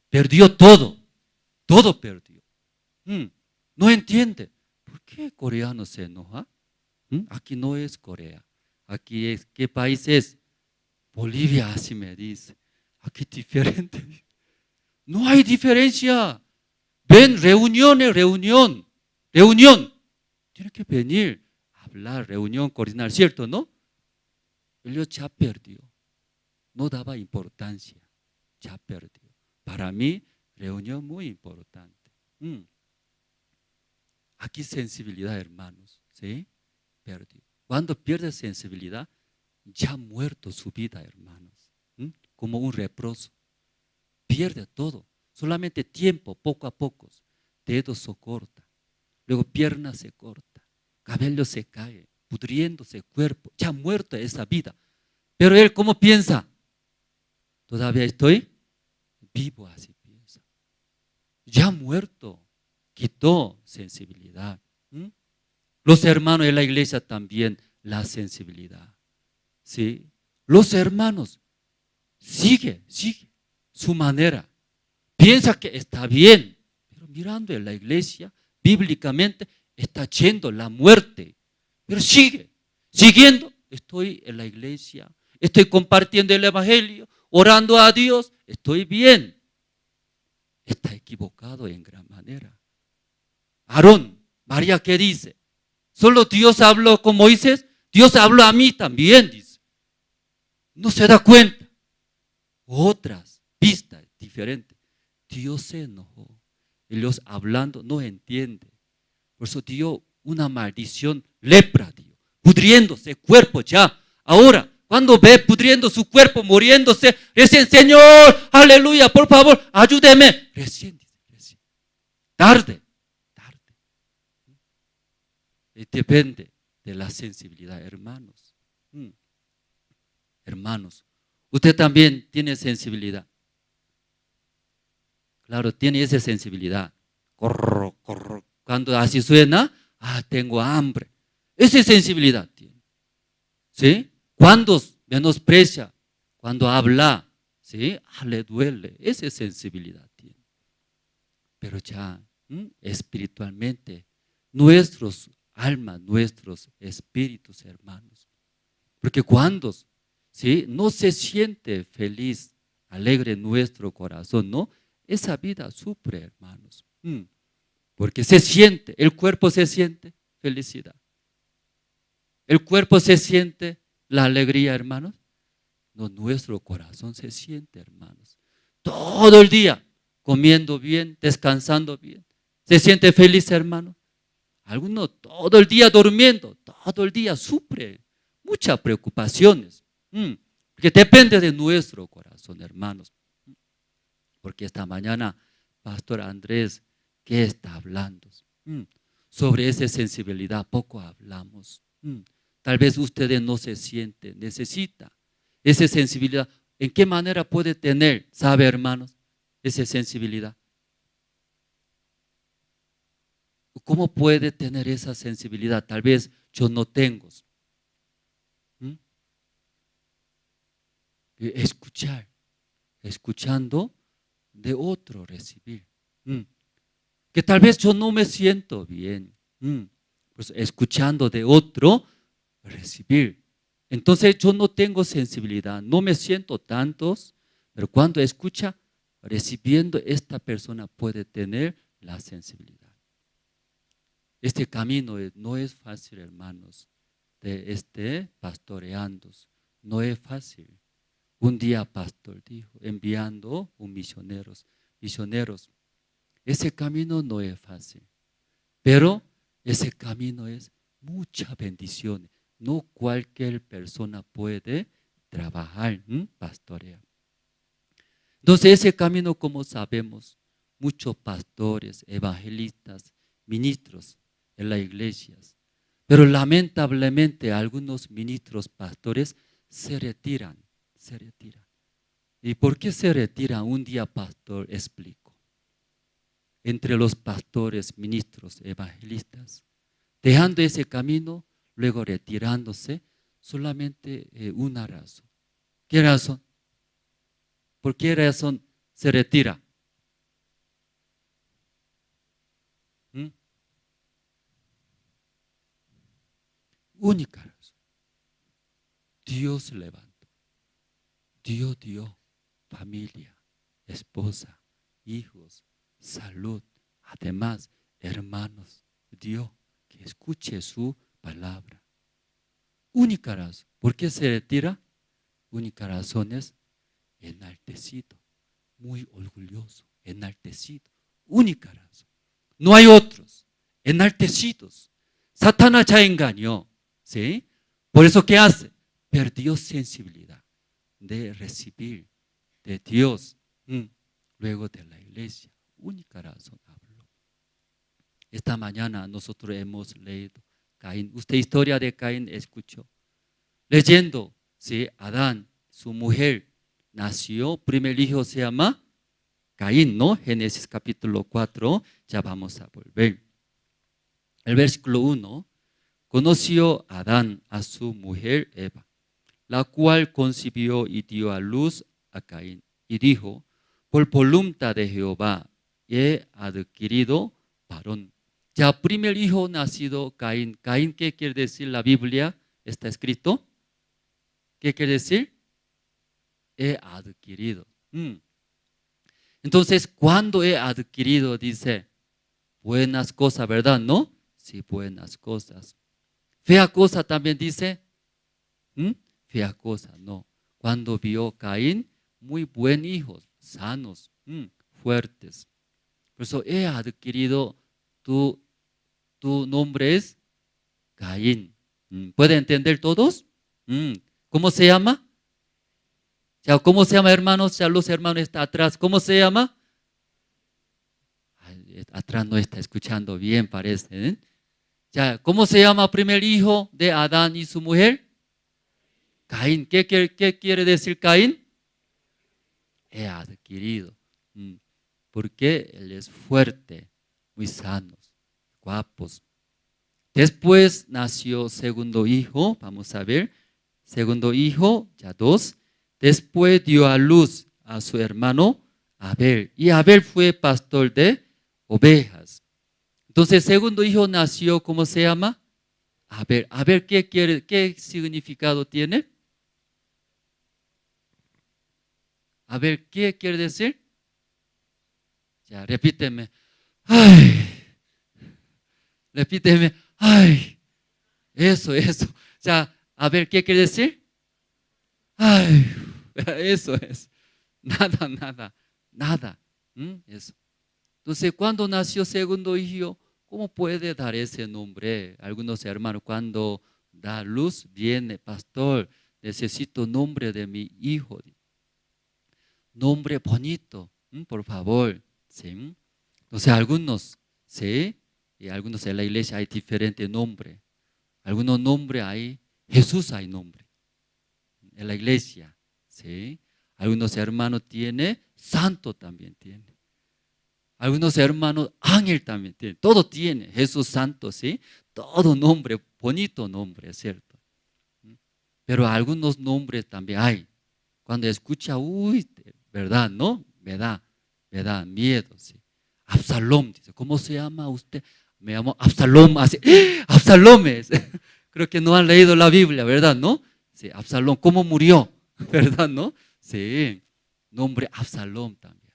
Perdió todo perdió. No entiende. ¿Por qué coreano se enoja? Aquí no es Corea. Aquí es, ¿qué país es? Bolivia, así me dice. Aquí diferente. No hay diferencia. Ven, reunión. Tiene que venir, hablar, reunión, coordinar, ¿cierto, no? Él ya perdió. No daba importancia. Ya perdió. Para mí, reunión muy importante. Aquí sensibilidad, hermanos. ¿Sí? Perdió. Cuando pierde sensibilidad, ya ha muerto su vida, hermanos. Como un leproso. Pierde todo. Solamente tiempo, poco a poco. Dedo se corta. Luego pierna se corta. Cabello se cae. Pudriéndose el cuerpo. Ya ha muerto esa vida. Pero él, ¿cómo piensa? Todavía estoy vivo, así piensa. Ya ha muerto. Quitó sensibilidad. Los hermanos de la iglesia también, la sensibilidad. ¿Sí? Los hermanos, sigue su manera. Piensa que está bien, pero mirando en la iglesia, bíblicamente, está yendo la muerte. Pero siguiendo. Estoy en la iglesia, estoy compartiendo el evangelio, orando a Dios, estoy bien. Está equivocado en gran manera. Aarón, María, ¿qué dice? Solo Dios habló con Moisés, Dios habló a mí también, dice. No se da cuenta. Otras pistas diferentes. Dios se enojó. Ellos hablando no entiende. Por eso dio una maldición, lepra, Dios. Pudriéndose el cuerpo ya. Ahora, cuando ve pudriendo su cuerpo, muriéndose, recién, Señor, aleluya, por favor, ayúdeme. Recién. Tarde. Depende de la sensibilidad, hermanos. Hermanos, usted también tiene sensibilidad. Claro, tiene esa sensibilidad. Corro. Cuando así suena, tengo hambre. Esa sensibilidad tiene. ¿Sí? Cuando menosprecia, cuando habla, ¿sí? Le duele. Esa sensibilidad tiene. Pero ya, espiritualmente, nuestros almas, nuestros espíritus, hermanos. Porque cuando, ¿sí? No se siente feliz, alegre nuestro corazón, ¿no? Esa vida sufre, hermanos. Porque se siente, el cuerpo se siente felicidad. El cuerpo se siente la alegría, hermanos. No, nuestro corazón se siente, hermanos. Todo el día comiendo bien, descansando bien. ¿Se siente feliz, hermano? Algunos todo el día durmiendo, todo el día sufre muchas preocupaciones. Que depende de nuestro corazón, hermanos. Porque esta mañana, Pastor Andrés, ¿qué está hablando? Sobre esa sensibilidad poco hablamos. Tal vez ustedes no se sienten, necesita esa sensibilidad. ¿En qué manera puede tener, sabe hermanos, esa sensibilidad? ¿Cómo puede tener esa sensibilidad? Tal vez yo no tengo. Escuchar, escuchando de otro recibir. Que tal vez yo no me siento bien. Pues escuchando de otro recibir. Entonces yo no tengo sensibilidad, no me siento tantos, pero cuando escucha, recibiendo, esta persona puede tener la sensibilidad. Este camino no es fácil, hermanos, de pastoreando, no es fácil. Un día pastor dijo, enviando un misioneros, ese camino no es fácil, pero ese camino es mucha bendición. No cualquier persona puede trabajar, pastorear. Entonces ese camino, como sabemos, muchos pastores, evangelistas, ministros en las iglesias, pero lamentablemente algunos ministros, pastores se retiran. ¿Y por qué se retiran? Un día pastor explicó. Entre los pastores, ministros, evangelistas, dejando ese camino, luego retirándose, solamente una razón. ¿Qué razón? ¿Por qué razón se retira? Única razón. Dios levantó. Dios dio familia, esposa, hijos, salud. Además, hermanos, Dios que escuche su palabra. Única razón. ¿Por qué se retira? Única razón es enaltecido, muy orgulloso, enaltecido. Única razón. No hay otros enaltecidos. Satanás ya engañó. ¿Sí? Por eso, ¿qué hace? Perdió sensibilidad de recibir de Dios, luego de la iglesia. Única razón habló. Esta mañana nosotros hemos leído Caín. Usted historia de Caín escuchó. Leyendo, ¿sí? Adán, su mujer, nació, primer hijo se llama Caín, ¿no? Génesis capítulo 4, ya vamos a volver. El versículo 1, conoció Adán a su mujer Eva, la cual concibió y dio a luz a Caín, y dijo, por voluntad de Jehová he adquirido varón. Ya primer hijo nacido Caín. Caín, ¿qué quiere decir la Biblia? Está escrito. ¿Qué quiere decir? He adquirido. Entonces, cuando he adquirido, dice, buenas cosas, ¿verdad? ¿No? Sí, buenas cosas. Fea cosa también dice, fea cosa, no. Cuando vio Caín, muy buen hijos, sanos, fuertes. Por eso he adquirido, tu nombre es Caín. ¿Pueden entender todos? ¿Cómo se llama? Ya, ¿cómo se llama, hermanos? Ya los hermanos están atrás. ¿Cómo se llama? Ay, atrás no está escuchando bien, parece. ¿Eh? Ya, ¿cómo se llama primer hijo de Adán y su mujer? Caín. ¿Qué quiere decir Caín? He adquirido. Porque él es fuerte, muy sanos, guapos. Después nació segundo hijo, vamos a ver. Segundo hijo, ya 2. Después dio a luz a su hermano Abel. Y Abel fue pastor de ovejas. Entonces, segundo hijo nació, ¿cómo se llama? Abel. Abel, ¿qué significado tiene? Abel, ¿qué quiere decir? Ya, repíteme. Ay. Repíteme. Ay. Eso. Ya, Abel, ¿qué quiere decir? Ay. Eso es. Nada. Eso. Entonces, cuando nació segundo hijo, ¿cómo puede dar ese nombre? Algunos hermanos, cuando da luz, viene, pastor, necesito nombre de mi hijo. Nombre bonito. Por favor. ¿Sí? Entonces algunos, ¿sí? Y algunos en la iglesia hay diferentes nombres. Algunos nombres hay, Jesús hay nombre en la iglesia. ¿Sí? Algunos hermanos tienen, santo también tiene. Algunos hermanos, ángel también tiene. Todo tiene, Jesús santo, ¿sí? Todo nombre, bonito nombre, es cierto. Pero algunos nombres también hay. Cuando escucha, uy, ¿verdad? ¿No? Me da miedo, ¿sí? Absalom, dice, ¿cómo se llama usted? Me llamo Absalom, así, ¡ah! Absalom es. Creo que no han leído la Biblia, ¿verdad? ¿No? Sí, Absalom, ¿cómo murió? ¿Verdad? ¿No? Sí, nombre Absalom también.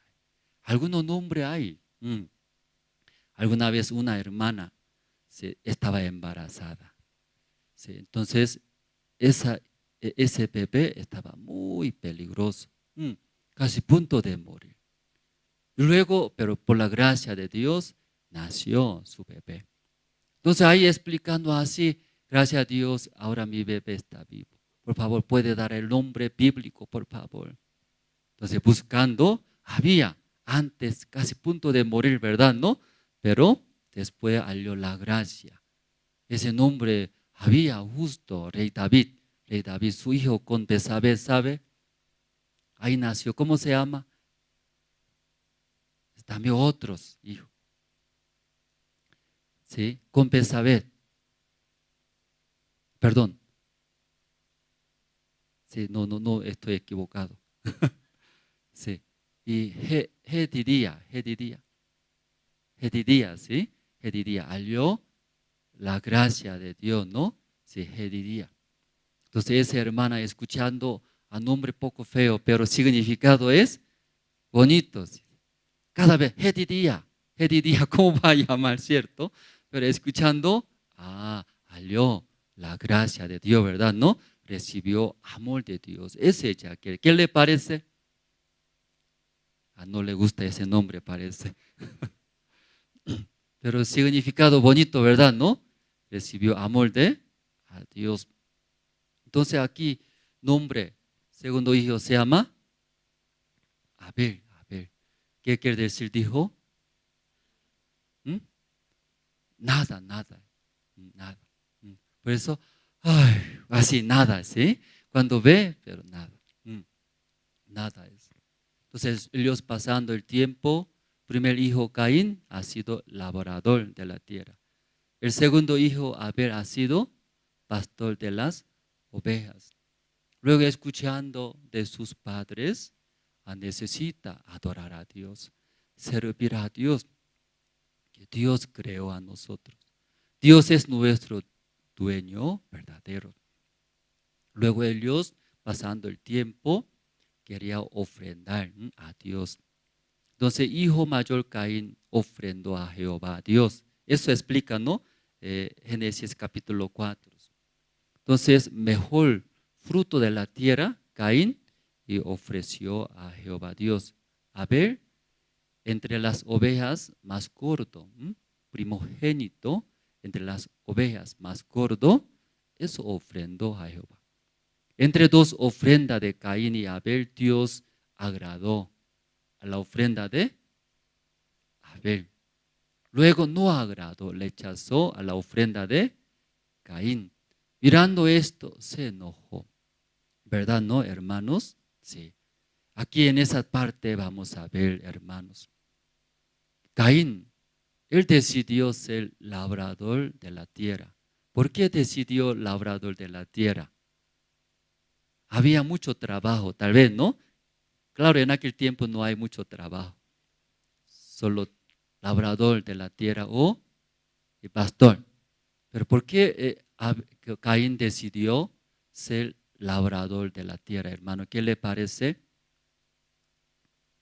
Algunos nombres hay. Alguna vez una hermana estaba embarazada. ¿Sí? Entonces, ese bebé estaba muy peligroso, casi punto de morir. Luego, pero por la gracia de Dios, nació su bebé. Entonces ahí explicando así, gracias a Dios, ahora mi bebé está vivo. Por favor, puede dar el nombre bíblico, por favor. Entonces buscando, había antes casi punto de morir, ¿verdad? ¿No? Pero después halló la gracia. Ese nombre había justo, Rey David. Rey David, su hijo con Betsabé, ¿sabe? Ahí nació. ¿Cómo se llama? También otros hijos. ¿Sí? Con Betsabé. Perdón. Sí, no, estoy equivocado. Sí. Y Jedidia, ¿sí? Jedidia halló la gracia de Dios, ¿no? Sí, Jedidia. Entonces esa hermana escuchando a nombre poco feo, pero significado es bonito. ¿Sí? Cada vez, Jedidia, ¿cómo va a llamar, cierto? Pero escuchando, halló la gracia de Dios, ¿verdad? ¿No? Recibió amor de Dios. Es ella. ¿Qué le parece? No le gusta ese nombre, parece. Pero significado bonito, ¿verdad? ¿No? Recibió amor de Dios. Entonces aquí, nombre, segundo hijo se llama Abel. ¿Qué quiere decir? Dijo, nada. Por eso, así nada, ¿sí? Cuando ve, pero nada. Nada es. Entonces, ellos pasando el tiempo, primer hijo Caín ha sido labrador de la tierra. El segundo hijo Abel ha sido pastor de las ovejas. Luego, escuchando de sus padres, necesita adorar a Dios, servir a Dios, que Dios creó a nosotros. Dios es nuestro dueño verdadero. Luego ellos, pasando el tiempo, quería ofrendar a Dios. Entonces, hijo mayor Caín ofrendó a Jehová, a Dios. Eso explica, ¿no? Génesis capítulo 4. Entonces, mejor fruto de la tierra, Caín, y ofreció a Jehová Dios. Abel, entre las ovejas más gordo, primogénito, entre las ovejas más gordo, eso ofrendó a Jehová. Entre dos ofrendas de Caín y Abel, Dios agradó a la ofrenda de Abel. Luego no agradó, rechazó a la ofrenda de Caín. Mirando esto, se enojó. ¿Verdad, no, hermanos? Sí. Aquí en esa parte vamos a ver, hermanos. Caín, él decidió ser labrador de la tierra. ¿Por qué decidió labrador de la tierra? Había mucho trabajo, tal vez, ¿no? Claro, en aquel tiempo no hay mucho trabajo. Solo labrador de la tierra o pastor. Pero ¿por qué Caín decidió ser labrador de la tierra, hermano? ¿Qué le parece?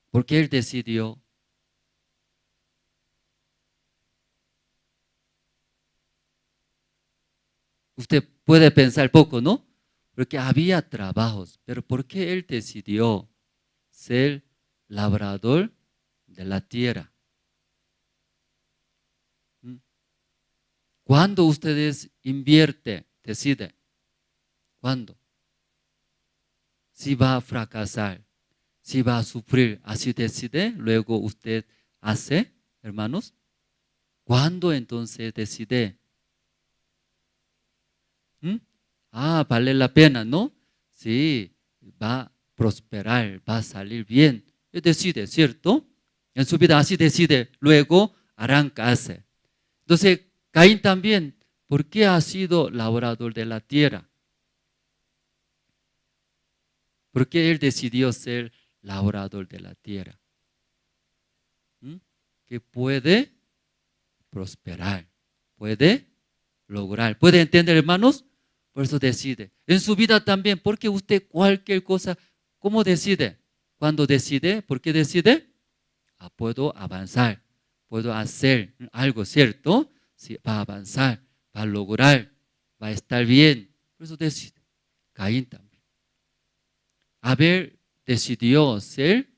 ¿Por qué él decidió? Usted puede pensar poco, ¿no? Porque había trabajos, pero ¿por qué él decidió ser labrador de la tierra? ¿Cuándo ustedes invierten, deciden? ¿Cuándo? Si va a fracasar, si va a sufrir, así decide, luego usted hace, hermanos. ¿Cuándo entonces decide? Vale la pena, ¿no? Sí, va a prosperar, va a salir bien. Decide, ¿cierto? En su vida así decide, luego arranca, hace. Entonces, Caín también, ¿por qué ha sido labrador de la tierra? ¿Por qué él decidió ser labrador de la tierra? Que puede prosperar, puede lograr. ¿Puede entender, hermanos? Por eso decide. En su vida también, porque usted cualquier cosa, ¿cómo decide? Cuando decide, ¿por qué decide? Puedo avanzar, puedo hacer algo, ¿cierto? Sí, va a avanzar, va a lograr, va a estar bien. Por eso decide. Caín también. Abel decidió ser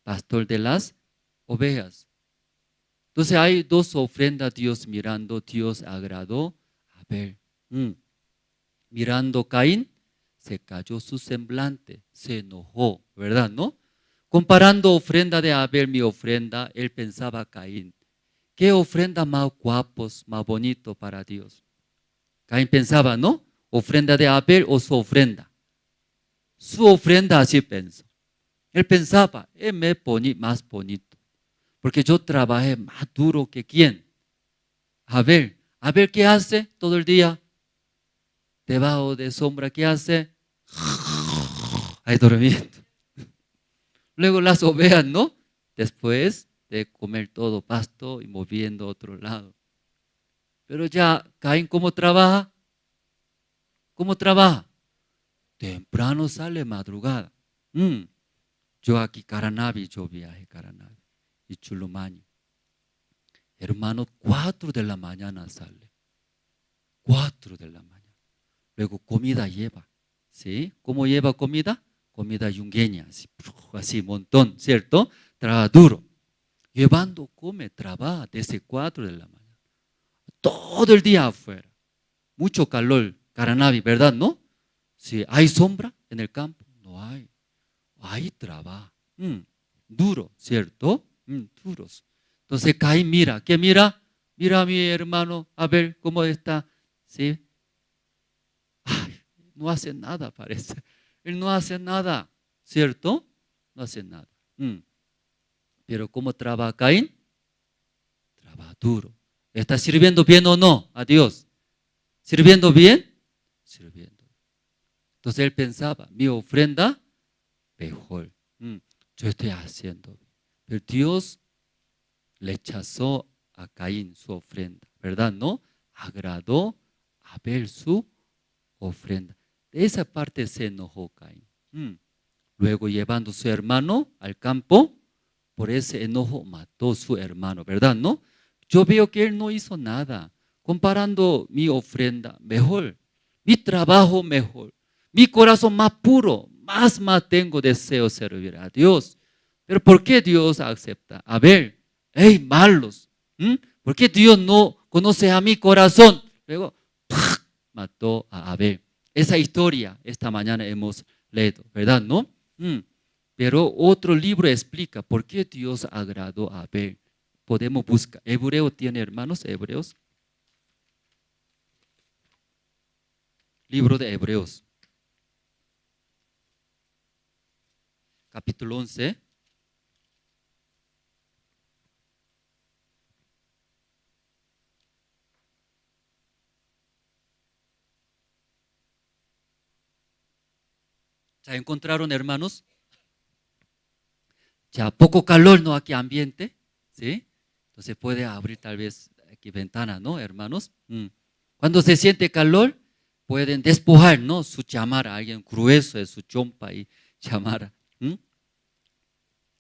pastor de las ovejas. Entonces hay dos ofrendas a Dios mirando. Dios agradó a Abel. Mirando Caín, se cayó su semblante, se enojó, ¿verdad? ¿No? Comparando ofrenda de Abel, mi ofrenda, él pensaba Caín, ¿qué ofrenda más guapos, más bonito para Dios? Caín pensaba, ¿no? Ofrenda de Abel o su ofrenda. Su ofrenda así pensó. Él pensaba, me pone más bonito, porque yo trabajé más duro que quién. Abel, ¿qué hace todo el día? Debajo de sombra, ¿qué hace? Ahí durmiendo. Luego las ovejas, ¿no? Después de comer todo pasto y moviendo a otro lado. Pero ya, Caín, ¿cómo trabaja? ¿Cómo trabaja? Temprano sale madrugada. Yo aquí, Caranavi, yo viaje Caranavi y Chulumaño. Hermano, 4 de la mañana sale. 4 de la mañana. Luego comida lleva. ¿Sí? ¿Cómo lleva comida? Comida yungueña, así montón, ¿cierto? Trabaja duro. Llevando, come, trabaja desde 4 de la mañana. Todo el día afuera. Mucho calor, Caranavi, ¿verdad? ¿No? Si hay sombra en el campo, no hay. Ahí trabaja. Duro, ¿cierto? Duros. Entonces Caín mira. ¿Qué mira? Mira a mi hermano, a ver cómo está. ¿Sí? Ay, no hace nada, parece. Él no hace nada, ¿cierto? No hace nada. Pero ¿cómo trabaja Caín? Trabaja duro. ¿Está sirviendo bien o no a Dios? ¿Sirviendo bien? Sirviendo. Entonces él pensaba, mi ofrenda, mejor. Yo estoy haciendo. Pero Dios rechazó a Caín su ofrenda, ¿verdad? ¿No? Agradó a ver su ofrenda. De esa parte se enojó Caín. Luego llevando a su hermano al campo, por ese enojo mató a su hermano, ¿verdad? ¿No? Yo veo que él no hizo nada. Comparando mi ofrenda, mejor. Mi trabajo, mejor. Mi corazón más puro, más tengo deseo de servir a Dios. Pero ¿por qué Dios acepta? A ver, malos. ¿Por qué Dios no conoce a mi corazón? Luego, mató a Abel. Esa historia esta mañana hemos leído, ¿verdad? ¿No? Pero otro libro explica por qué Dios agradó a Abel. Podemos buscar. Hebreo tiene, hermanos, Hebreos. Libro de Hebreos. Capítulo 11. ¿Ya encontraron, hermanos? Ya poco calor, ¿no? Aquí ambiente, ¿sí? Entonces puede abrir tal vez aquí ventana, ¿no, hermanos? Cuando se siente calor, pueden despojar, ¿no? Su chamarra, alguien grueso de su chompa y chamarra.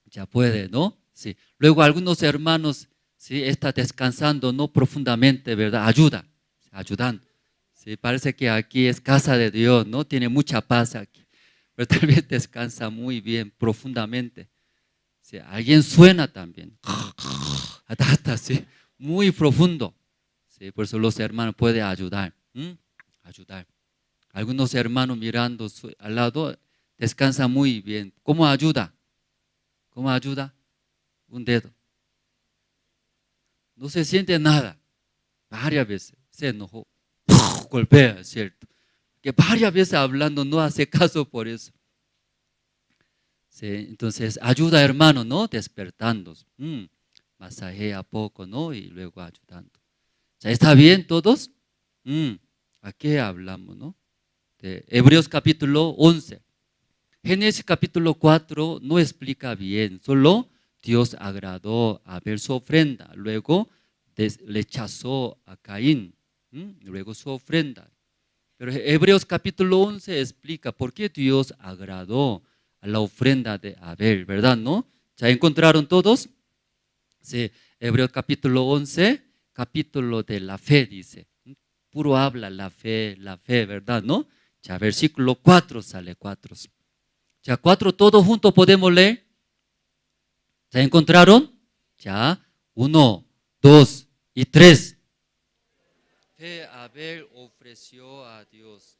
Ya puede, ¿no? Sí. Luego algunos hermanos, ¿sí? Está descansando, no profundamente, ¿verdad? Ayudan. Sí, parece que aquí es casa de Dios, ¿no? Tiene mucha paz aquí. Pero tal vez descansa muy bien, profundamente. Sí, alguien suena también. ¿Sí? Muy profundo. Sí, por eso los hermanos pueden ayudar. Ayudar. Algunos hermanos mirando al lado descansan muy bien. ¿Cómo ayuda? ¿Cómo ayuda? Un dedo. No se siente nada. Varias veces se enojó, golpea, ¿cierto? Que varias veces hablando no hace caso por eso. Sí, entonces ayuda, hermano, ¿no? Despertando. Masajea poco, ¿no? Y luego ayudando. ¿Ya está bien todos? ¿A qué hablamos, no? De Hebreos capítulo 11. Génesis capítulo 4 no explica bien, solo Dios agradó a ver su ofrenda, luego rechazó a Caín, luego su ofrenda. Pero Hebreos capítulo 11 explica por qué Dios agradó a la ofrenda de Abel, ¿verdad? ¿No? ¿Ya encontraron todos? Sí, Hebreos capítulo 11, capítulo de la fe, dice. Puro habla la fe, ¿verdad? ¿No? Ya versículo 4 sale 4. Ya 4 todos juntos podemos leer. ¿Ya encontraron? Ya 1, 2 y 3. Fe Abel ofreció a Dios.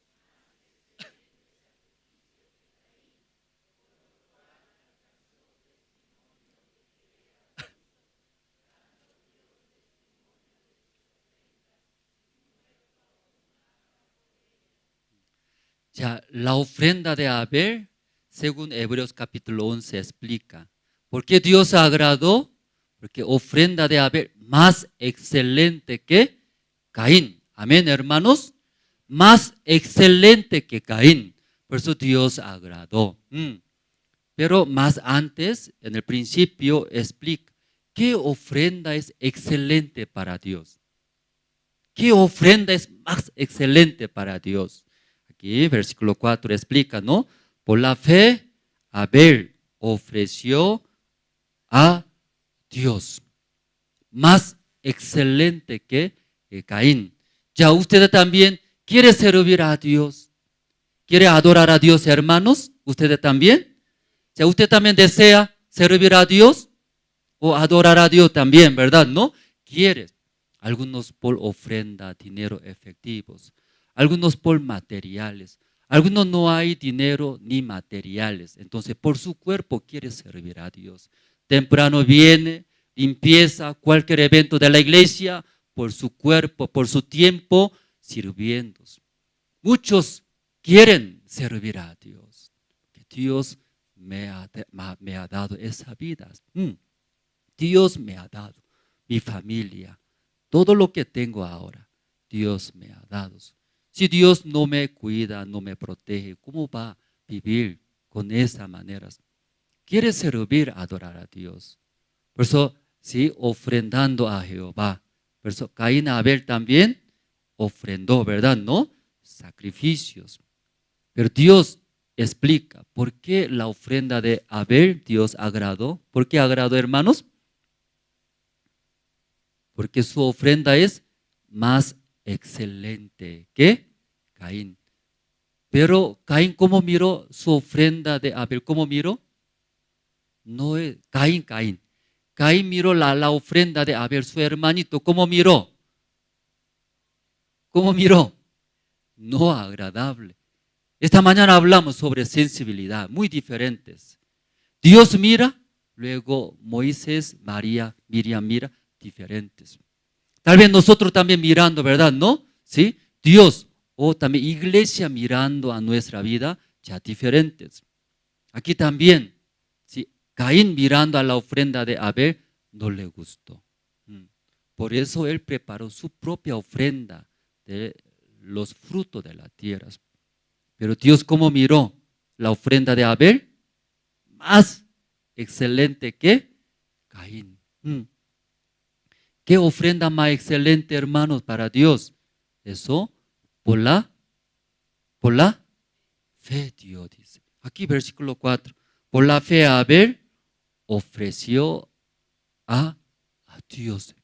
Ya, la ofrenda de Abel, según Hebreos capítulo 11 explica. ¿Por qué Dios agradó? Porque ofrenda de Abel más excelente que Caín. Amén, hermanos. Más excelente que Caín. Por eso Dios agradó. Pero más antes, en el principio, explica qué ofrenda es excelente para Dios. ¿Qué ofrenda es más excelente para Dios? Aquí, versículo 4 explica, ¿no? Por la fe, Abel ofreció a Dios. Más excelente que Caín. Ya usted también quiere servir a Dios. ¿Quiere adorar a Dios, hermanos? ¿Usted también? Ya usted también desea servir a Dios o adorar a Dios también, ¿verdad? ¿No? Quiere. Algunos por ofrenda, dinero efectivos. Algunos por materiales. Algunos no hay dinero ni materiales. Entonces, por su cuerpo quiere servir a Dios. Temprano viene, limpieza, cualquier evento de la iglesia, por su cuerpo, por su tiempo, sirviendo. Muchos quieren servir a Dios. Que Dios me ha dado esa vida. Dios me ha dado mi familia. Todo lo que tengo ahora, Dios me ha dado. Si Dios no me cuida, no me protege, ¿cómo va a vivir con esa manera? Quiere servir, adorar a Dios. Por eso, sí, ofrendando a Jehová. Por eso, Caín y Abel también ofrendó, ¿verdad? ¿No? Sacrificios. Pero Dios explica por qué la ofrenda de Abel Dios agradó. ¿Por qué agradó, hermanos? Porque su ofrenda es más excelente que Caín. Pero Caín, ¿cómo miró su ofrenda de Abel? ¿Cómo miró? No es Caín. Caín miró la ofrenda de Abel, su hermanito. ¿Cómo miró? ¿Cómo miró? No agradable. Esta mañana hablamos sobre sensibilidad, muy diferentes. Dios mira, luego Moisés, María, Miriam mira, diferentes. Tal vez nosotros también mirando, ¿verdad? ¿No? ¿Sí? Dios o también iglesia mirando a nuestra vida, ya diferentes. Aquí también, ¿sí? Caín mirando a la ofrenda de Abel, no le gustó. Por eso él preparó su propia ofrenda de los frutos de la tierra. Pero Dios, ¿cómo miró la ofrenda de Abel? Más excelente que Caín. ¿Qué ofrenda más excelente, hermanos, para Dios? Eso, por la fe, Dios dice. Aquí versículo 4. Por la fe Abel ofreció a Dios.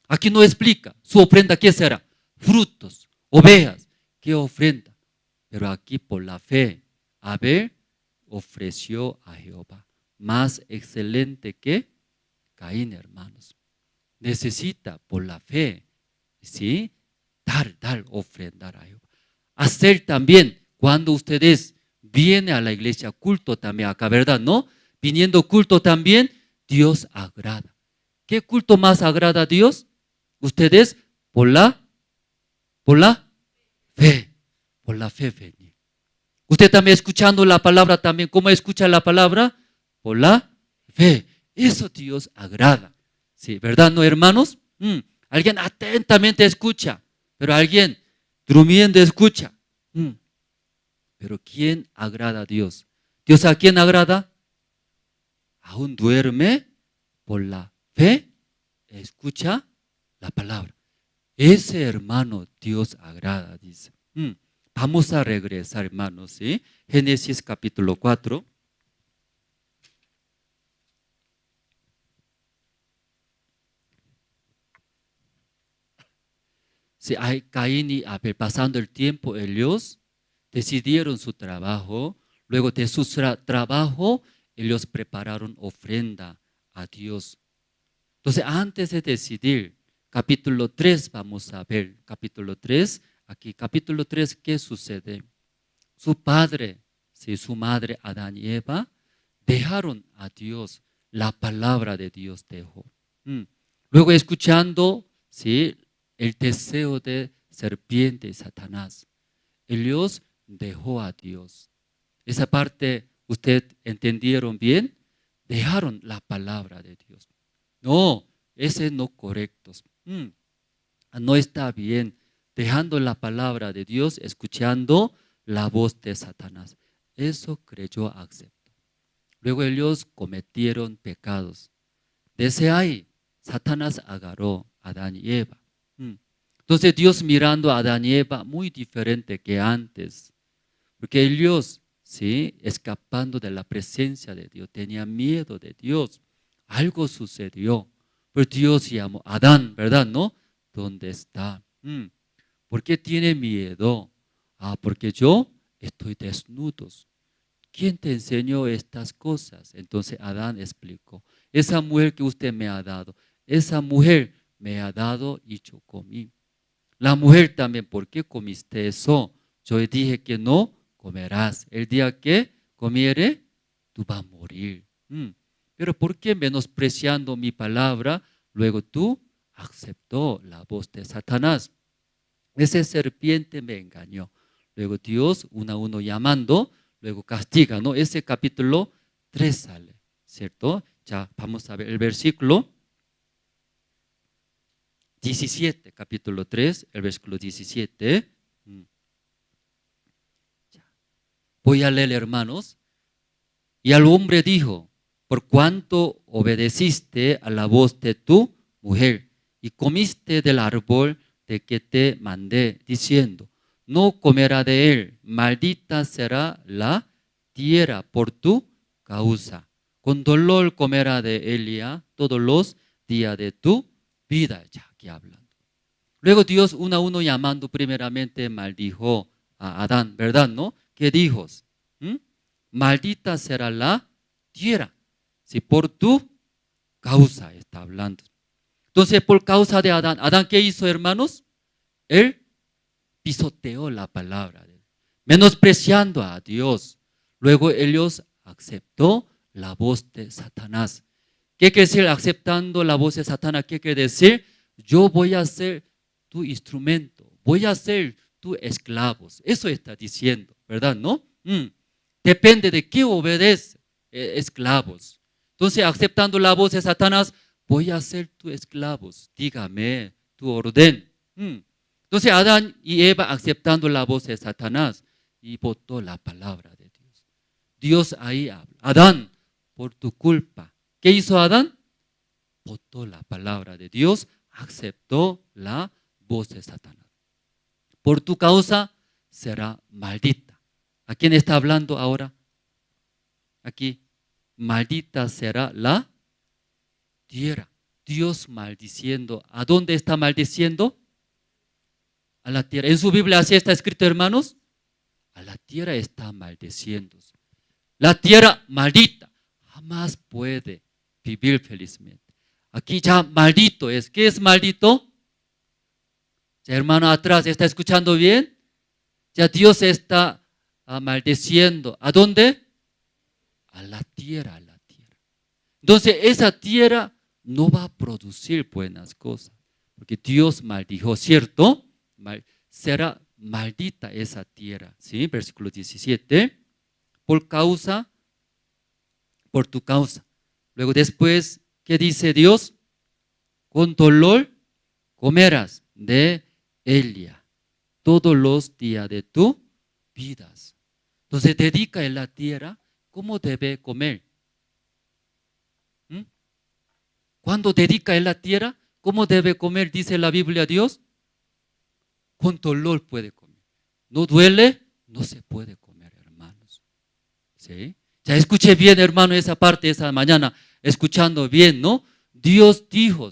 Aquí no explica su ofrenda, ¿qué será? Frutos, ovejas, ¿qué ofrenda? Pero aquí por la fe Abel ofreció a Jehová. Más excelente que Caín, hermanos. Necesita por la fe, ¿sí? Dar, ofrendar a Jehová. Hacer también, cuando ustedes vienen a la iglesia, culto también acá, ¿verdad? ¿No? viniendo culto también, Dios agrada. ¿Qué culto más agrada a Dios? Ustedes por la fe, por la fe venir. Usted también escuchando la palabra también, ¿cómo escucha la palabra? Por la fe. Eso Dios agrada. Sí, ¿verdad, no, hermanos? Alguien atentamente escucha, pero alguien durmiendo escucha. Pero ¿quién agrada a Dios? ¿Dios a quién agrada? Aún duerme por la fe, escucha la palabra. Ese hermano Dios agrada, dice. Vamos a regresar, hermanos, ¿sí? Génesis capítulo 4. Si hay Caín y Abel, pasando el tiempo, ellos decidieron su trabajo. Luego de su trabajo, ellos prepararon ofrenda a Dios. Entonces, antes de decidir, capítulo 3, vamos a ver, capítulo 3, aquí, capítulo 3, ¿qué sucede? Su padre, sí, su madre, Adán y Eva, dejaron a Dios, la palabra de Dios dejó. Luego, escuchando, sí, el deseo de serpiente y Satanás, ellos dejó a Dios. Esa parte, ¿usted entendieron bien? Dejaron la palabra de Dios. No, ese no correcto. No está bien. Dejando la palabra de Dios, escuchando la voz de Satanás. Eso creyó, aceptó. Luego ellos cometieron pecados. Desde ahí, Satanás agarró a Adán y Eva. Entonces Dios mirando a Adán y Eva muy diferente que antes. Porque ellos, ¿sí?, escapando de la presencia de Dios, tenían miedo de Dios. Algo sucedió. Pero Dios llamó a Adán, ¿verdad? ¿No? ¿Dónde está? ¿Por qué tiene miedo? Porque yo estoy desnudo. ¿Quién te enseñó estas cosas? Entonces Adán explicó. Esa mujer que usted me ha dado, esa mujer me ha dado y yo comí. La mujer también, ¿por qué comiste eso? Yo dije que no comerás. El día que comiere, tú vas a morir. Pero ¿por qué menospreciando mi palabra, luego tú aceptó la voz de Satanás? Ese serpiente me engañó. Luego Dios, uno a uno llamando, luego castiga, ¿no? Ese capítulo 3 sale, ¿cierto? Ya vamos a ver el versículo 17, capítulo 3, el versículo 17. Voy a leer, hermanos. Y al hombre dijo: por cuanto obedeciste a la voz de tu mujer y comiste del árbol de que te mandé, diciendo: no comerá de él, maldita será la tierra por tu causa. Con dolor comerá de ella todos los días de tu vida. Ya aquí hablando. Luego Dios uno a uno llamando, primeramente maldijo a Adán, ¿verdad? ¿No? ¿Qué dijo? Maldita será la tierra. Si por tu causa está hablando. Entonces, por causa de Adán, ¿Adán qué hizo, hermanos? Él pisoteó la palabra de Dios, menospreciando a Dios. Luego ellos aceptó la voz de Satanás. ¿Qué quiere decir aceptando la voz de Satanás? ¿Qué quiere decir? Yo voy a ser tu instrumento, voy a ser tu esclavo. Eso está diciendo, ¿verdad? ¿No? Depende de qué obedece, esclavos. Entonces, aceptando la voz de Satanás, voy a ser tu esclavo. Dígame tu orden. Entonces, Adán y Eva aceptando la voz de Satanás y votó la palabra de Dios. Dios ahí habla. Adán, por tu culpa. ¿Qué hizo Adán? Votó la palabra de Dios, aceptó la voz de Satanás. Por tu causa será maldita. ¿A quién está hablando ahora? Aquí. Maldita será la tierra. Dios maldiciendo. ¿A dónde está maldiciendo? A la tierra. ¿En su Biblia así está escrito, hermanos? A la tierra está maldiciendo. La tierra maldita jamás puede vivir felizmente. Aquí ya maldito es. ¿Qué es maldito? Ya, hermano atrás, ¿está escuchando bien? Ya Dios está maldiciendo. ¿A dónde? A la tierra, a la tierra. Entonces esa tierra no va a producir buenas cosas, porque Dios maldijo, ¿cierto? Será maldita esa tierra, ¿sí? Versículo 17, por tu causa. Luego después, ¿qué dice Dios? Con dolor comerás de ella todos los días de tu vida. Entonces dedica en la tierra cómo debe comer. Cuando dedica en la tierra, ¿cómo debe comer? Dice la Biblia Dios. Con dolor puede comer. No duele, no se puede comer, hermanos. ¿Sí? Ya escuché bien, hermano, esa parte, esa mañana, escuchando bien, ¿no? Dios dijo,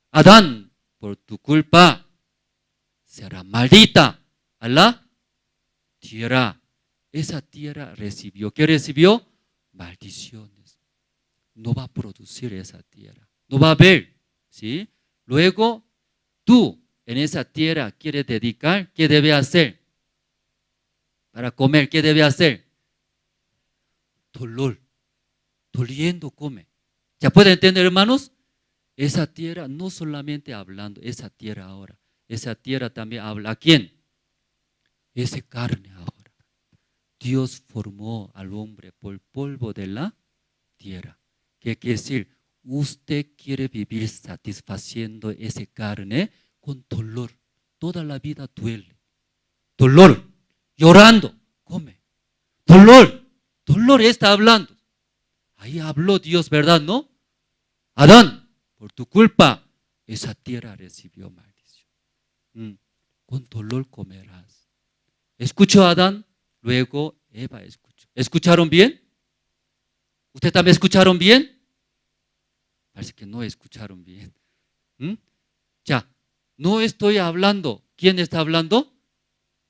Adán, por tu culpa será maldita a la tierra. Esa tierra recibió, ¿qué recibió? Maldiciones. No va a producir esa tierra, no va a haber, ¿sí? Luego, tú en esa tierra quieres dedicar, ¿qué debe hacer? Para comer, ¿qué debe hacer? Dolor, doliendo come. ¿Ya pueden entender, hermanos? Esa tierra, no solamente hablando, esa tierra ahora, esa tierra también habla, ¿a quién? Esa carne ahora. Dios formó al hombre por polvo de la tierra. ¿Qué quiere decir? Usted quiere vivir satisfaciendo esa carne con dolor. Toda la vida duele. Dolor, llorando, come. Dolor, dolor está hablando. Ahí habló Dios, ¿verdad? ¿No? Adán, por tu culpa, esa tierra recibió maldición. Con dolor comerás. ¿Escuchó Adán? Luego Eva escuchó. ¿Escucharon bien? ¿Ustedes también escucharon bien? Parece que no escucharon bien. Ya, no estoy hablando. ¿Quién está hablando?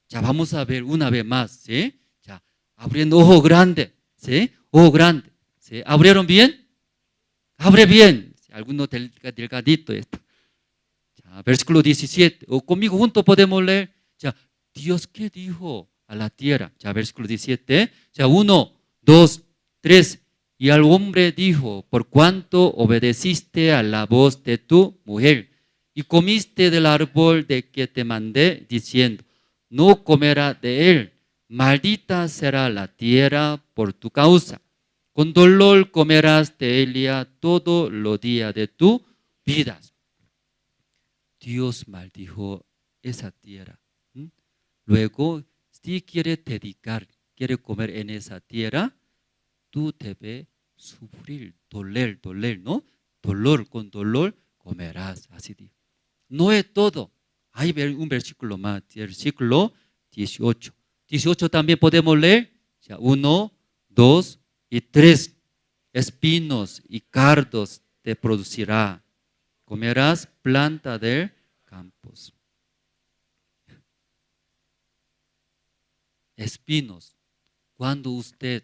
Ya vamos a ver una vez más, ¿sí? Ya, abriendo ojo grande, ¿sí? Ojo grande, ¿sí? ¿Abrieron bien? Abre bien. Alguno delgadito esto. Ya, versículo 17. O conmigo juntos podemos leer. Ya, Dios, ¿qué dijo a la tierra? Ya, versículo 17. Ya, 1, 2, 3. Y al hombre dijo, por cuanto obedeciste a la voz de tu mujer y comiste del árbol de que te mandé, diciendo, no comerás de él, maldita será la tierra por tu causa. Con dolor comerás de ella todos los días de tu vida. Dios maldijo esa tierra. Luego, si quiere dedicar, quiere comer en esa tierra, tú debes sufrir, doler, ¿no? Dolor, con dolor comerás, así dijo. No es todo. Hay un versículo más, versículo 18. 18 también podemos leer. 1, 2 y 3. Espinos y cardos te producirá. Comerás planta de campos. Espinos. Cuando usted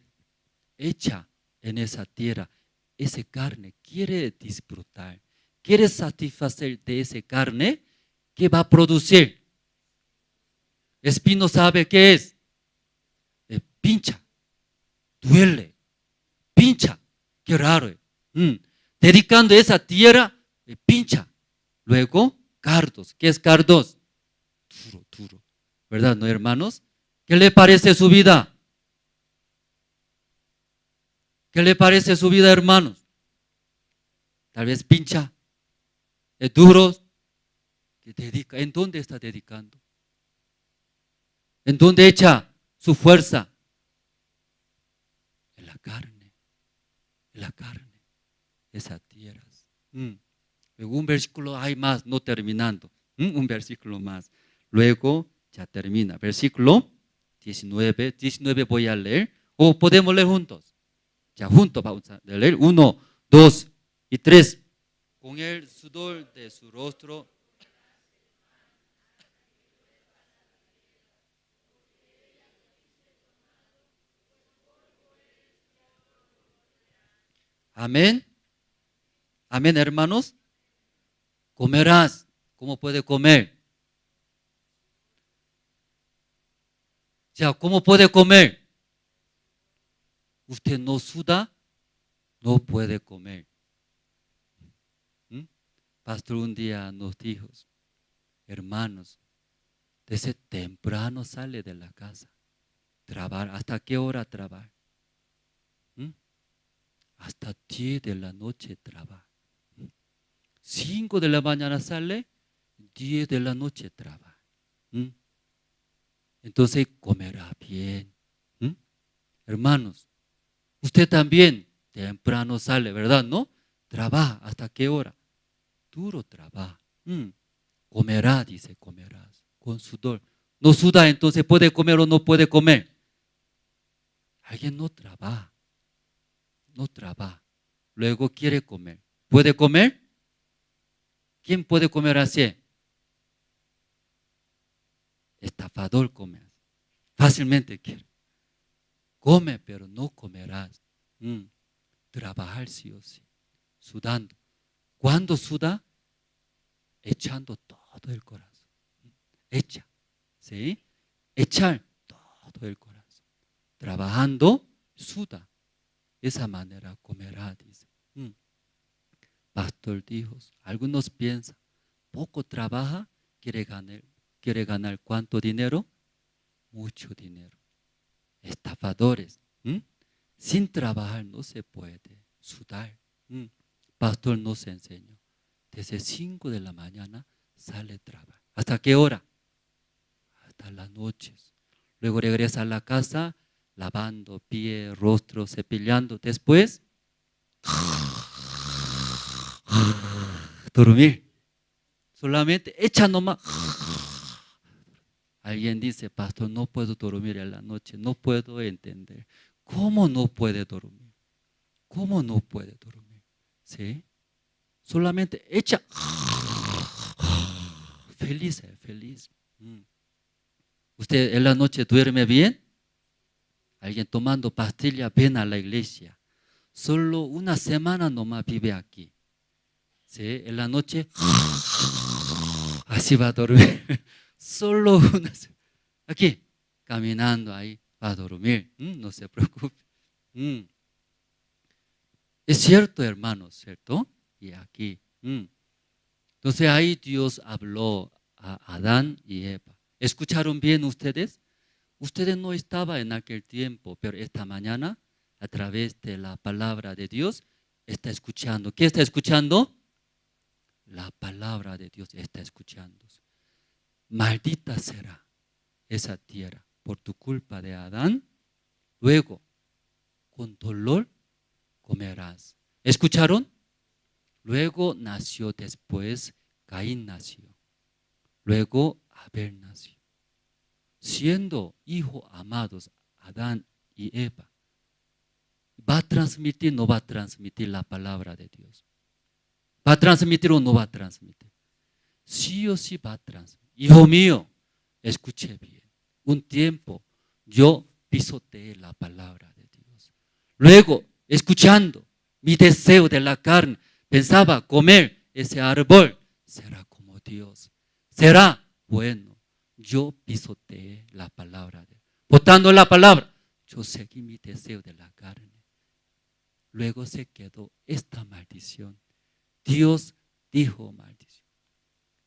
echa en esa tierra esa carne, quiere disfrutar, quiere satisfacer de esa carne, ¿qué va a producir? Espino, ¿sabe qué es? Pincha, duele, pincha, qué raro. Dedicando esa tierra, pincha. Luego, cardos, ¿qué es cardos? Duro, duro, ¿verdad, no, hermanos? ¿Qué le parece su vida? ¿Qué le parece su vida, hermanos? Tal vez pincha, es duro. ¿Qué dedica? ¿En dónde está dedicando? ¿En dónde echa su fuerza? En la carne, esas tierras. Luego un versículo hay más, no terminando. Un versículo más. Luego ya termina. Versículo 19. 19 voy a leer. O podemos leer juntos. Ya juntos vamos a leer. 1, 2 y 3. Con el sudor de su rostro. Amén. Amén, hermanos. Comerás. ¿Cómo puede comer? Ya, ¿cómo puede comer? Usted no suda, no puede comer. pastor un día nos dijo, hermanos, desde temprano sale de la casa. Trabajar, ¿hasta qué hora trabajar? Hasta 10 de la noche trabaja. 5 de la mañana sale, 10 de la noche trabaja. Entonces comerá bien. Hermanos, usted también temprano sale, ¿verdad? ¿No? Trabaja, ¿hasta qué hora? Duro trabaja. Comerá, dice, comerás, con sudor. No suda, entonces puede comer o no puede comer. Alguien no trabaja. No trabaja. Luego quiere comer. ¿Puede comer? ¿Quién puede comer así? Estafador come. Fácilmente quiere. Come, pero no comerás. Trabajar sí o sí. Sudando. ¿Cuándo suda? Echando todo el corazón. Echa. ¿Sí? Echar todo el corazón. Trabajando, suda. De esa manera comerá, dice. Pastor dijo, algunos piensan, poco trabaja, quiere ganar ¿cuánto dinero? Mucho dinero. Estafadores. Sin trabajar no se puede sudar. Pastor nos enseñó. Desde 5 de la mañana sale a trabajar. ¿Hasta qué hora? Hasta las noches. Luego regresa a la casa, lavando pie, rostro, cepillando. Después, dormir. Solamente echa nomás. Alguien dice, pastor, no puedo dormir en la noche, no puedo entender. ¿Cómo no puede dormir? ¿Cómo no puede dormir? ¿Sí? Solamente echa. Feliz, feliz. ¿Usted en la noche duerme bien? Alguien tomando pastilla, ven a la iglesia. Solo una semana nomás vive aquí. ¿Sí? En la noche, así va a dormir. Solo una semana. Aquí, caminando ahí, va a dormir. No se preocupe. Es cierto, hermanos, ¿cierto? Y aquí. Entonces ahí Dios habló a Adán y Eva. ¿Escucharon bien ustedes? Ustedes no estaban en aquel tiempo, pero esta mañana, a través de la palabra de Dios, está escuchando. ¿Qué está escuchando? La palabra de Dios está escuchando. Maldita será esa tierra por tu culpa de Adán. Luego, con dolor comerás. ¿Escucharon? Luego nació después, Caín nació. Luego Abel nació. Siendo hijos amados, Adán y Eva, ¿va a transmitir o no va a transmitir la palabra de Dios? ¿Va a transmitir o no va a transmitir? Sí o sí va a transmitir. Hijo mío, escuche bien. Un tiempo yo pisoteé la palabra de Dios. Luego, escuchando mi deseo de la carne, pensaba comer ese árbol, será como Dios, será bueno. Yo pisoteé la palabra de Dios. Botando la palabra, yo seguí mi deseo de la carne. Luego se quedó esta maldición. Dios dijo maldición.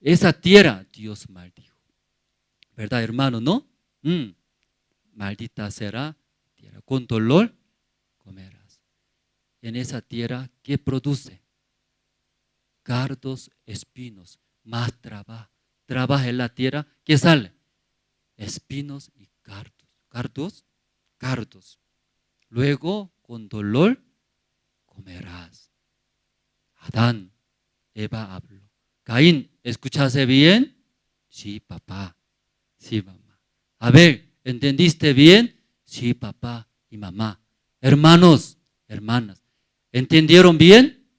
Esa tierra Dios maldijo. ¿Verdad, hermano? ¿No? Maldita será tierra. Con dolor comerás. En esa tierra, ¿qué produce? Cardos, espinos, más trabajo. Trabaja en la tierra, ¿qué sale? Espinos y cardos. ¿Cardos? Cardos. Luego, con dolor comerás. Adán, Eva habló. Caín, ¿escuchaste bien? Sí, papá. Sí, mamá. Abel, ¿entendiste bien? Sí, papá y mamá. Hermanos, hermanas, ¿entendieron bien?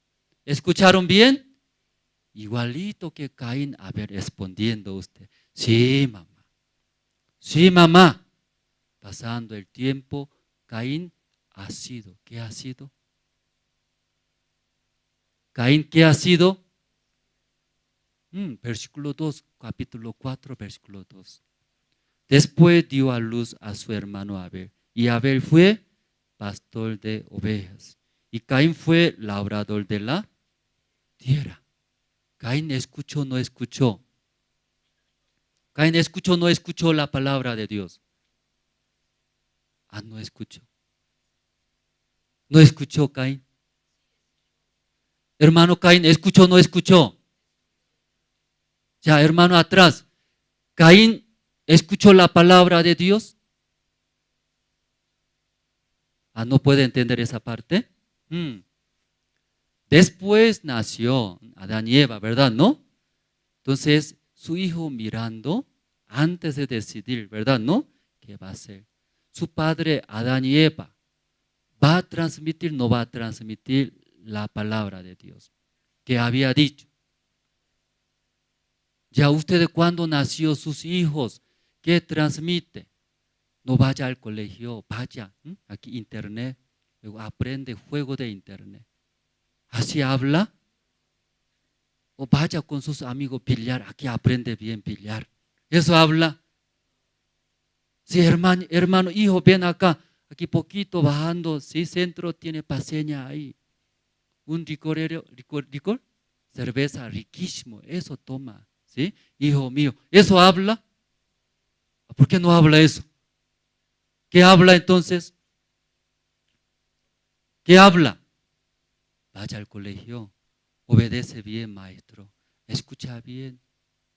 ¿Escucharon bien? Igualito que Caín, Abel respondiendo usted. Sí, mamá. Sí, mamá. Pasando el tiempo, Caín ha sido. ¿Qué ha sido? Caín, ¿qué ha sido? Versículo 2, capítulo 4, versículo 2. Después dio a luz a su hermano Abel. Y Abel fue pastor de ovejas. Y Caín fue labrador de la tierra. Caín escuchó, no escuchó. Caín escuchó, no escuchó la palabra de Dios. No escuchó. No escuchó Caín. Hermano Caín, ¿escuchó o no escuchó? Ya, hermano atrás, ¿Caín escuchó la palabra de Dios? ¿No puede entender esa parte? Después nació Adán y Eva, ¿verdad? ¿No? Entonces, su hijo mirando, antes de decidir, ¿verdad? ¿No? ¿Qué va a hacer? Su padre, Adán y Eva, ¿va a transmitir o no va a transmitir la palabra de Dios que había dicho? Ya usted cuando nació sus hijos, ¿qué transmite? No vaya al colegio, vaya, aquí internet, luego aprende juego de internet. ¿Así habla? O vaya con sus amigos billar, aquí aprende bien billar. ¿Eso habla? Sí, hermano, hijo, ven acá, aquí poquito bajando, sí, centro tiene paseña ahí. Un licor, cerveza riquísimo, eso toma, ¿sí? Hijo mío, ¿eso habla? ¿Por qué no habla eso? ¿Qué habla entonces? ¿Qué habla? Vaya al colegio, obedece bien, maestro, escucha bien.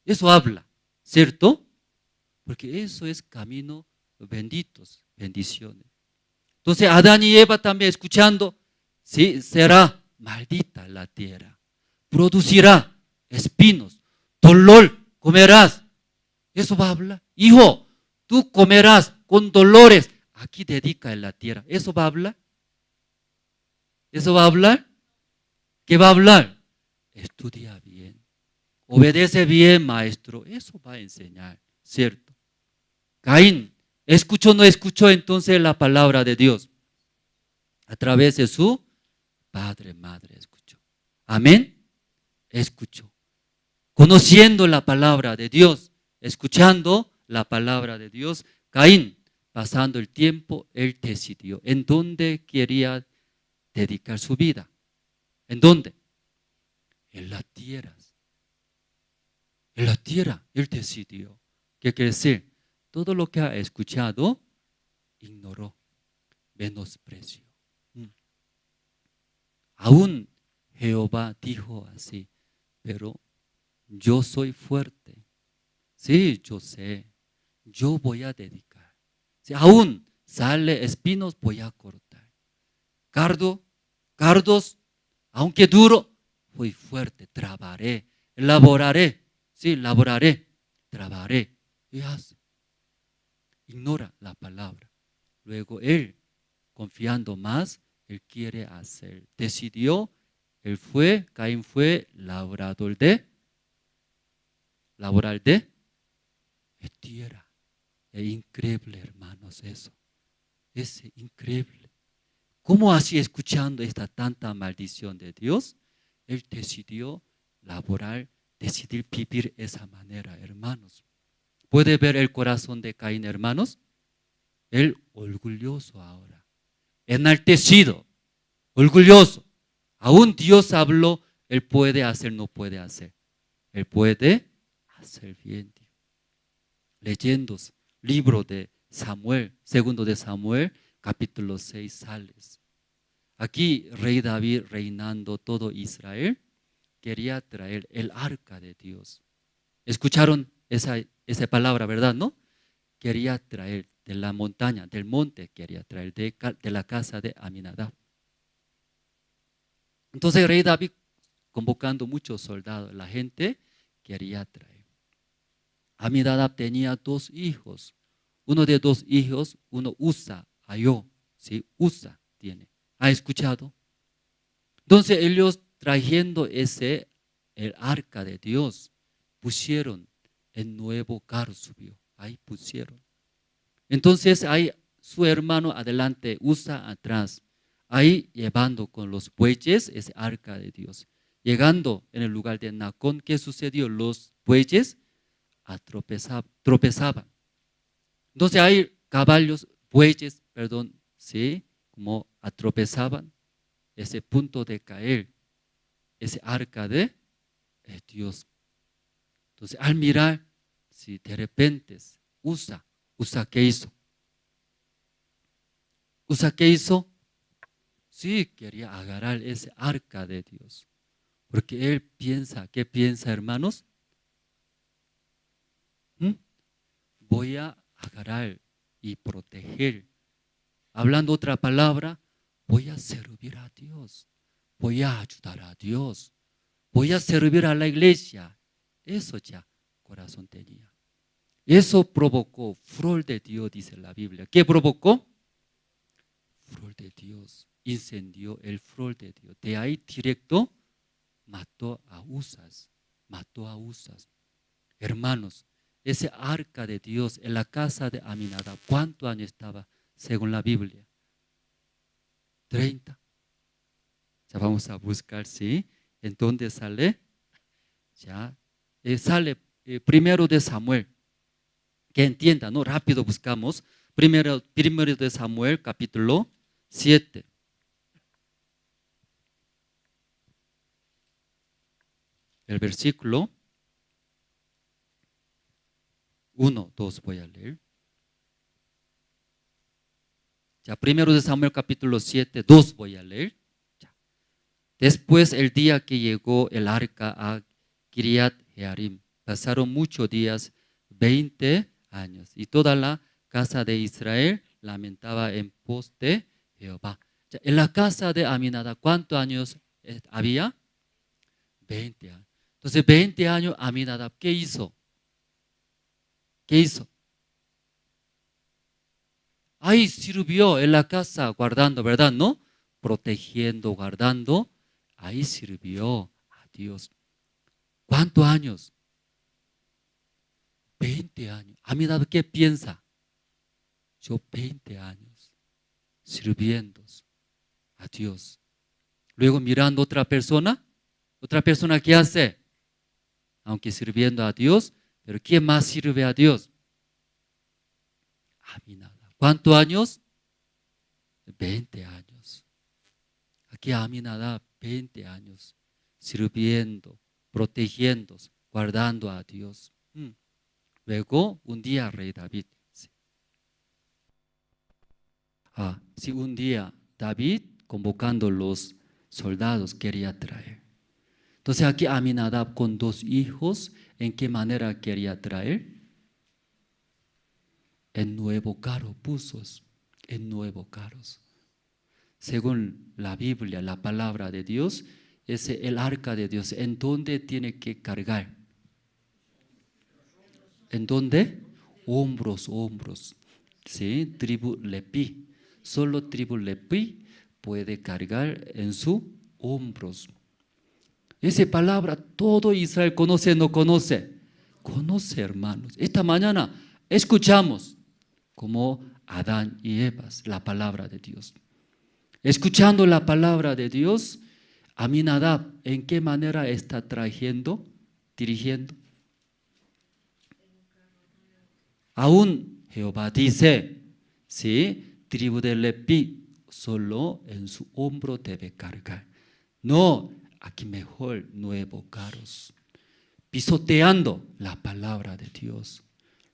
Eso habla, ¿cierto? Porque eso es camino benditos, bendiciones. Entonces Adán y Eva también escuchando, sí, será maldita la tierra, producirá espinos, dolor comerás. Eso va a hablar. Hijo, tú comerás con dolores. Aquí dedica en la tierra. ¿Eso va a hablar? ¿Eso va a hablar? ¿Qué va a hablar? Estudia bien. Obedece bien, maestro. Eso va a enseñar, ¿cierto? Caín, ¿escuchó o no escuchó entonces la palabra de Dios? A través de su padre, madre, escuchó. Amén. Escuchó. Conociendo la palabra de Dios, escuchando la palabra de Dios, Caín, pasando el tiempo, él decidió en dónde quería dedicar su vida. ¿En dónde? En las tierras. En la tierra, él decidió. ¿Qué quiere decir? Todo lo que ha escuchado, ignoró, menospreció. Aún Jehová dijo así, pero yo soy fuerte. Sí, yo sé, yo voy a dedicar. Si aún sale espinos, voy a cortar. Cardos, aunque duro, voy fuerte, trabaré, laboraré. Sí, laboraré, trabaré. Y hace. Ignora la palabra. Luego él, confiando más, él quiere hacer. Decidió, Caín fue laborador de tierra. Es increíble, hermanos, eso. Es increíble. ¿Cómo así escuchando esta tanta maldición de Dios? Él decidió decidir vivir esa manera, hermanos. ¿Puede ver el corazón de Caín, hermanos? Él orgulloso ahora, enaltecido, orgulloso. Aún Dios habló, él puede hacer, no puede hacer. Él puede hacer bien. Leyendo libro de Samuel, segundo de Samuel, capítulo 6, sales. Aquí rey David reinando todo Israel, quería traer el arca de Dios. ¿Escucharon esa palabra, verdad, no? Quería traer de la montaña, del monte, quería traer de la casa de Aminadab. Entonces el rey David, convocando muchos soldados, la gente quería traer. Aminadab tenía 2 hijos. Uno de 2 hijos, uno Usa, Ayó, ¿sí? Usa tiene. ¿Ha escuchado? Entonces ellos trayendo el arca de Dios, pusieron el nuevo carro, subió, ahí pusieron. Entonces ahí su hermano adelante, Usa atrás, ahí llevando con los bueyes ese arca de Dios. Llegando en el lugar de Nacón, ¿qué sucedió? Los bueyes tropezaban. Entonces hay bueyes, ¿sí? Como atropezaban ese punto de caer, ese arca de es Dios. Entonces, al mirar, si de repente Usa ¿qué hizo? Usa ¿qué hizo? Sí, quería agarrar ese arca de Dios. Porque él piensa, ¿qué piensa, hermanos? Voy a agarrar y proteger. Hablando otra palabra, voy a servir a Dios. Voy a ayudar a Dios. Voy a servir a la iglesia. Eso ya corazón tenía. Eso provocó furor de Dios, dice la Biblia. ¿Qué provocó? Furor de Dios. Incendió el furor de Dios. De ahí directo mató a Usas. Mató a Usas. Hermanos, ese arca de Dios en la casa de Aminadab, ¿cuántos años estaba según la Biblia? 30. Ya vamos a buscar, ¿sí? ¿En dónde sale? Ya sale primero de Samuel. Que entienda, ¿no? Rápido buscamos. Primero de Samuel, capítulo 7. El versículo 1, 2 voy a leer. Ya, primero de Samuel capítulo 7, 2 voy a leer. Ya. Después el día que llegó el arca a Kiriat Jearim, pasaron muchos días, 20 años, y toda la casa de Israel lamentaba en pos de Jehová. Ya, en la casa de Aminadab, ¿cuántos años había? 20 años. Entonces, 20 años Aminadab, ¿qué hizo? ¿Qué hizo? Ahí sirvió en la casa guardando, ¿verdad? ¿No? Protegiendo, guardando. Ahí sirvió a Dios. ¿Cuántos años? 20 años. Aminadab, ¿qué piensa? Yo 20 años sirviendo a Dios. Luego mirando a otra persona ¿qué hace? Aunque sirviendo a Dios, pero ¿quién más sirve a Dios? Aminadab. ¿Cuántos años? 20 años. Aquí Aminadab, 20 años, sirviendo, protegiendo, guardando a Dios. Luego, un día rey David. Sí, un día David, convocando los soldados, quería traer. Entonces aquí Aminadab con 2 hijos, ¿en qué manera quería traer? En nuevo carro puso, en nuevo carros. Según la Biblia, la palabra de Dios, es el arca de Dios. ¿En dónde tiene que cargar? ¿En dónde? Hombros. ¿Sí? Tribu Leví. Solo tribu Leví puede cargar en sus hombros. Esa palabra todo Israel conoce, ¿no conoce? Conoce, hermanos. Esta mañana escuchamos como Adán y Eva, la palabra de Dios. Escuchando la palabra de Dios, Aminadab, ¿en qué manera está dirigiendo? Aún Jehová dice, ¿sí? Tribu de Leví, solo en su hombro debe cargar. No, aquí mejor nuevo carros. Pisoteando la palabra de Dios.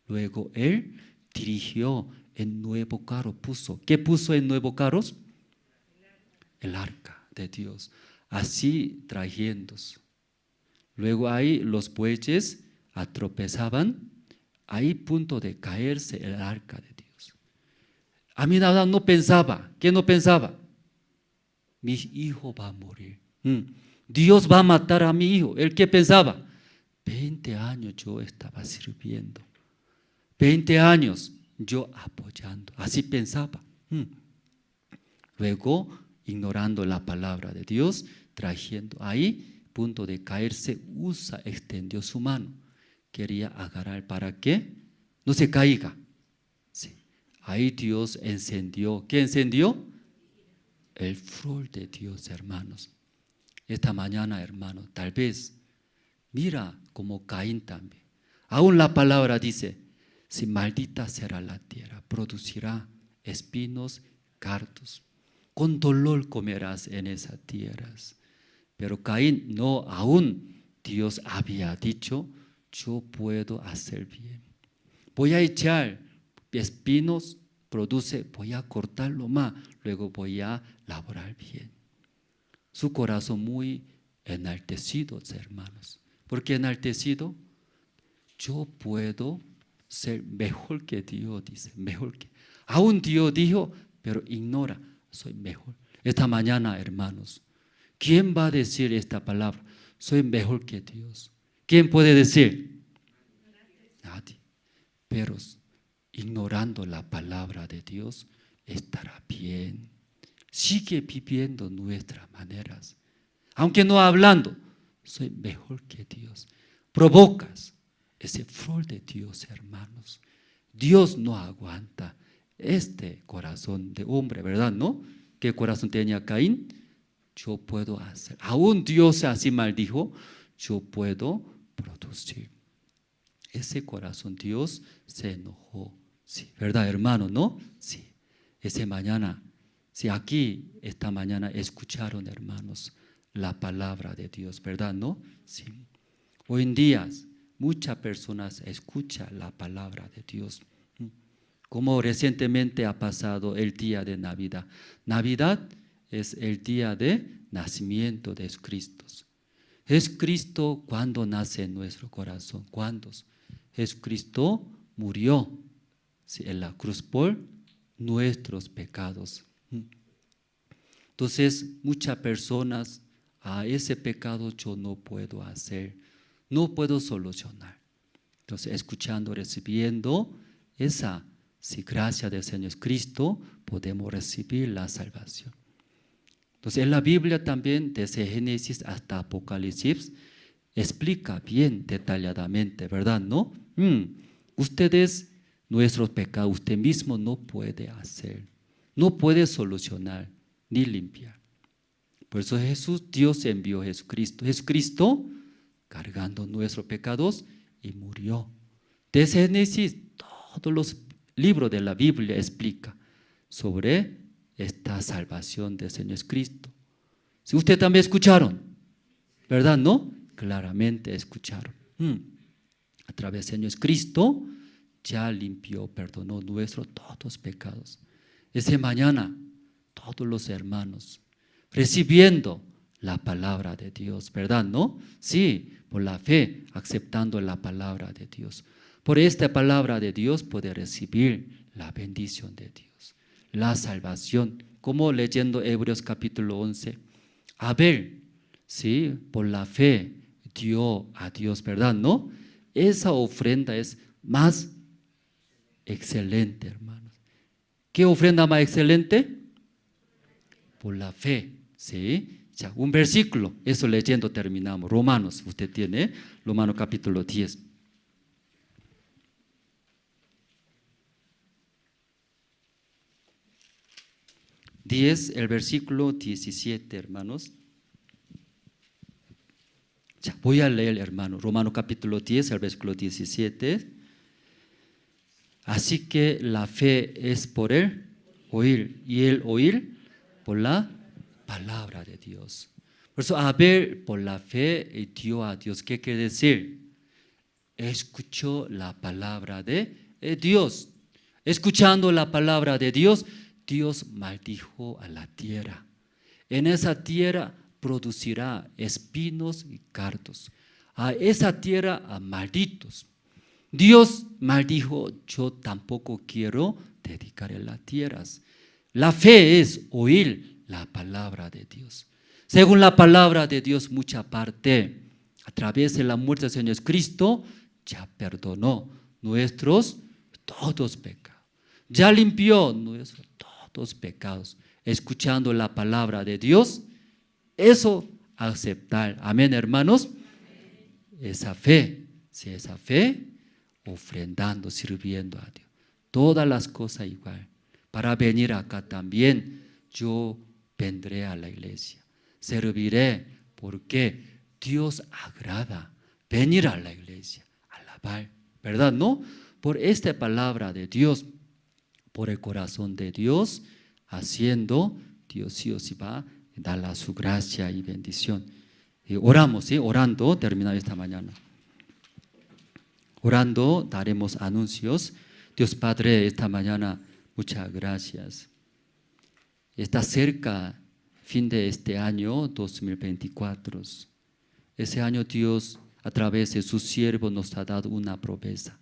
Luego él dirigió en nuevo carro, puso. ¿Qué puso en nuevo carros? El arca de Dios. Así trayendo. Luego ahí los bueyes atropezaban. Ahí punto de caerse el arca de Dios. Aminadab no pensaba. ¿Qué no pensaba? Mi hijo va a morir. Dios va a matar a mi hijo. ¿Él qué pensaba? 20 años yo estaba sirviendo. 20 años yo apoyando. Así pensaba. Luego, ignorando la palabra de Dios, trayendo ahí, punto de caerse, Usa extendió su mano. Quería agarrar para que no se caiga. Sí. Ahí Dios encendió. ¿Qué encendió? El furor de Dios, hermanos. Esta mañana, hermano, tal vez, mira como Caín también. Aún la palabra dice, si maldita será la tierra, producirá espinos, cardos. Con dolor comerás en esas tierras. Pero Caín no, aún Dios había dicho, yo puedo hacer bien. Voy a echar espinos, voy a cortarlo más, luego voy a laborar bien. Su corazón muy enaltecido, hermanos. ¿Por qué enaltecido? Yo puedo ser mejor que Dios, dice, mejor que. Aún Dios dijo, pero ignora, soy mejor. Esta mañana, hermanos, ¿quién va a decir esta palabra? Soy mejor que Dios. ¿Quién puede decir? Nadie. Pero ignorando la palabra de Dios, estará bien. Sigue viviendo nuestras maneras. Aunque no hablando, soy mejor que Dios. Provocas ese flor de Dios, hermanos. Dios no aguanta este corazón de hombre, ¿verdad? ¿No? ¿Qué corazón tenía Caín? Yo puedo hacer. Aún Dios así maldijo, yo puedo producir. Ese corazón Dios se enojó. Sí, ¿verdad, hermano? ¿No? Sí. Ese mañana, si aquí esta mañana escucharon, hermanos, la palabra de Dios, ¿verdad? ¿No? Sí. Hoy en día muchas personas escuchan la palabra de Dios. Como recientemente ha pasado el día de Navidad. Navidad es el día de nacimiento de Cristo. Jesucristo cuando nace en nuestro corazón. ¿Cuándo? Jesucristo murió en la cruz por nuestros pecados. Entonces muchas personas a ese pecado yo no puedo hacer, no puedo solucionar. Entonces escuchando, recibiendo esa gracia del Señor Cristo, podemos recibir la salvación. Entonces en la Biblia también, desde Génesis hasta Apocalipsis, explica bien detalladamente, ¿verdad? ¿No? Ustedes, nuestros pecados, usted mismo no puede hacer, no puede solucionar ni limpiar. Por eso Dios envió a Jesucristo. Jesucristo cargando nuestros pecados y murió. Desde Génesis, todos los libros de la Biblia explica sobre esta salvación del Señor Cristo. Si ustedes también escucharon, ¿verdad? ¿No? Claramente escucharon. A través del Señor Cristo ya limpió, perdonó nuestros todos pecados. Ese mañana, todos los hermanos recibiendo la palabra de Dios, ¿verdad? ¿No? Sí, por la fe, aceptando la palabra de Dios. Por esta palabra de Dios puede recibir la bendición de Dios, la salvación. Como leyendo Hebreos capítulo 11, Abel, sí, por la fe dio a Dios, ¿verdad? ¿No? Esa ofrenda es más excelente, hermanos. ¿Qué ofrenda más excelente? Por la fe, ¿sí? Ya, un versículo, eso leyendo terminamos. Romanos, usted tiene, Romanos capítulo 10. 10, el versículo 17, hermanos. Ya, voy a leer, hermano, Romanos capítulo 10, el versículo 17. Así que la fe es por el oír, y el oír por la palabra de Dios. Por eso Abel por la fe dio a Dios. ¿Qué quiere decir? Escuchó la palabra de Dios. Escuchando la palabra de Dios, Dios maldijo a la tierra. En esa tierra producirá espinos y cardos. A esa tierra a malditos. Dios maldijo, yo tampoco quiero dedicar en las tierras. La fe es oír la palabra de Dios. Según la palabra de Dios, mucha parte, a través de la muerte del Señor Cristo, ya perdonó nuestros todos pecados. Ya limpió nuestros todos pecados. Escuchando la palabra de Dios, eso aceptar. Amén, hermanos. Esa fe, si esa fe, ofrendando, sirviendo a Dios. Todas las cosas igual. Para venir acá también, yo vendré a la iglesia. Serviré porque Dios agrada venir a la iglesia, alabar, ¿verdad? ¿No? Por esta palabra de Dios, por el corazón de Dios, haciendo, Dios sí os va a dar su gracia y bendición. Y oramos, ¿sí? Orando, terminamos esta mañana. Orando, daremos anuncios. Dios Padre, esta mañana, muchas gracias. Está cerca fin de este año 2024. Ese año Dios, a través de su siervo, nos ha dado una promesa.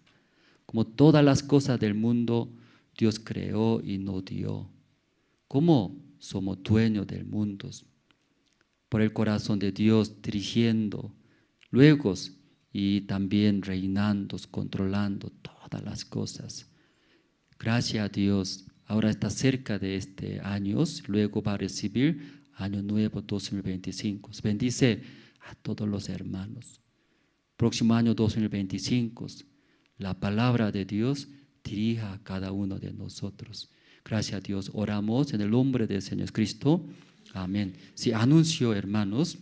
Como todas las cosas del mundo, Dios creó y nos dio. Como somos dueños del mundo, por el corazón de Dios dirigiendo, luego y también reinando, controlando todas las cosas. Gracias a Dios, ahora está cerca de este año, luego va a recibir año nuevo 2025. Bendice a todos los hermanos. Próximo año 2025, la palabra de Dios dirija a cada uno de nosotros. Gracias a Dios, oramos en el nombre del Señor Cristo. Amén. Sí, anuncio, hermanos.